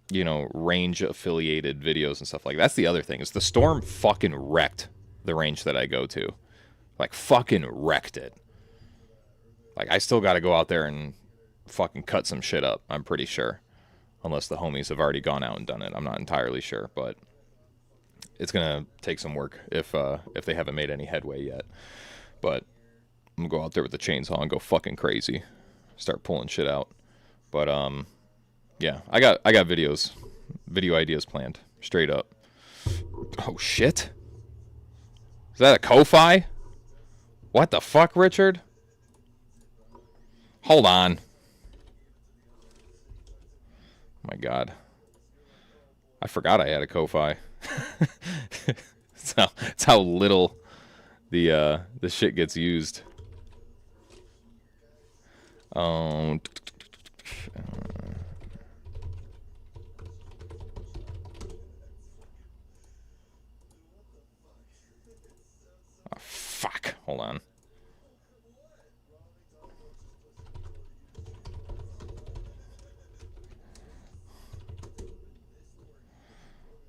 you know, range affiliated videos and stuff like that. That's the other thing, is the storm fucking wrecked the range that I go to. Like, fucking wrecked it. Like, I still got to go out there and fucking cut some shit up, I'm pretty sure. Unless the homies have already gone out and done it. I'm not entirely sure, but it's gonna take some work if they haven't made any headway yet. But I'm gonna go out there with the chainsaw and go fucking crazy, start pulling shit out. But yeah, I got video ideas planned, straight up. Oh shit! Is that a Ko-Fi? What the fuck, Richard? Hold on. Oh my god. I forgot I had a Ko-Fi. It's how little the shit gets used. Oh, fuck. Hold on.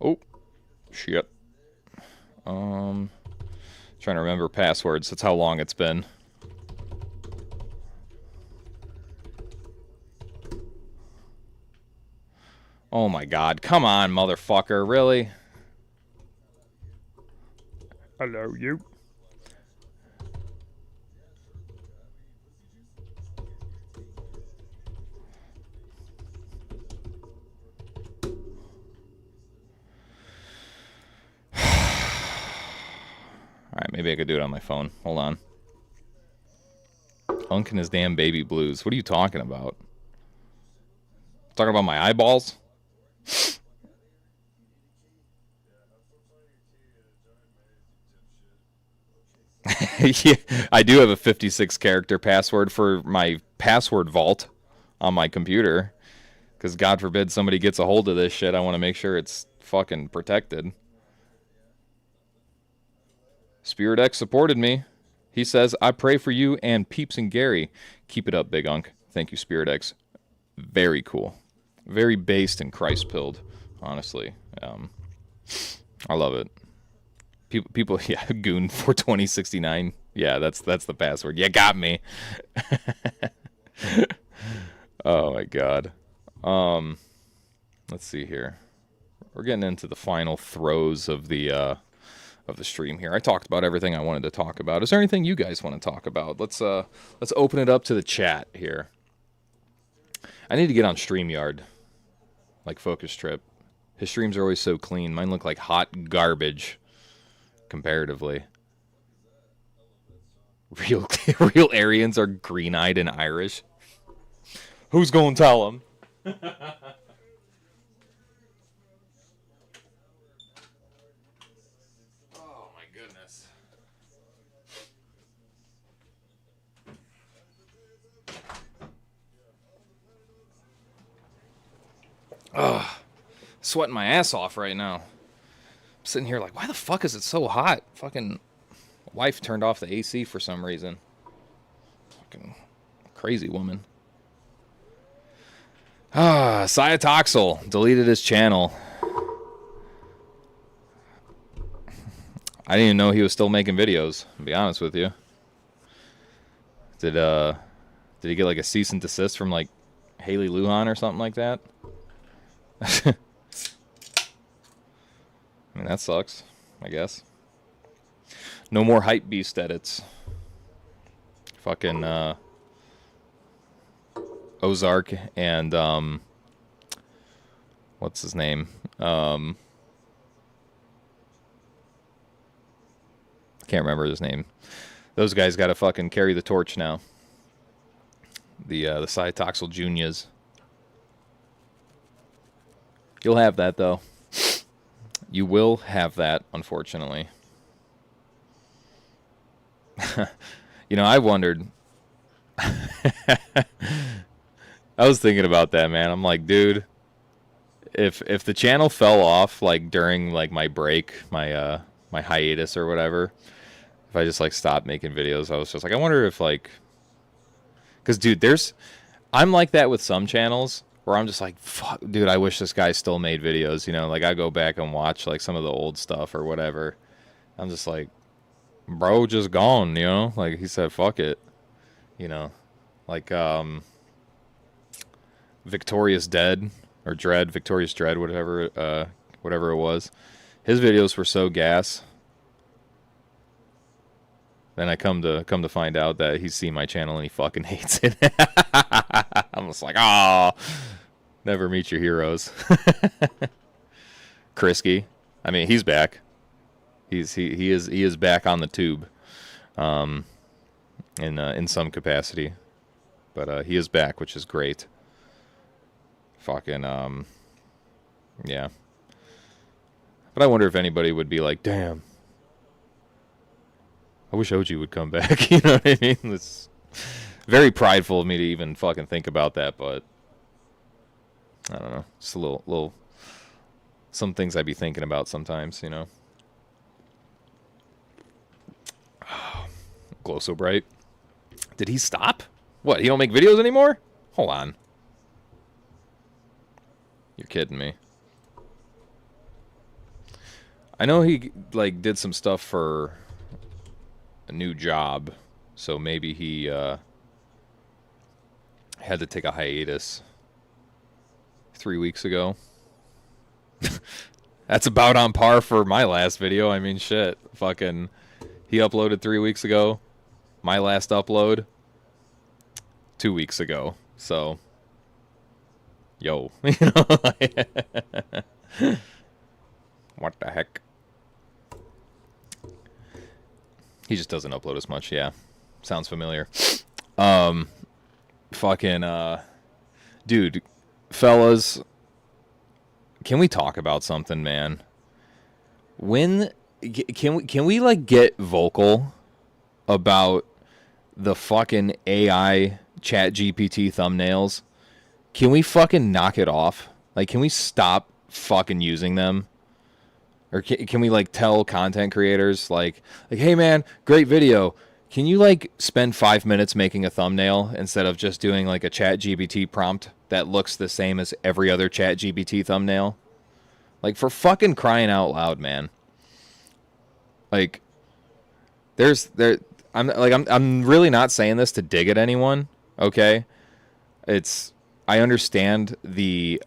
Oh, shit. Trying to remember passwords. That's how long it's been. Oh my god. Come on, motherfucker. Really? Hello, you. Alright, maybe I could do it on my phone. Hold on. Unk and his damn baby blues. What are you talking about? Talking about my eyeballs? Yeah, I do have a 56 character password for my password vault on my computer. Because God forbid somebody gets a hold of this shit. I want to make sure it's fucking protected. Spirit X supported me. He says, I pray for you and Peeps and Gary. Keep it up, Big Unk. Thank you, Spirit X. Very cool. Very based and Christ-pilled, honestly. I love it. People, yeah, Goon for 2069. Yeah, that's the password. You got me. Oh my god. Let's see here. We're getting into the final throes of the stream here. I talked about everything I wanted to talk about. Is there anything you guys want to talk about? Let's open it up to the chat here. I need to get on StreamYard, like Focus Trip. His streams are always so clean. Mine look like hot garbage, comparatively. Real Aryans are green-eyed and Irish. Who's gonna tell them? Oh my goodness. Ugh. Sweating my ass off right now. I'm sitting here like, why the fuck is it so hot? Fucking wife turned off the AC for some reason. Fucking crazy woman. Cytoxel deleted his channel. I didn't even know he was still making videos, to be honest with you. Did he get like a cease and desist from like Haley Lujan or something like that? I mean, that sucks, I guess. No more hype beast edits. Fucking Ozark and what's his name? Can't remember his name. Those guys got to fucking carry the torch now. The Cytoxel Juniors. You'll have that though. You will have that, unfortunately. You know, I wondered. I was thinking about that, man. I'm like, dude, if the channel fell off like during like my break, my hiatus or whatever, if I just like stopped making videos, I was just like, I wonder if like, because dude, I'm like that with some channels where I'm just like, fuck, dude, I wish this guy still made videos. You know, like I go back and watch like some of the old stuff or whatever. I'm just like, bro, just gone. You know, like he said, fuck it. You know, like Victorious Dread, whatever it was. His videos were so gas. Then I come to find out that he's seen my channel and he fucking hates it. I'm just like, oh, never meet your heroes. Krisky, I mean, he's back. He is back on the tube, in some capacity, but he is back, which is great. Fucking yeah. But I wonder if anybody would be like, damn, I wish OG would come back. You know what I mean? It's very prideful of me to even fucking think about that, but I don't know. It's a little some things I'd be thinking about sometimes, you know. Glow so bright. Did he stop? What, he don't make videos anymore? Hold on. You're kidding me. I know he like did some stuff for a new job, so maybe he had to take a hiatus 3 weeks ago. That's about on par for my last video. I mean, shit. Fucking, he uploaded 3 weeks ago. My last upload 2 weeks ago. So, yo, you know, what the heck? He just doesn't upload as much. Yeah, sounds familiar. Fucking, dude, fellas, can we talk about something, man? When can we like get vocal about the fucking AI chat GPT thumbnails? Can we fucking knock it off? Like, can we stop fucking using them? Or can we like tell content creators like, hey man, great video. Can you like spend 5 minutes making a thumbnail instead of just doing like a chat GPT prompt that looks the same as every other chat GPT thumbnail? Like, for fucking crying out loud, man. Like, I'm really not saying this to dig at anyone, okay? I understand the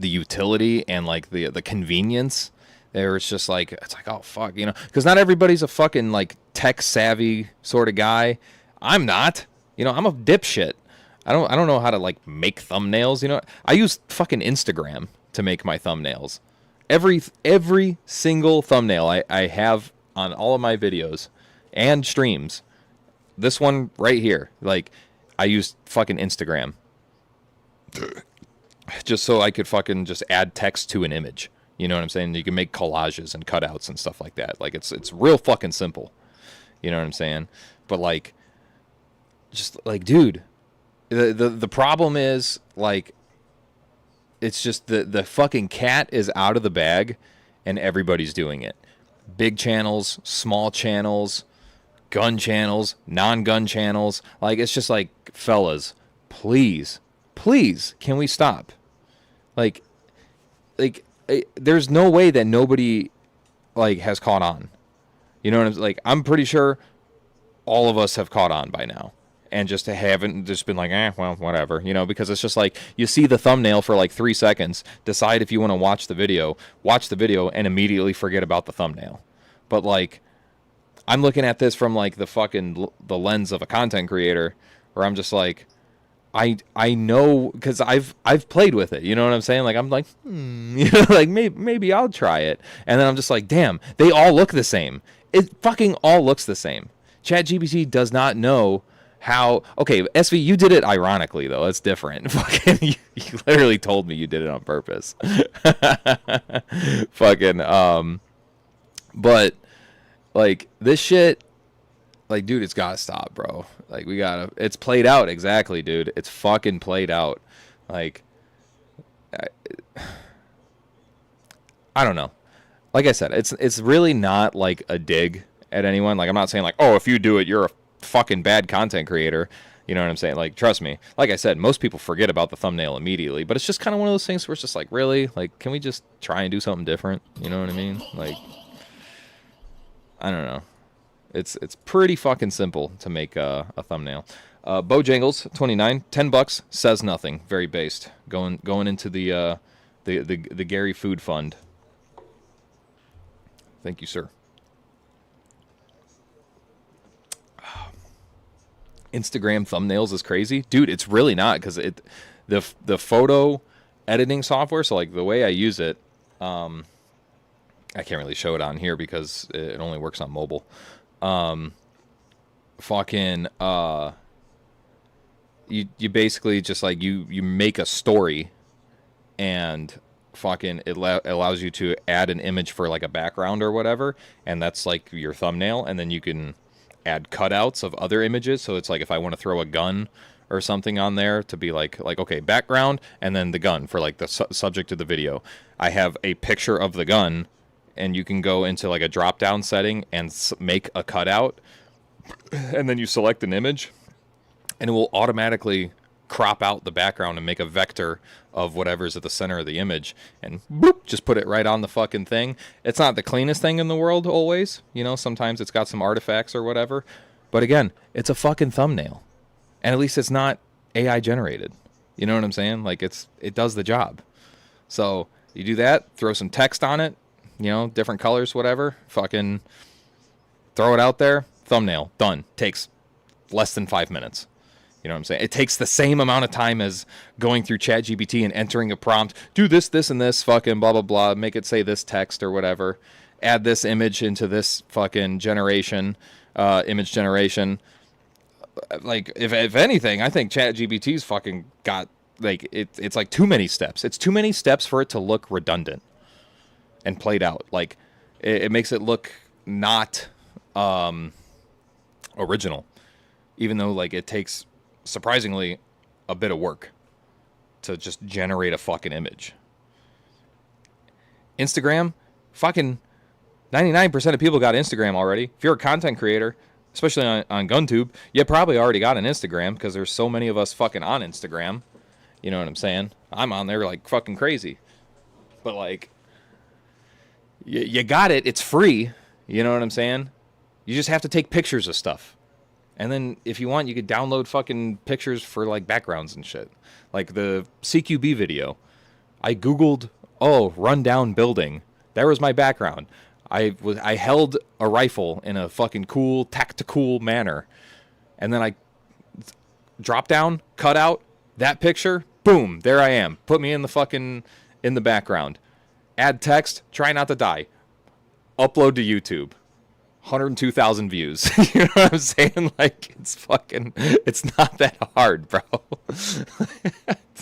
utility and like the convenience. There, it's just like, it's like, oh fuck, you know, because not everybody's a fucking like tech savvy sort of guy. I'm not, you know, I'm a dipshit. I don't know how to like make thumbnails, you know. I use fucking Instagram to make my thumbnails. Every single thumbnail I have on all of my videos and streams. This one right here, like, I used fucking Instagram just so I could fucking just add text to an image. You know what I'm saying? You can make collages and cutouts and stuff like that. Like, it's real fucking simple. You know what I'm saying? But like, just like, dude, the problem is like, it's just the fucking cat is out of the bag and everybody's doing it. Big channels, small channels, gun channels, non-gun channels. Like, it's just like, fellas, please, can we stop? Like, there's no way that nobody like has caught on. You know what I'm saying? Like, I'm pretty sure all of us have caught on by now. And just haven't just been like, well, whatever, you know, because it's just like, you see the thumbnail for like 3 seconds, decide if you want to watch the video, and immediately forget about the thumbnail. But like, I'm looking at this from like the lens of a content creator, where I'm just like, I know, because I've played with it, you know what I'm saying? Like, I'm like, you know, like maybe I'll try it, and then I'm just like, damn, they all look the same. It fucking all looks the same. ChatGPT does not know how. Okay, SV, you did it ironically though. That's different. Fucking, you literally told me you did it on purpose. Fucking, but like, this shit, like, dude, it's gotta stop, bro. Like, it's played out, exactly, dude. It's fucking played out. Like, I don't know. Like I said, it's really not like a dig at anyone. Like, I'm not saying like, oh, if you do it, you're a fucking bad content creator. You know what I'm saying? Like, trust me. Like I said, most people forget about the thumbnail immediately, but it's just kind of one of those things where it's just like, really? Like, can we just try and do something different? You know what I mean? Like, I don't know. It's pretty fucking simple to make a thumbnail. Bojangles 29, $10, says nothing. Very based. Going into the Gary Food Fund. Thank you, sir. Instagram thumbnails is crazy, dude. It's really not, because the photo editing software. So like the way I use it, I can't really show it on here because it only works on mobile. Fucking you basically just like you make a story, and fucking it allows you to add an image for like a background or whatever, and that's like your thumbnail, and then you can add cutouts of other images. So it's like if I want to throw a gun or something on there to be like okay, background and then the gun for like the subject of the video, I have a picture of the gun, and you can go into like a drop down setting and make a cutout, and then you select an image, and it will automatically crop out the background and make a vector of whatever's at the center of the image, and boop, just put it right on the fucking thing. It's not the cleanest thing in the world always, you know, sometimes it's got some artifacts or whatever, but again, it's a fucking thumbnail, and at least it's not AI generated. You know what I'm saying? Like it does the job. So you do that, throw some text on it, you know, different colors, whatever, fucking throw it out there, thumbnail, done. Takes less than 5 minutes. You know what I'm saying? It takes the same amount of time as going through ChatGPT and entering a prompt. Do this, this, and this, fucking blah, blah, blah. Make it say this text or whatever. Add this image into this fucking generation, image generation. Like, if anything, I think ChatGPT's fucking got, like, it's like too many steps. It's too many steps for it to look redundant and played out. Like, it makes it look not original. Even though, like, it takes surprisingly a bit of work to just generate a fucking image. Instagram, fucking 99% of people got Instagram already. If you're a content creator, especially on GunTube, you probably already got an Instagram, because there's so many of us fucking on Instagram. You know what I'm saying? I'm on there like fucking crazy. But like, you got it. It's free. You know what I'm saying? You just have to take pictures of stuff. And then if you want, you could download fucking pictures for like backgrounds and shit. Like the CQB video. I Googled, rundown building. There was my background. I held a rifle in a fucking cool, tactical manner. And then I drop down, cut out that picture. Boom, there I am. Put me in the background. Add text, try not to die. Upload to YouTube. 102,000 views. You know what I'm saying? Like, it's not that hard, bro.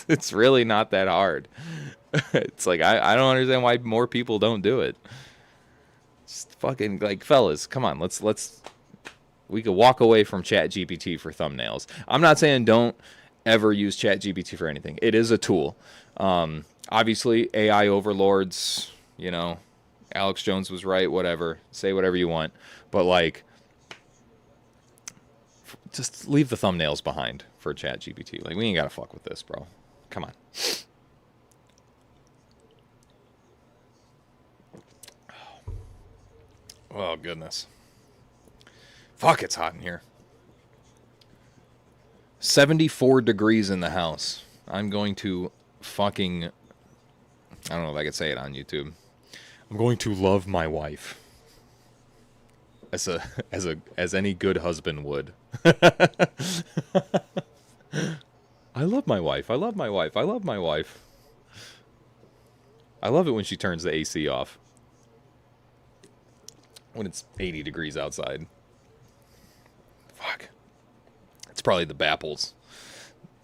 It's really not that hard. It's like, I don't understand why more people don't do it. Just fucking, like, fellas, come on, we could walk away from ChatGPT for thumbnails. I'm not saying don't ever use ChatGPT for anything. It is a tool. Obviously, AI overlords, you know, Alex Jones was right, whatever. Say whatever you want. But, like, just leave the thumbnails behind for ChatGPT. Like, we ain't got to fuck with this, bro. Come on. Oh, goodness. Fuck, it's hot in here. 74 degrees in the house. I'm going to fucking... I don't know if I could say it on YouTube. I'm going to love my wife as any good husband would. I love my wife. I love my wife. I love my wife. I love it when she turns the AC off. When it's 80 degrees outside. Fuck. It's probably the Bapples.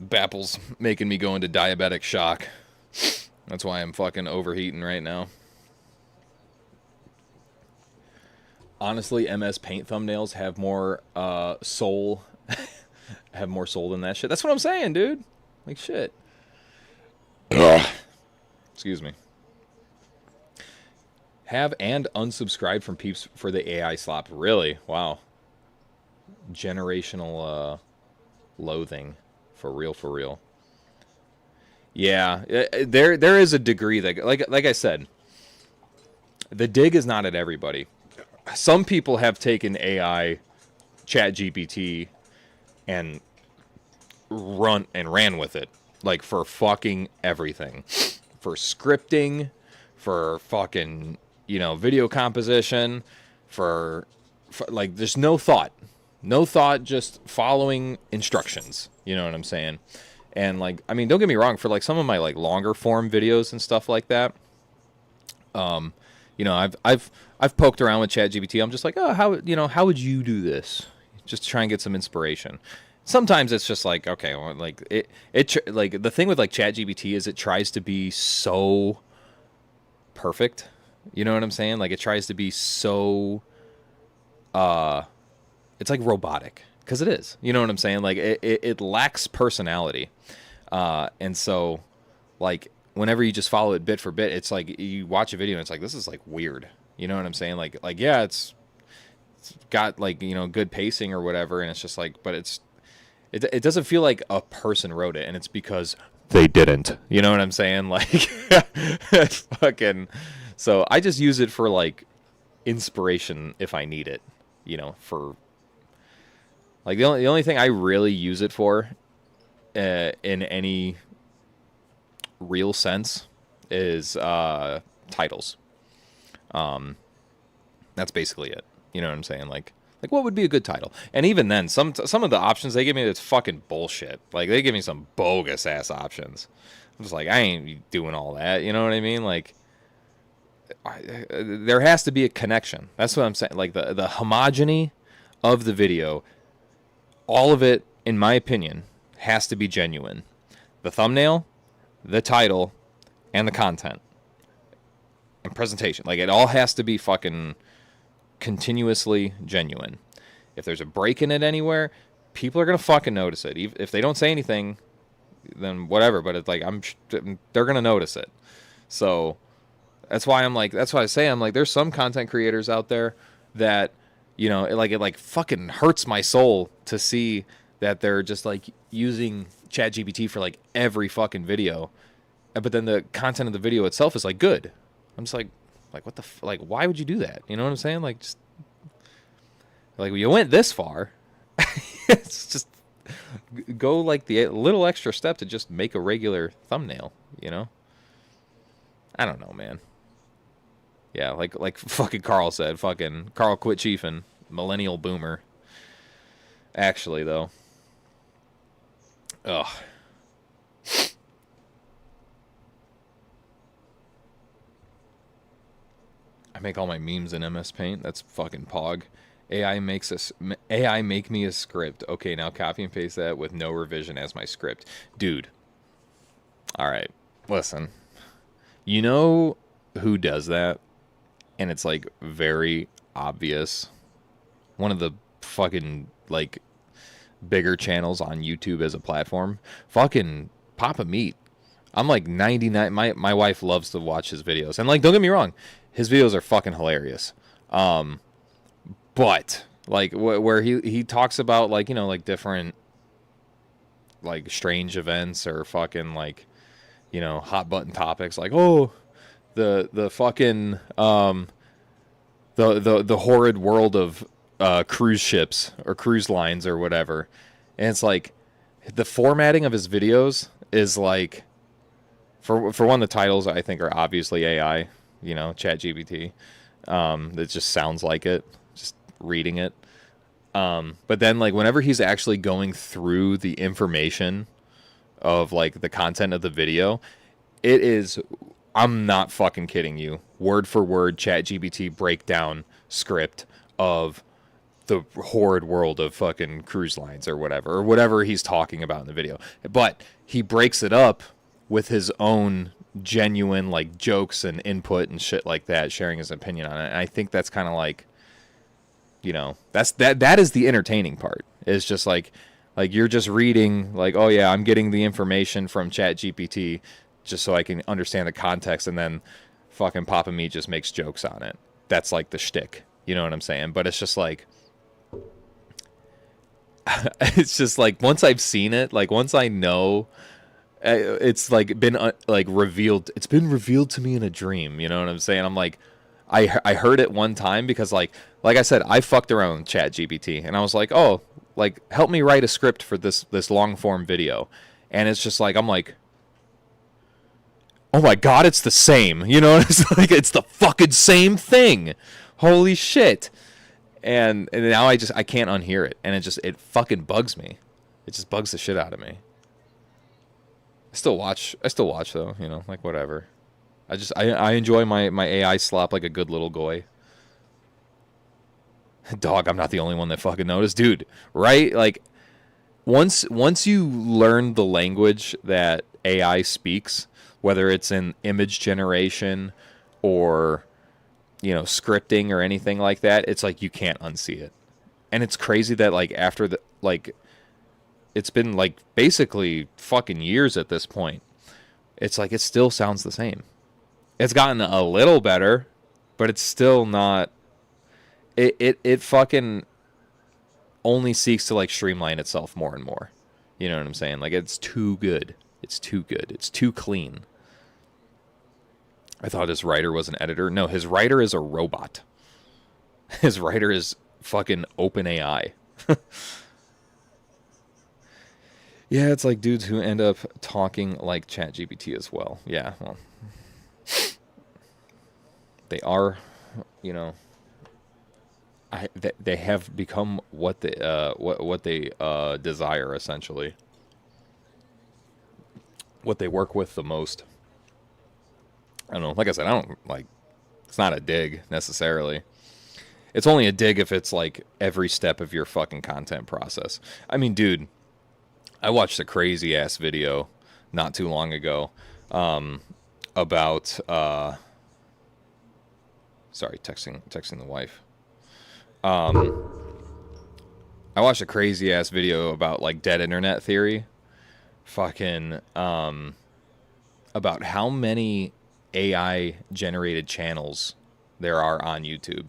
Bapples making me go into diabetic shock. That's why I'm fucking overheating right now. Honestly, MS Paint thumbnails have more soul. Have more soul than that shit. That's what I'm saying, dude. Like, shit. Excuse me. Have and unsubscribe from peeps for the AI slop. Really? Wow. Generational loathing. For real, for real. Yeah, there is a degree that, like I said, the dig is not at everybody. Some people have taken AI, ChatGPT, and ran with it, like, for fucking everything, for scripting, for fucking, video composition for like there's no thought, just following instructions. You know what I'm saying? And like, I mean, don't get me wrong, for like some of my like longer form videos and stuff like that, I've poked around with ChatGPT. I'm just like, oh, how would you do this? Just to try and get some inspiration. Sometimes it's just like, okay, well, like like the thing with like ChatGPT is it tries to be so perfect. You know what I'm saying? Like it tries to be so, it's like robotic, because it is. You know what I'm saying? Like it lacks personality, and so like whenever you just follow it bit for bit, it's like you watch a video and it's like, this is like weird. You know what I'm saying? Like yeah, it's got like good pacing or whatever, and it's just like, but it doesn't feel like a person wrote it, and it's because they didn't. You know what I'm saying? Like fucking. So I just use it for like inspiration if I need it. For like the only thing I really use it for, in any real sense, is titles. That's basically it. You know what I'm saying? Like what would be a good title? And even then, some of the options they give me, it's fucking bullshit. Like they give me some bogus ass options. I'm just like, I ain't doing all that. You know what I mean? Like there has to be a connection. That's what I'm saying. Like the homogeny of the video, all of it, in my opinion, has to be genuine. The thumbnail, the title, and the content and presentation. Like it all has to be fucking continuously genuine. If there's a break in it anywhere, people are gonna fucking notice it. If they don't say anything, then whatever. But it's like they're gonna notice it. So that's why I say I'm like, there's some content creators out there that it fucking hurts my soul to see that they're just like using ChatGPT for like every fucking video, but then the content of the video itself is like good. I'm just like what the like, why would you do that? You know what I'm saying? Like, just like, you went this far. It's just go like the little extra step to just make a regular thumbnail. I don't know, man. Yeah, like fucking Carl said, fucking Carl quit chiefing, millennial boomer. Actually, though, ugh. I make all my memes in MS Paint. That's fucking pog. AI make me a script. Okay, now copy and paste that with no revision as my script. Dude. All right. Listen. You know who does that? And it's like very obvious. One of the fucking like bigger channels on YouTube as a platform. Fucking Papa Meat. I'm like 99. My wife loves to watch his videos. And like, don't get me wrong, his videos are fucking hilarious. But like where he talks about like, like different like strange events or fucking like, hot button topics, like, oh, the fucking the horrid world of cruise ships or cruise lines or whatever. And it's like the formatting of his videos is like, for one, the titles I think are obviously AI, ChatGPT. It just sounds like it, just reading it. But then like whenever he's actually going through the information of like the content of the video, it is, I'm not fucking kidding you, word for word ChatGPT breakdown script of the horrid world of fucking cruise lines or whatever he's talking about in the video. But he breaks it up with his own genuine like jokes and input and shit like that, sharing his opinion on it. And I think that's kind of like, that is the entertaining part. It's just like you're just reading like, oh yeah, I'm getting the information from ChatGPT just so I can understand the context, and then fucking Papa Meat just makes jokes on it. That's like the shtick. You know what I'm saying? But it's just like, it's just like once I've seen it, like once I know, it's like been like revealed. It's been revealed to me in a dream. You know what I'm saying? I'm like, I heard it one time because like I said, I fucked around with ChatGPT and I was like, oh, like help me write a script for this long form video, and it's just like, I'm like, oh my god, it's the same. You know, it's like it's the fucking same thing. Holy shit. And now I can't unhear it, and it fucking bugs me. It just bugs the shit out of me. I still watch though, you know, like whatever. I enjoy my AI slop like a good little goy. Dog, I'm not the only one that fucking noticed, dude. Right? Like once you learn the language that AI speaks, whether it's in image generation or, you know, scripting or anything like that, it's like you can't unsee it. And it's crazy that like after the like it's been like basically fucking years at this point. It's like it still sounds the same. It's gotten a little better, but it's still not. It fucking only seeks to like streamline itself more and more. You know what I'm saying? Like it's too good. It's too good. It's too clean. I thought his writer was an editor. No, his writer is a robot. His writer is fucking OpenAI. Yeah, it's like dudes who end up talking like ChatGPT as well. Yeah, well, they are, you know, they have become what they desire, essentially. What they work with the most. I don't know. Like I said, I don't like. It's not a dig necessarily. It's only a dig if it's like every step of your fucking content process. I mean, dude, I watched a crazy ass video not too long ago about sorry, texting the wife. I watched a crazy ass video about like dead internet theory. Fucking about how many AI generated channels there are on YouTube.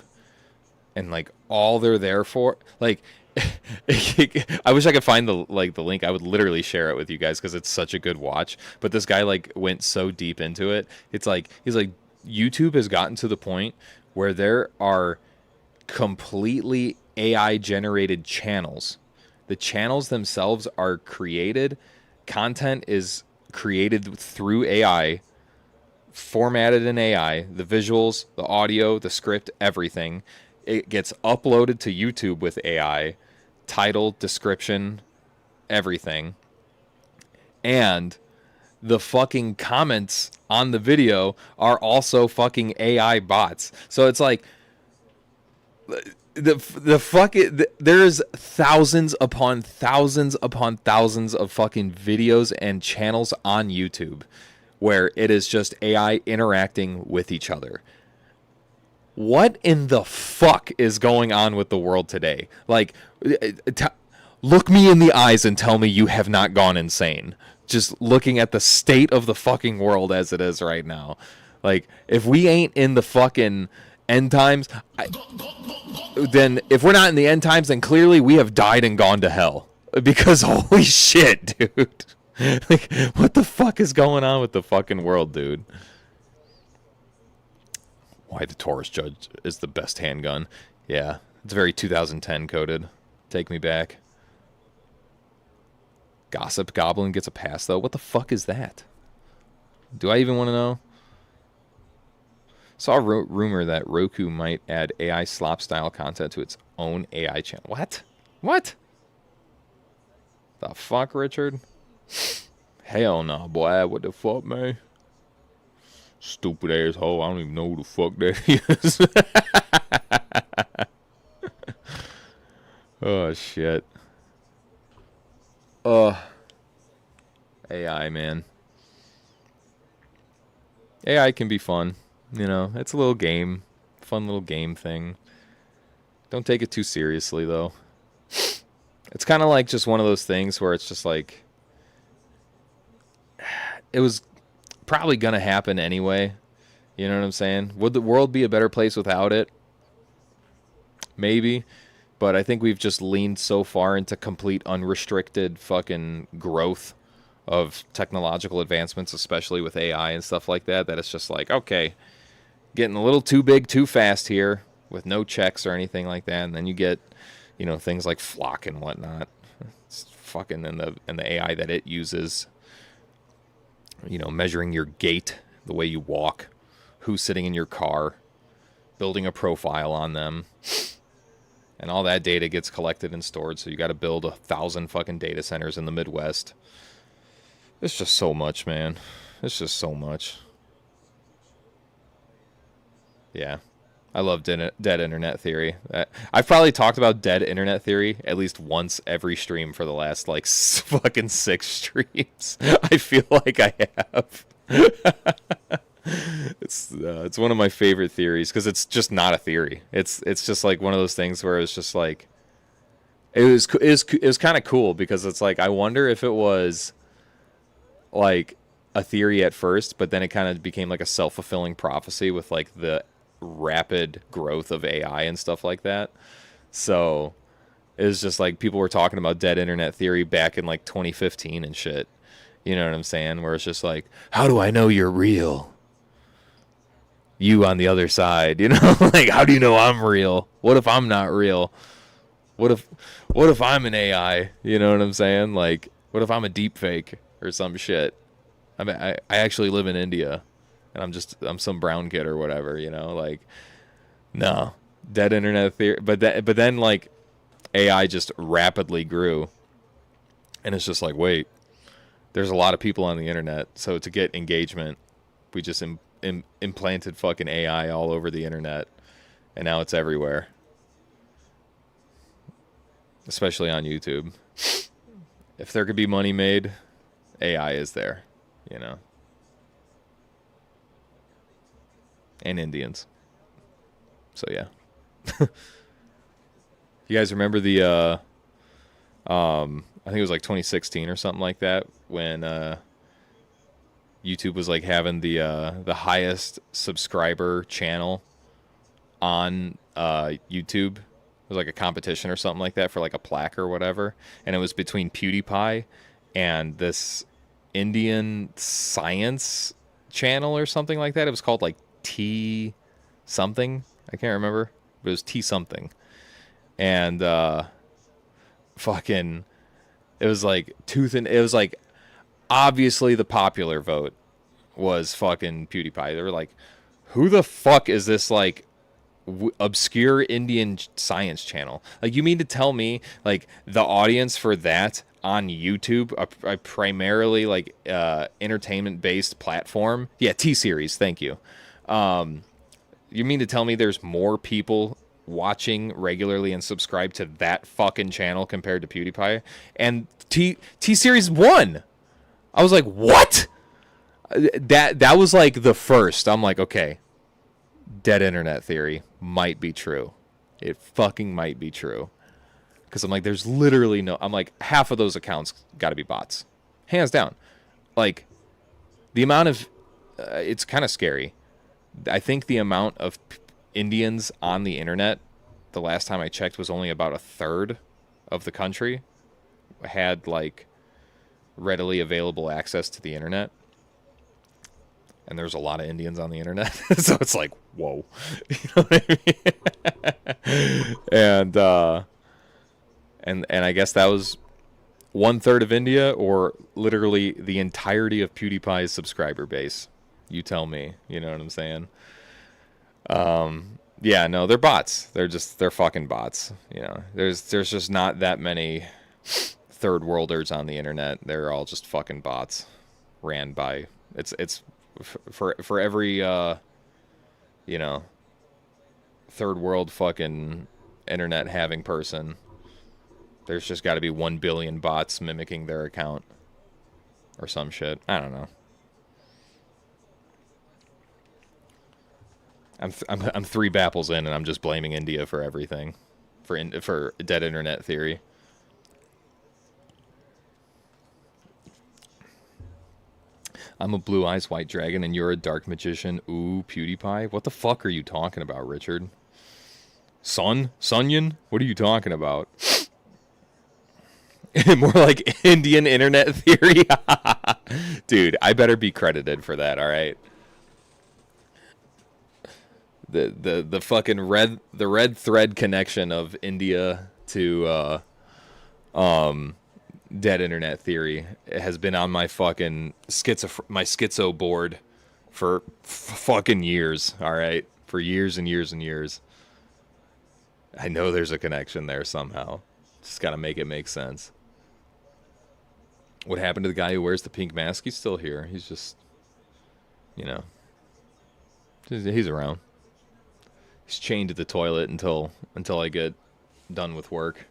And like all they're there for, like I wish I could find the link. I would literally share it with you guys because it's such a good watch. But this guy like went so deep into it. It's like he's like YouTube has gotten to the point where there are completely AI generated channels. The channels themselves are created. Content is created through AI, formatted in AI, the visuals, the audio, the script, everything. It gets uploaded to YouTube with AI, title, description, everything. And the fucking comments on the video are also fucking AI bots. So it's like there's thousands upon thousands upon thousands of fucking videos and channels on YouTube where it is just AI interacting with each other. What in the fuck is going on with the world today? Like, look me in the eyes and tell me you have not gone insane. Just looking at the state of the fucking world as it is right now. Like, if we ain't in the fucking end times, then if we're not in the end times, then clearly we have died and gone to hell. Because holy shit, dude. Like, what the fuck is going on with the fucking world, dude? Why the Taurus Judge is the best handgun. Yeah, it's very 2010 coded. Take me back. Gossip Goblin gets a pass, though. What the fuck is that? Do I even want to know? Saw a rumor that Roku might add AI slop style content to its own AI channel. What? What? The fuck, Richard? Hell no, boy. What the fuck, man? Stupid asshole. I don't even know who the fuck that is. Oh, shit. AI, man. AI can be fun. You know, it's a little game. Fun little game thing. Don't take it too seriously, though. It's kind of like just one of those things where it's just like... It was probably going to happen anyway. You know what I'm saying? Would the world be a better place without it? Maybe. But I think we've just leaned so far into complete unrestricted fucking growth of technological advancements, especially with AI and stuff like that, that it's just like, okay, getting a little too big too fast here with no checks or anything like that. And then you get, you know, things like Flock and whatnot. It's fucking and the AI that it uses, you know, measuring your gait, the way you walk, who's sitting in your car, building a profile on them. And all that data gets collected and stored, so you got to build 1,000 fucking data centers in the Midwest. It's just so much, man. It's just so much. Yeah. I love dead internet theory. I've probably talked about dead internet theory at least once every stream for the last, like, fucking 6 streams. I feel like I have. It's one of my favorite theories because it's just not a theory. It's just like one of those things where it's just like it was kind of cool because it's like I wonder if it was like a theory at first, but then it kind of became like a self-fulfilling prophecy with like the rapid growth of AI and stuff like that. So it was just like people were talking about dead internet theory back in like 2015 and shit. You know what I'm saying? Where it's just like, how do I know you're real? You on the other side, you know? Like, how do you know I'm real? What if I'm not real? What if I'm an AI? You know what I'm saying? Like, what if I'm a deep fake or some shit? I mean, I actually live in India and I'm some brown kid or whatever, you know? Like, no. Dead internet theory, but then like AI just rapidly grew. And it's just like, wait, there's a lot of people on the internet, so to get engagement, we just implanted fucking AI all over the internet, and now it's everywhere, especially on YouTube. If there could be money made, AI is there, you know. And Indians. So yeah. You guys remember the I think it was like 2016 or something like that when YouTube was like having the highest subscriber channel on YouTube. It was like a competition or something like that for like a plaque or whatever, and it was between PewDiePie and this Indian science channel or something like that. It was called like T something. I can't remember, but it was T something, and fucking. It was like it was like obviously the popular vote was fucking PewDiePie. They were like, who the fuck is this like obscure Indian science channel? Like, you mean to tell me like the audience for that on YouTube, a primarily like entertainment based platform? Yeah, T-Series, thank you. You mean to tell me there's more people watching regularly and subscribe to that fucking channel compared to PewDiePie? And T-Series won. I was like, what? That was like the first. I'm like, okay, dead internet theory might be true. It fucking might be true. Because I'm like, there's literally no... I'm like, half of those accounts got to be bots. Hands down. Like, the amount of... it's kind of scary. I think the amount of Indians on the internet, the last time I checked, was only about a third of the country had like readily available access to the internet. And there's a lot of Indians on the internet. So it's like, whoa. You know what I mean? And I guess that was 1/3 of India, or literally the entirety of PewDiePie's subscriber base. You tell me. You know what I'm saying? Yeah, no, they're bots. They're fucking bots. You know, there's just not that many third worlders on the internet. They're all just fucking bots ran by it's for every you know, third world fucking internet having person, there's just got to be 1 billion bots mimicking their account or some shit. I don't know. I'm 3 bapples in, and I'm just blaming India for everything, for dead internet theory. I'm a blue eyes white dragon, and you're a dark magician. Ooh, PewDiePie. What the fuck are you talking about, Richard? Sunyon? What are you talking about? More like Indian internet theory. Dude, I better be credited for that. All right. The fucking red thread connection of India to dead internet theory has been on my fucking schizo board for fucking years. All right, for years and years and years. I know there's a connection there somehow. Just got to make it make sense. What happened to the guy who wears the pink mask? He's still here. He's just, you know, he's around. He's chained to the toilet until I get done with work.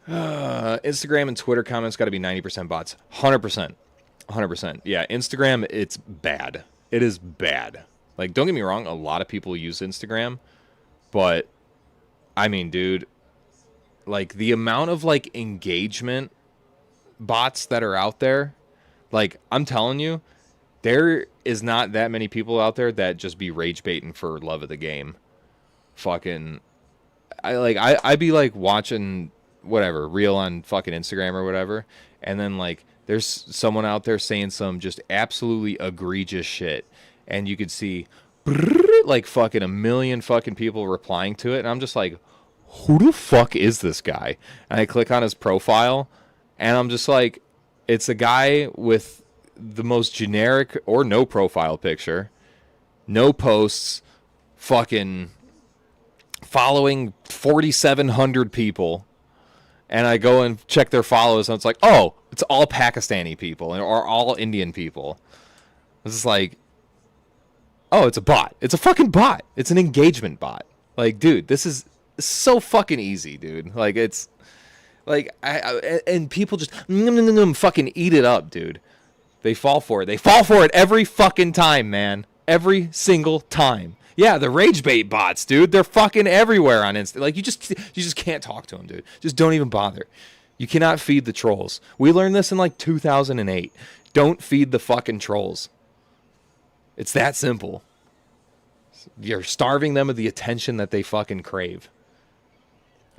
Instagram and Twitter comments got to be 90% bots. 100%. 100%. Yeah, Instagram, it's bad. It is bad. Like, don't get me wrong, a lot of people use Instagram, but I mean, dude, like the amount of like engagement bots that are out there, like I'm telling you, there is not that many people out there that just be rage baiting for love of the game. Fucking, I'd be like watching whatever reel on fucking Instagram or whatever, and then like there's someone out there saying some just absolutely egregious shit, and you could see like fucking a million fucking people replying to it, and I'm just like, who the fuck is this guy? And I click on his profile, and I'm just like, it's a guy with the most generic or no profile picture, no posts, fucking following 4,700 people. And I go and check their follows, and it's like, oh, it's all Pakistani people or all Indian people. It's just like, oh, it's a bot. It's a fucking bot. It's an engagement bot. Like, dude, this is so fucking easy, dude. Like, it's like, and people just fucking eat it up, dude. They fall for it. They fall for it every fucking time, man. Every single time. Yeah, the rage bait bots, dude. They're fucking everywhere on Insta. Like, you just can't talk to them, dude. Just don't even bother. You cannot feed the trolls. We learned this in like 2008. Don't feed the fucking trolls. It's that simple. You're starving them of the attention that they fucking crave.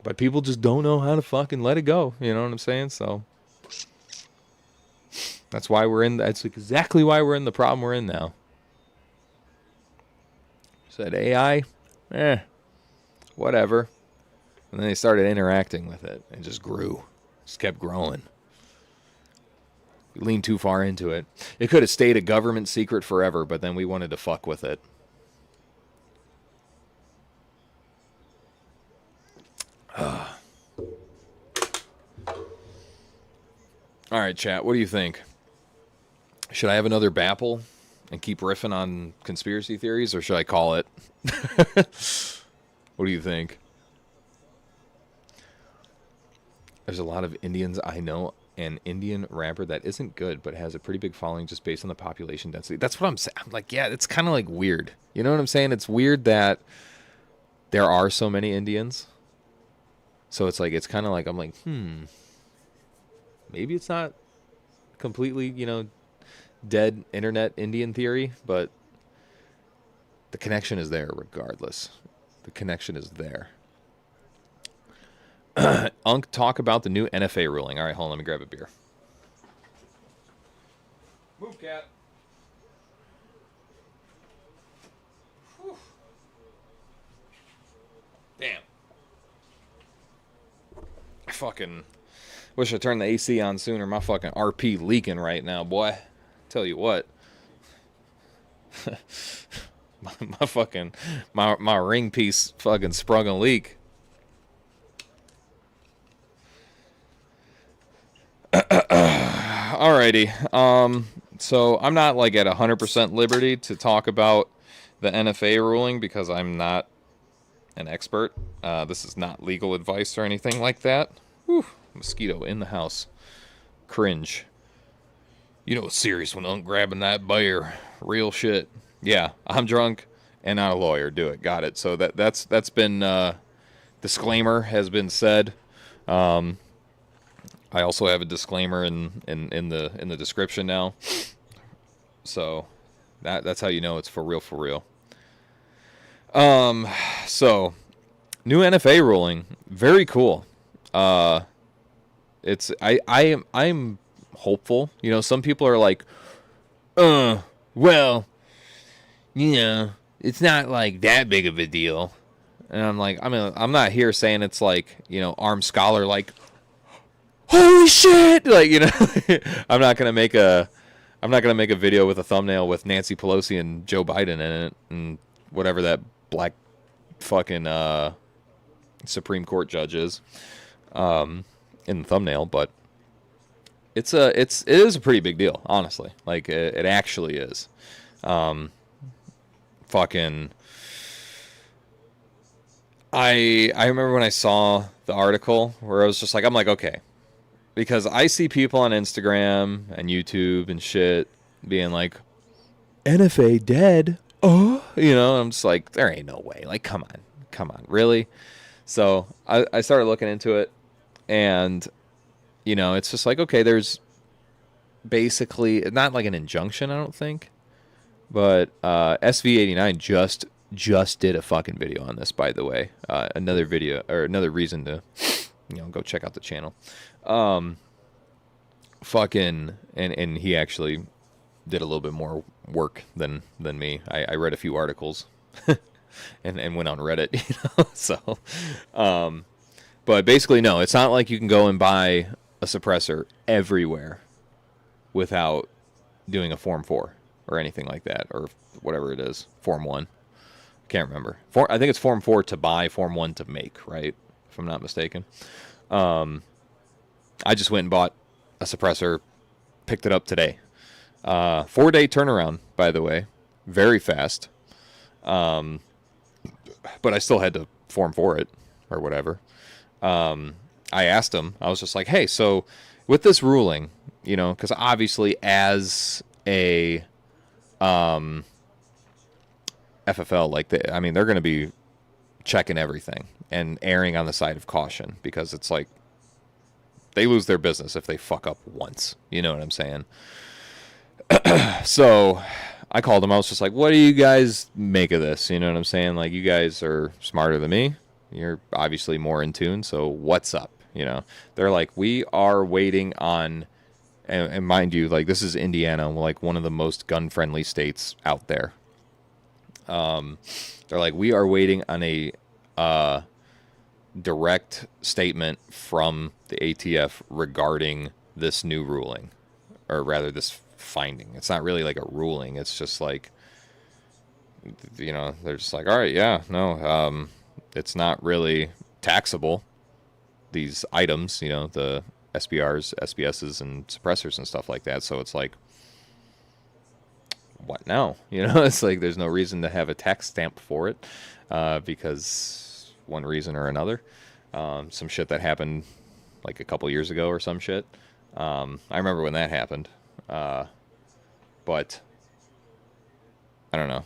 But people just don't know how to fucking let it go. You know what I'm saying? So that's why that's exactly why we're in the problem we're in now. Said AI, whatever. And then they started interacting with it and just grew. Just kept growing. We leaned too far into it. It could have stayed a government secret forever, but then we wanted to fuck with it. All right, chat, what do you think? Should I have another Bapple and keep riffing on conspiracy theories, or should I call it? What do you think? There's a lot of Indians I know, an Indian rapper that isn't good but has a pretty big following just based on the population density. That's what I'm saying. I'm like, yeah, it's kind of like weird. You know what I'm saying? It's weird that there are so many Indians. So it's like, it's kind of like, I'm like, maybe it's not completely, dead internet Indian theory, but the connection is there regardless. The connection is there. Unk, talk about the new NFA ruling. All right, hold on, let me grab a beer. Move, cat. Whew. Damn. I fucking wish I turned the AC on sooner. My fucking RP leaking right now, boy. Tell you what. my ring piece fucking sprung a leak. Alrighty. So I'm not like at 100% liberty to talk about the NFA ruling because I'm not an expert. This is not legal advice or anything like that. Whew, mosquito in the house. Cringe. You know it's serious when I'm grabbing that beer. Real shit. Yeah, I'm drunk and not a lawyer. Do it. Got it. So that's been disclaimer has been said. I also have a disclaimer in the description now. So that's how you know it's for real, for real. So new NFA ruling, very cool. It's I'm hopeful. Some people are like, well, it's not like that big of a deal. And I'm like, I'm not here saying it's like, armed scholar, like, holy shit! Like, I'm not going to make a I'm not gonna make a video with a thumbnail with Nancy Pelosi and Joe Biden in it and whatever that black fucking Supreme Court judge is in the thumbnail, but it is a pretty big deal, honestly. Like it actually is. Fucking. I remember when I saw the article where I was just like, I'm like, okay, because I see people on Instagram and YouTube and shit being like, NFA dead. Oh, I'm just like, there ain't no way. Like, come on, really? So I started looking into it, and it's just like, okay, there's basically not like an injunction, I don't think, but SV89 just did a fucking video on this, by the way. Another video or another reason to go check out the channel. Fucking and he actually did a little bit more work than me. I read a few articles and went on Reddit, so but basically no, it's not like you can go and buy a suppressor everywhere without doing a Form 4 or anything like that, or whatever it is, Form 1. Can't remember. I think it's Form 4 to buy, Form 1 to make, right? If I'm not mistaken. I just went and bought a suppressor, picked it up today. 4-day turnaround, by the way. Very fast. But I still had to Form 4 it, or whatever. I asked him, I was just like, hey, so with this ruling, because obviously as a FFL, like they're going to be checking everything and erring on the side of caution, because it's like they lose their business if they fuck up once. You know what I'm saying? So I called them. I was just like, what do you guys make of this? You know what I'm saying? Like, you guys are smarter than me. You're obviously more in tune. So what's up? They're like, we are waiting on, and mind you, like, this is Indiana, like one of the most gun-friendly states out there. They're like, we are waiting on a direct statement from the ATF regarding this new ruling, or rather this finding. It's not really like a ruling. It's just like, they're just like, all right, yeah, no, it's not really taxable, these items, the SBRs, SBSs, and suppressors and stuff like that. So it's like, what now? It's like there's no reason to have a tax stamp for it, because one reason or another. Some shit that happened like a couple years ago or some shit. I remember when that happened. But I don't know.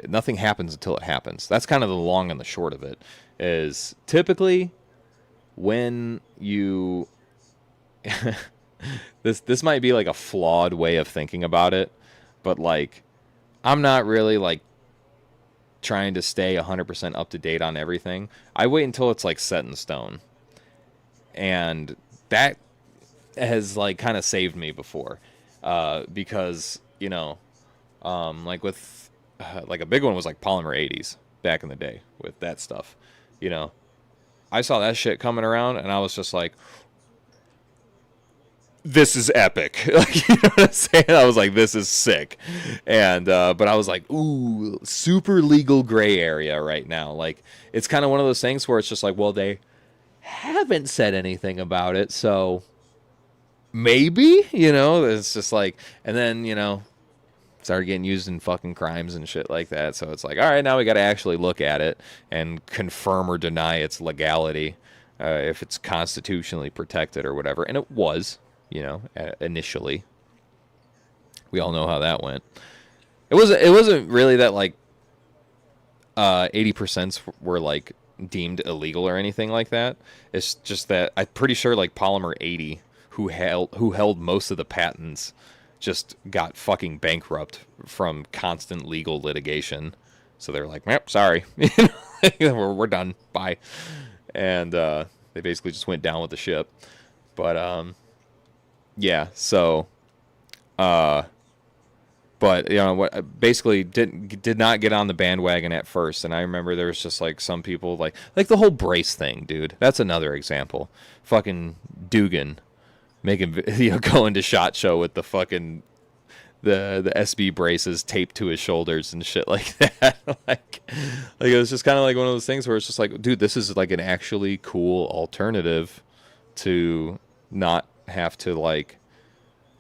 Nothing happens until it happens. That's kind of the long and the short of it. Is typically when you this might be like a flawed way of thinking about it, but like, I'm not really like trying to stay 100% up to date on everything. I wait until it's like set in stone, and that has like kind of saved me before, because like with like a big one was like polymer 80s back in the day with that stuff. I saw that shit coming around, and I was just like, this is epic. Like, you know what I'm saying? I was like, this is sick. And but I was like, ooh, super legal gray area right now. Like, it's kind of one of those things where it's just like, well, they haven't said anything about it, so maybe, it's just like, and then, started getting used in fucking crimes and shit like that. So it's like, all right, now we got to actually look at it and confirm or deny its legality, if it's constitutionally protected or whatever. And it was, initially. We all know how that went. It wasn't really that like 80% were like deemed illegal or anything like that. It's just that I'm pretty sure like Polymer 80, who held most of the patents, just got fucking bankrupt from constant legal litigation. So they're like, yep, sorry. we're done. Bye. And they basically just went down with the ship. But yeah, so but what basically did not get on the bandwagon at first. And I remember there was just like some people like the whole brace thing, dude. That's another example. Fucking Dugan making going to SHOT Show with the fucking the SB braces taped to his shoulders and shit like that. Like it was just kind of like one of those things where it's just like, dude, this is like an actually cool alternative to not have to like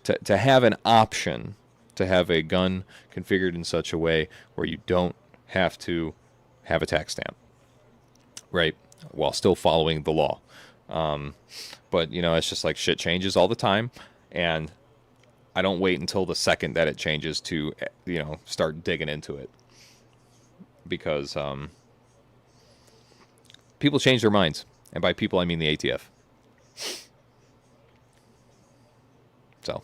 to have an option to have a gun configured in such a way where you don't have to have a tax stamp, right? While still following the law. But, you know, it's just like shit changes all the time. And I don't wait until the second that it changes to, you know, start digging into it. Because people change their minds. And by people, I mean the ATF. So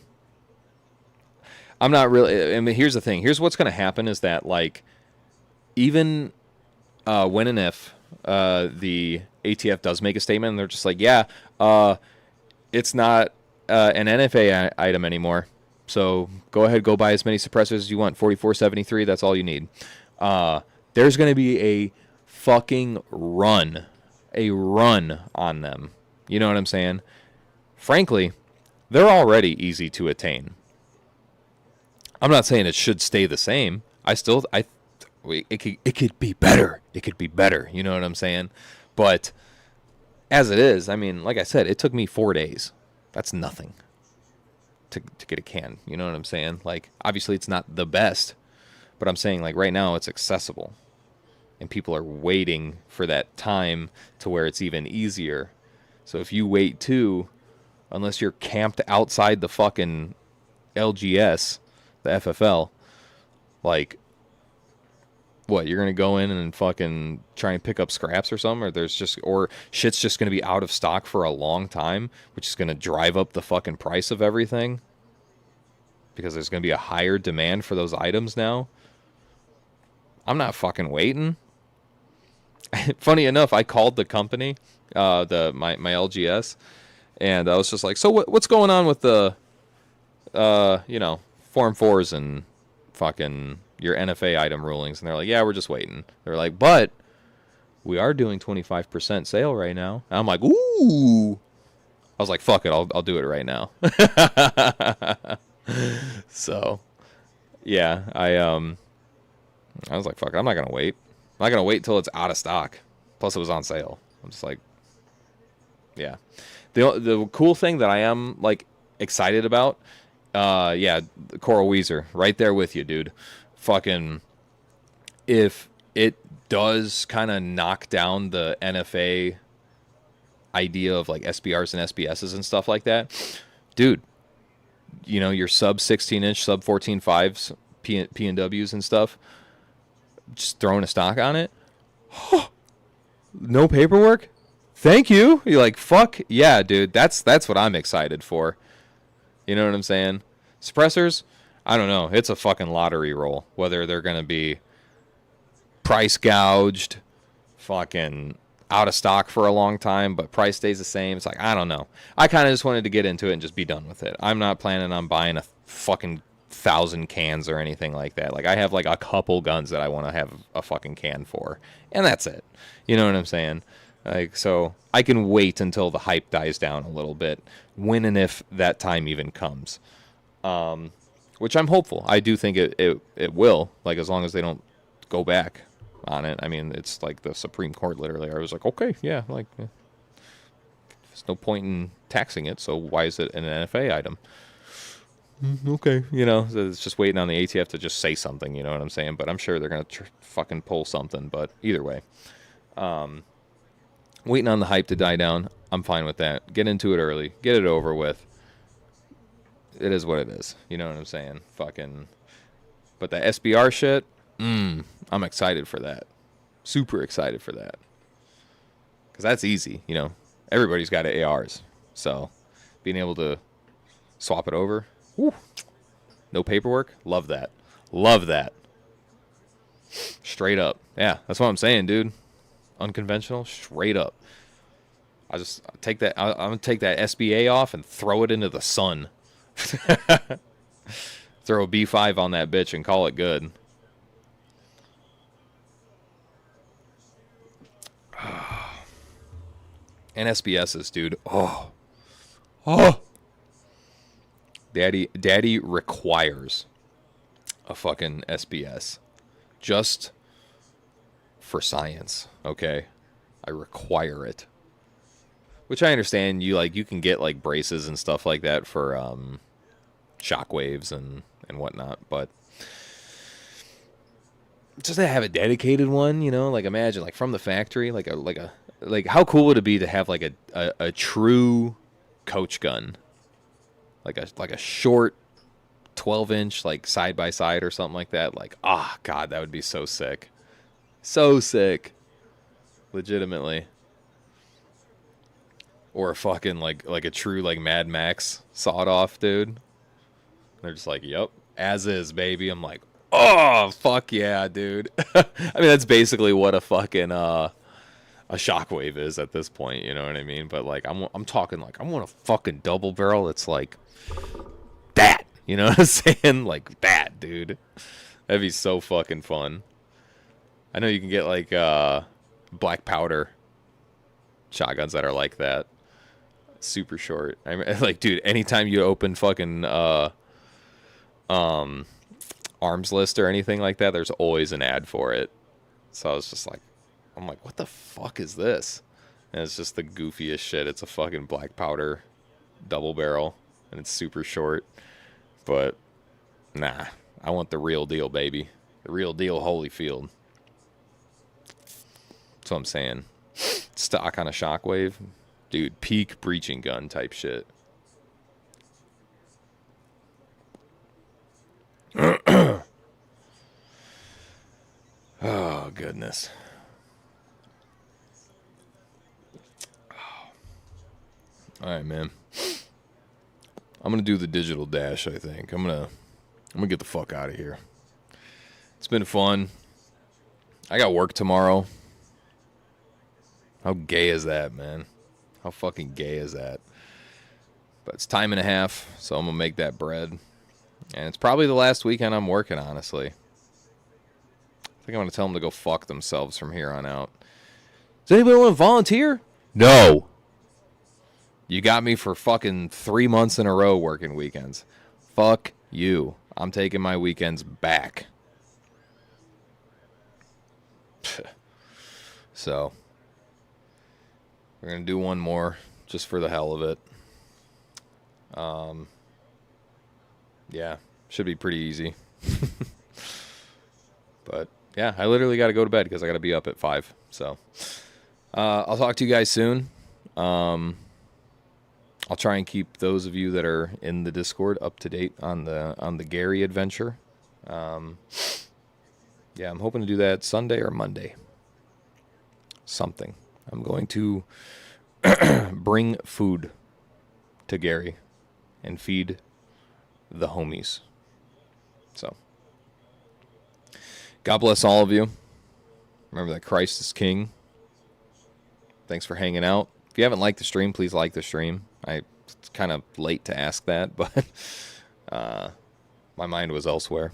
I'm not really, I mean, here's the thing. Here's what's going to happen is that, like, even when and if the ATF does make a statement and they're just like, yeah, it's not an NFA item anymore. So go ahead, go buy as many suppressors as you want. 4473, that's all you need. There's going to be a fucking run on them. You know what I'm saying? Frankly, they're already easy to attain. I'm not saying it should stay the same. It could be better. It could be better. You know what I'm saying? But as it is, I mean, like I said, it took me 4 days. That's nothing to get a can. You know what I'm saying? Like, obviously it's not the best, but I'm saying, like, right now it's accessible. And people are waiting for that time to where it's even easier. So if you wait too, unless you're camped outside the fucking LGS, the FFL, like, what, you're gonna go in and fucking try and pick up scraps or something, or shit's just gonna be out of stock for a long time, which is gonna drive up the fucking price of everything because there's gonna be a higher demand for those items now. I'm not fucking waiting. Funny enough, I called the company, my LGS, and I was just like, so what's going on with the you know, Form 4s and fucking your NFA item rulings? And they're like, yeah, we're just waiting. They're like, but we are doing 25% sale right now. And I'm like, ooh. I was like, fuck it, I'll do it right now. So, yeah, I was like, fuck it, I'm not gonna wait. I'm not gonna wait till it's out of stock. Plus, it was on sale. I'm just like, yeah. The cool thing that I am like excited about, yeah, Coral Weezer, right there with you, dude. Fucking, if it does kind of knock down the NFA idea of like SBRs and SBSs and stuff like that, dude, you know, your sub 16-inch, sub 14.5s, P&Ws and stuff, just throwing a stock on it. No paperwork? Thank you. You're like, fuck yeah, dude. That's what I'm excited for. You know what I'm saying? Suppressors, I don't know. It's a fucking lottery roll. Whether they're going to be price gouged, fucking out of stock for a long time, but price stays the same. It's like, I don't know. I kind of just wanted to get into it and just be done with it. I'm not planning on buying a fucking 1,000 cans or anything like that. Like, I have like a couple guns that I want to have a fucking can for, and that's it. You know what I'm saying? Like, so I can wait until the hype dies down a little bit, when and if that time even comes. Which I'm hopeful. I do think it will, like, as long as they don't go back on it. I mean, it's like the Supreme Court literally. I was like, okay, yeah, like, there's no point in taxing it, so why is it an NFA item? Okay, you know, it's just waiting on the ATF to just say something, you know what I'm saying? But I'm sure they're going to fucking pull something, but either way. Waiting on the hype to die down, I'm fine with that. Get into it early. Get it over with. It is what it is. You know what I'm saying? Fucking. But the SBR shit, I'm excited for that. Super excited for that. Because that's easy, you know. Everybody's got ARs. So, being able to swap it over, whew, no paperwork, love that. Love that. Straight up. Yeah, that's what I'm saying, dude. Unconventional, straight up. I just take that. I'm gonna take that SBA off and throw it into the sun. Throw a B5 on that bitch and call it good. And SBSs, dude. Oh. Daddy requires a fucking SBS just for science, okay? I require it. Which I understand you can get like braces and stuff like that for shockwaves and whatnot, but just to have a dedicated one, like imagine like from the factory, like how cool would it be to have like a true coach gun, like a short 12-inch like side by side or something like that. Like, God, that would be so sick, so sick, legitimately. Or a fucking like a true like Mad Max sawed off dude. They're just like, yep, as is, baby. I'm like, oh fuck yeah, dude. I mean, that's basically what a fucking a shockwave is at this point. You know what I mean? But like, I'm talking like I want a fucking double barrel. It's like that. You know what I'm saying? Like that, dude. That'd be so fucking fun. I know you can get like black powder shotguns that are like that. Super short. I mean, like, dude, anytime you open fucking arms list or anything like that, there's always an ad for it. So I was just like, I'm like, what the fuck is this? And it's just the goofiest shit. It's a fucking black powder double barrel, and it's super short. But nah, I want the real deal, baby. The real deal, Holyfield. That's what I'm saying. Stock on a shockwave. Dude, peak breaching gun type shit. Oh, goodness. All right, man. I'm going to do the digital dash, I think. I'm going to get the fuck out of here. It's been fun. I got work tomorrow. How gay is that, man? How fucking gay is that? But it's time and a half, so I'm going to make that bread. And it's probably the last weekend I'm working, honestly. I think I'm going to tell them to go fuck themselves from here on out. Does anybody want to volunteer? No. You got me for fucking 3 months in a row working weekends. Fuck you. I'm taking my weekends back. So, we're going to do one more just for the hell of it. Yeah, should be pretty easy. But, yeah, I literally got to go to bed because I got to be up at 5. So, I'll talk to you guys soon. I'll try and keep those of you that are in the Discord up to date on the Gary adventure. Yeah, I'm hoping to do that Sunday or Monday. Something. I'm going to bring food to Gary and feed the homies. So, God bless all of you. Remember that Christ is King. Thanks for hanging out. If you haven't liked the stream, please like the stream. It's kind of late to ask that, but my mind was elsewhere.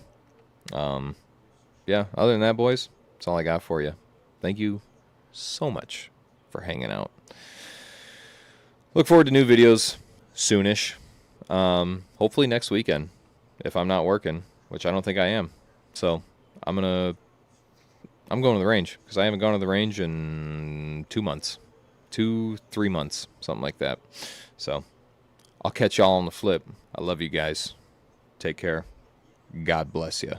Yeah, other than that, boys, that's all I got for you. Thank you so much for hanging out. Look forward to new videos soonish. Hopefully next weekend, if I'm not working, which I don't think I am. So I'm going to the range because I haven't gone to the range in 2 months. 2-3 months, something like that. So I'll catch y'all on the flip. I love you guys. Take care. God bless you.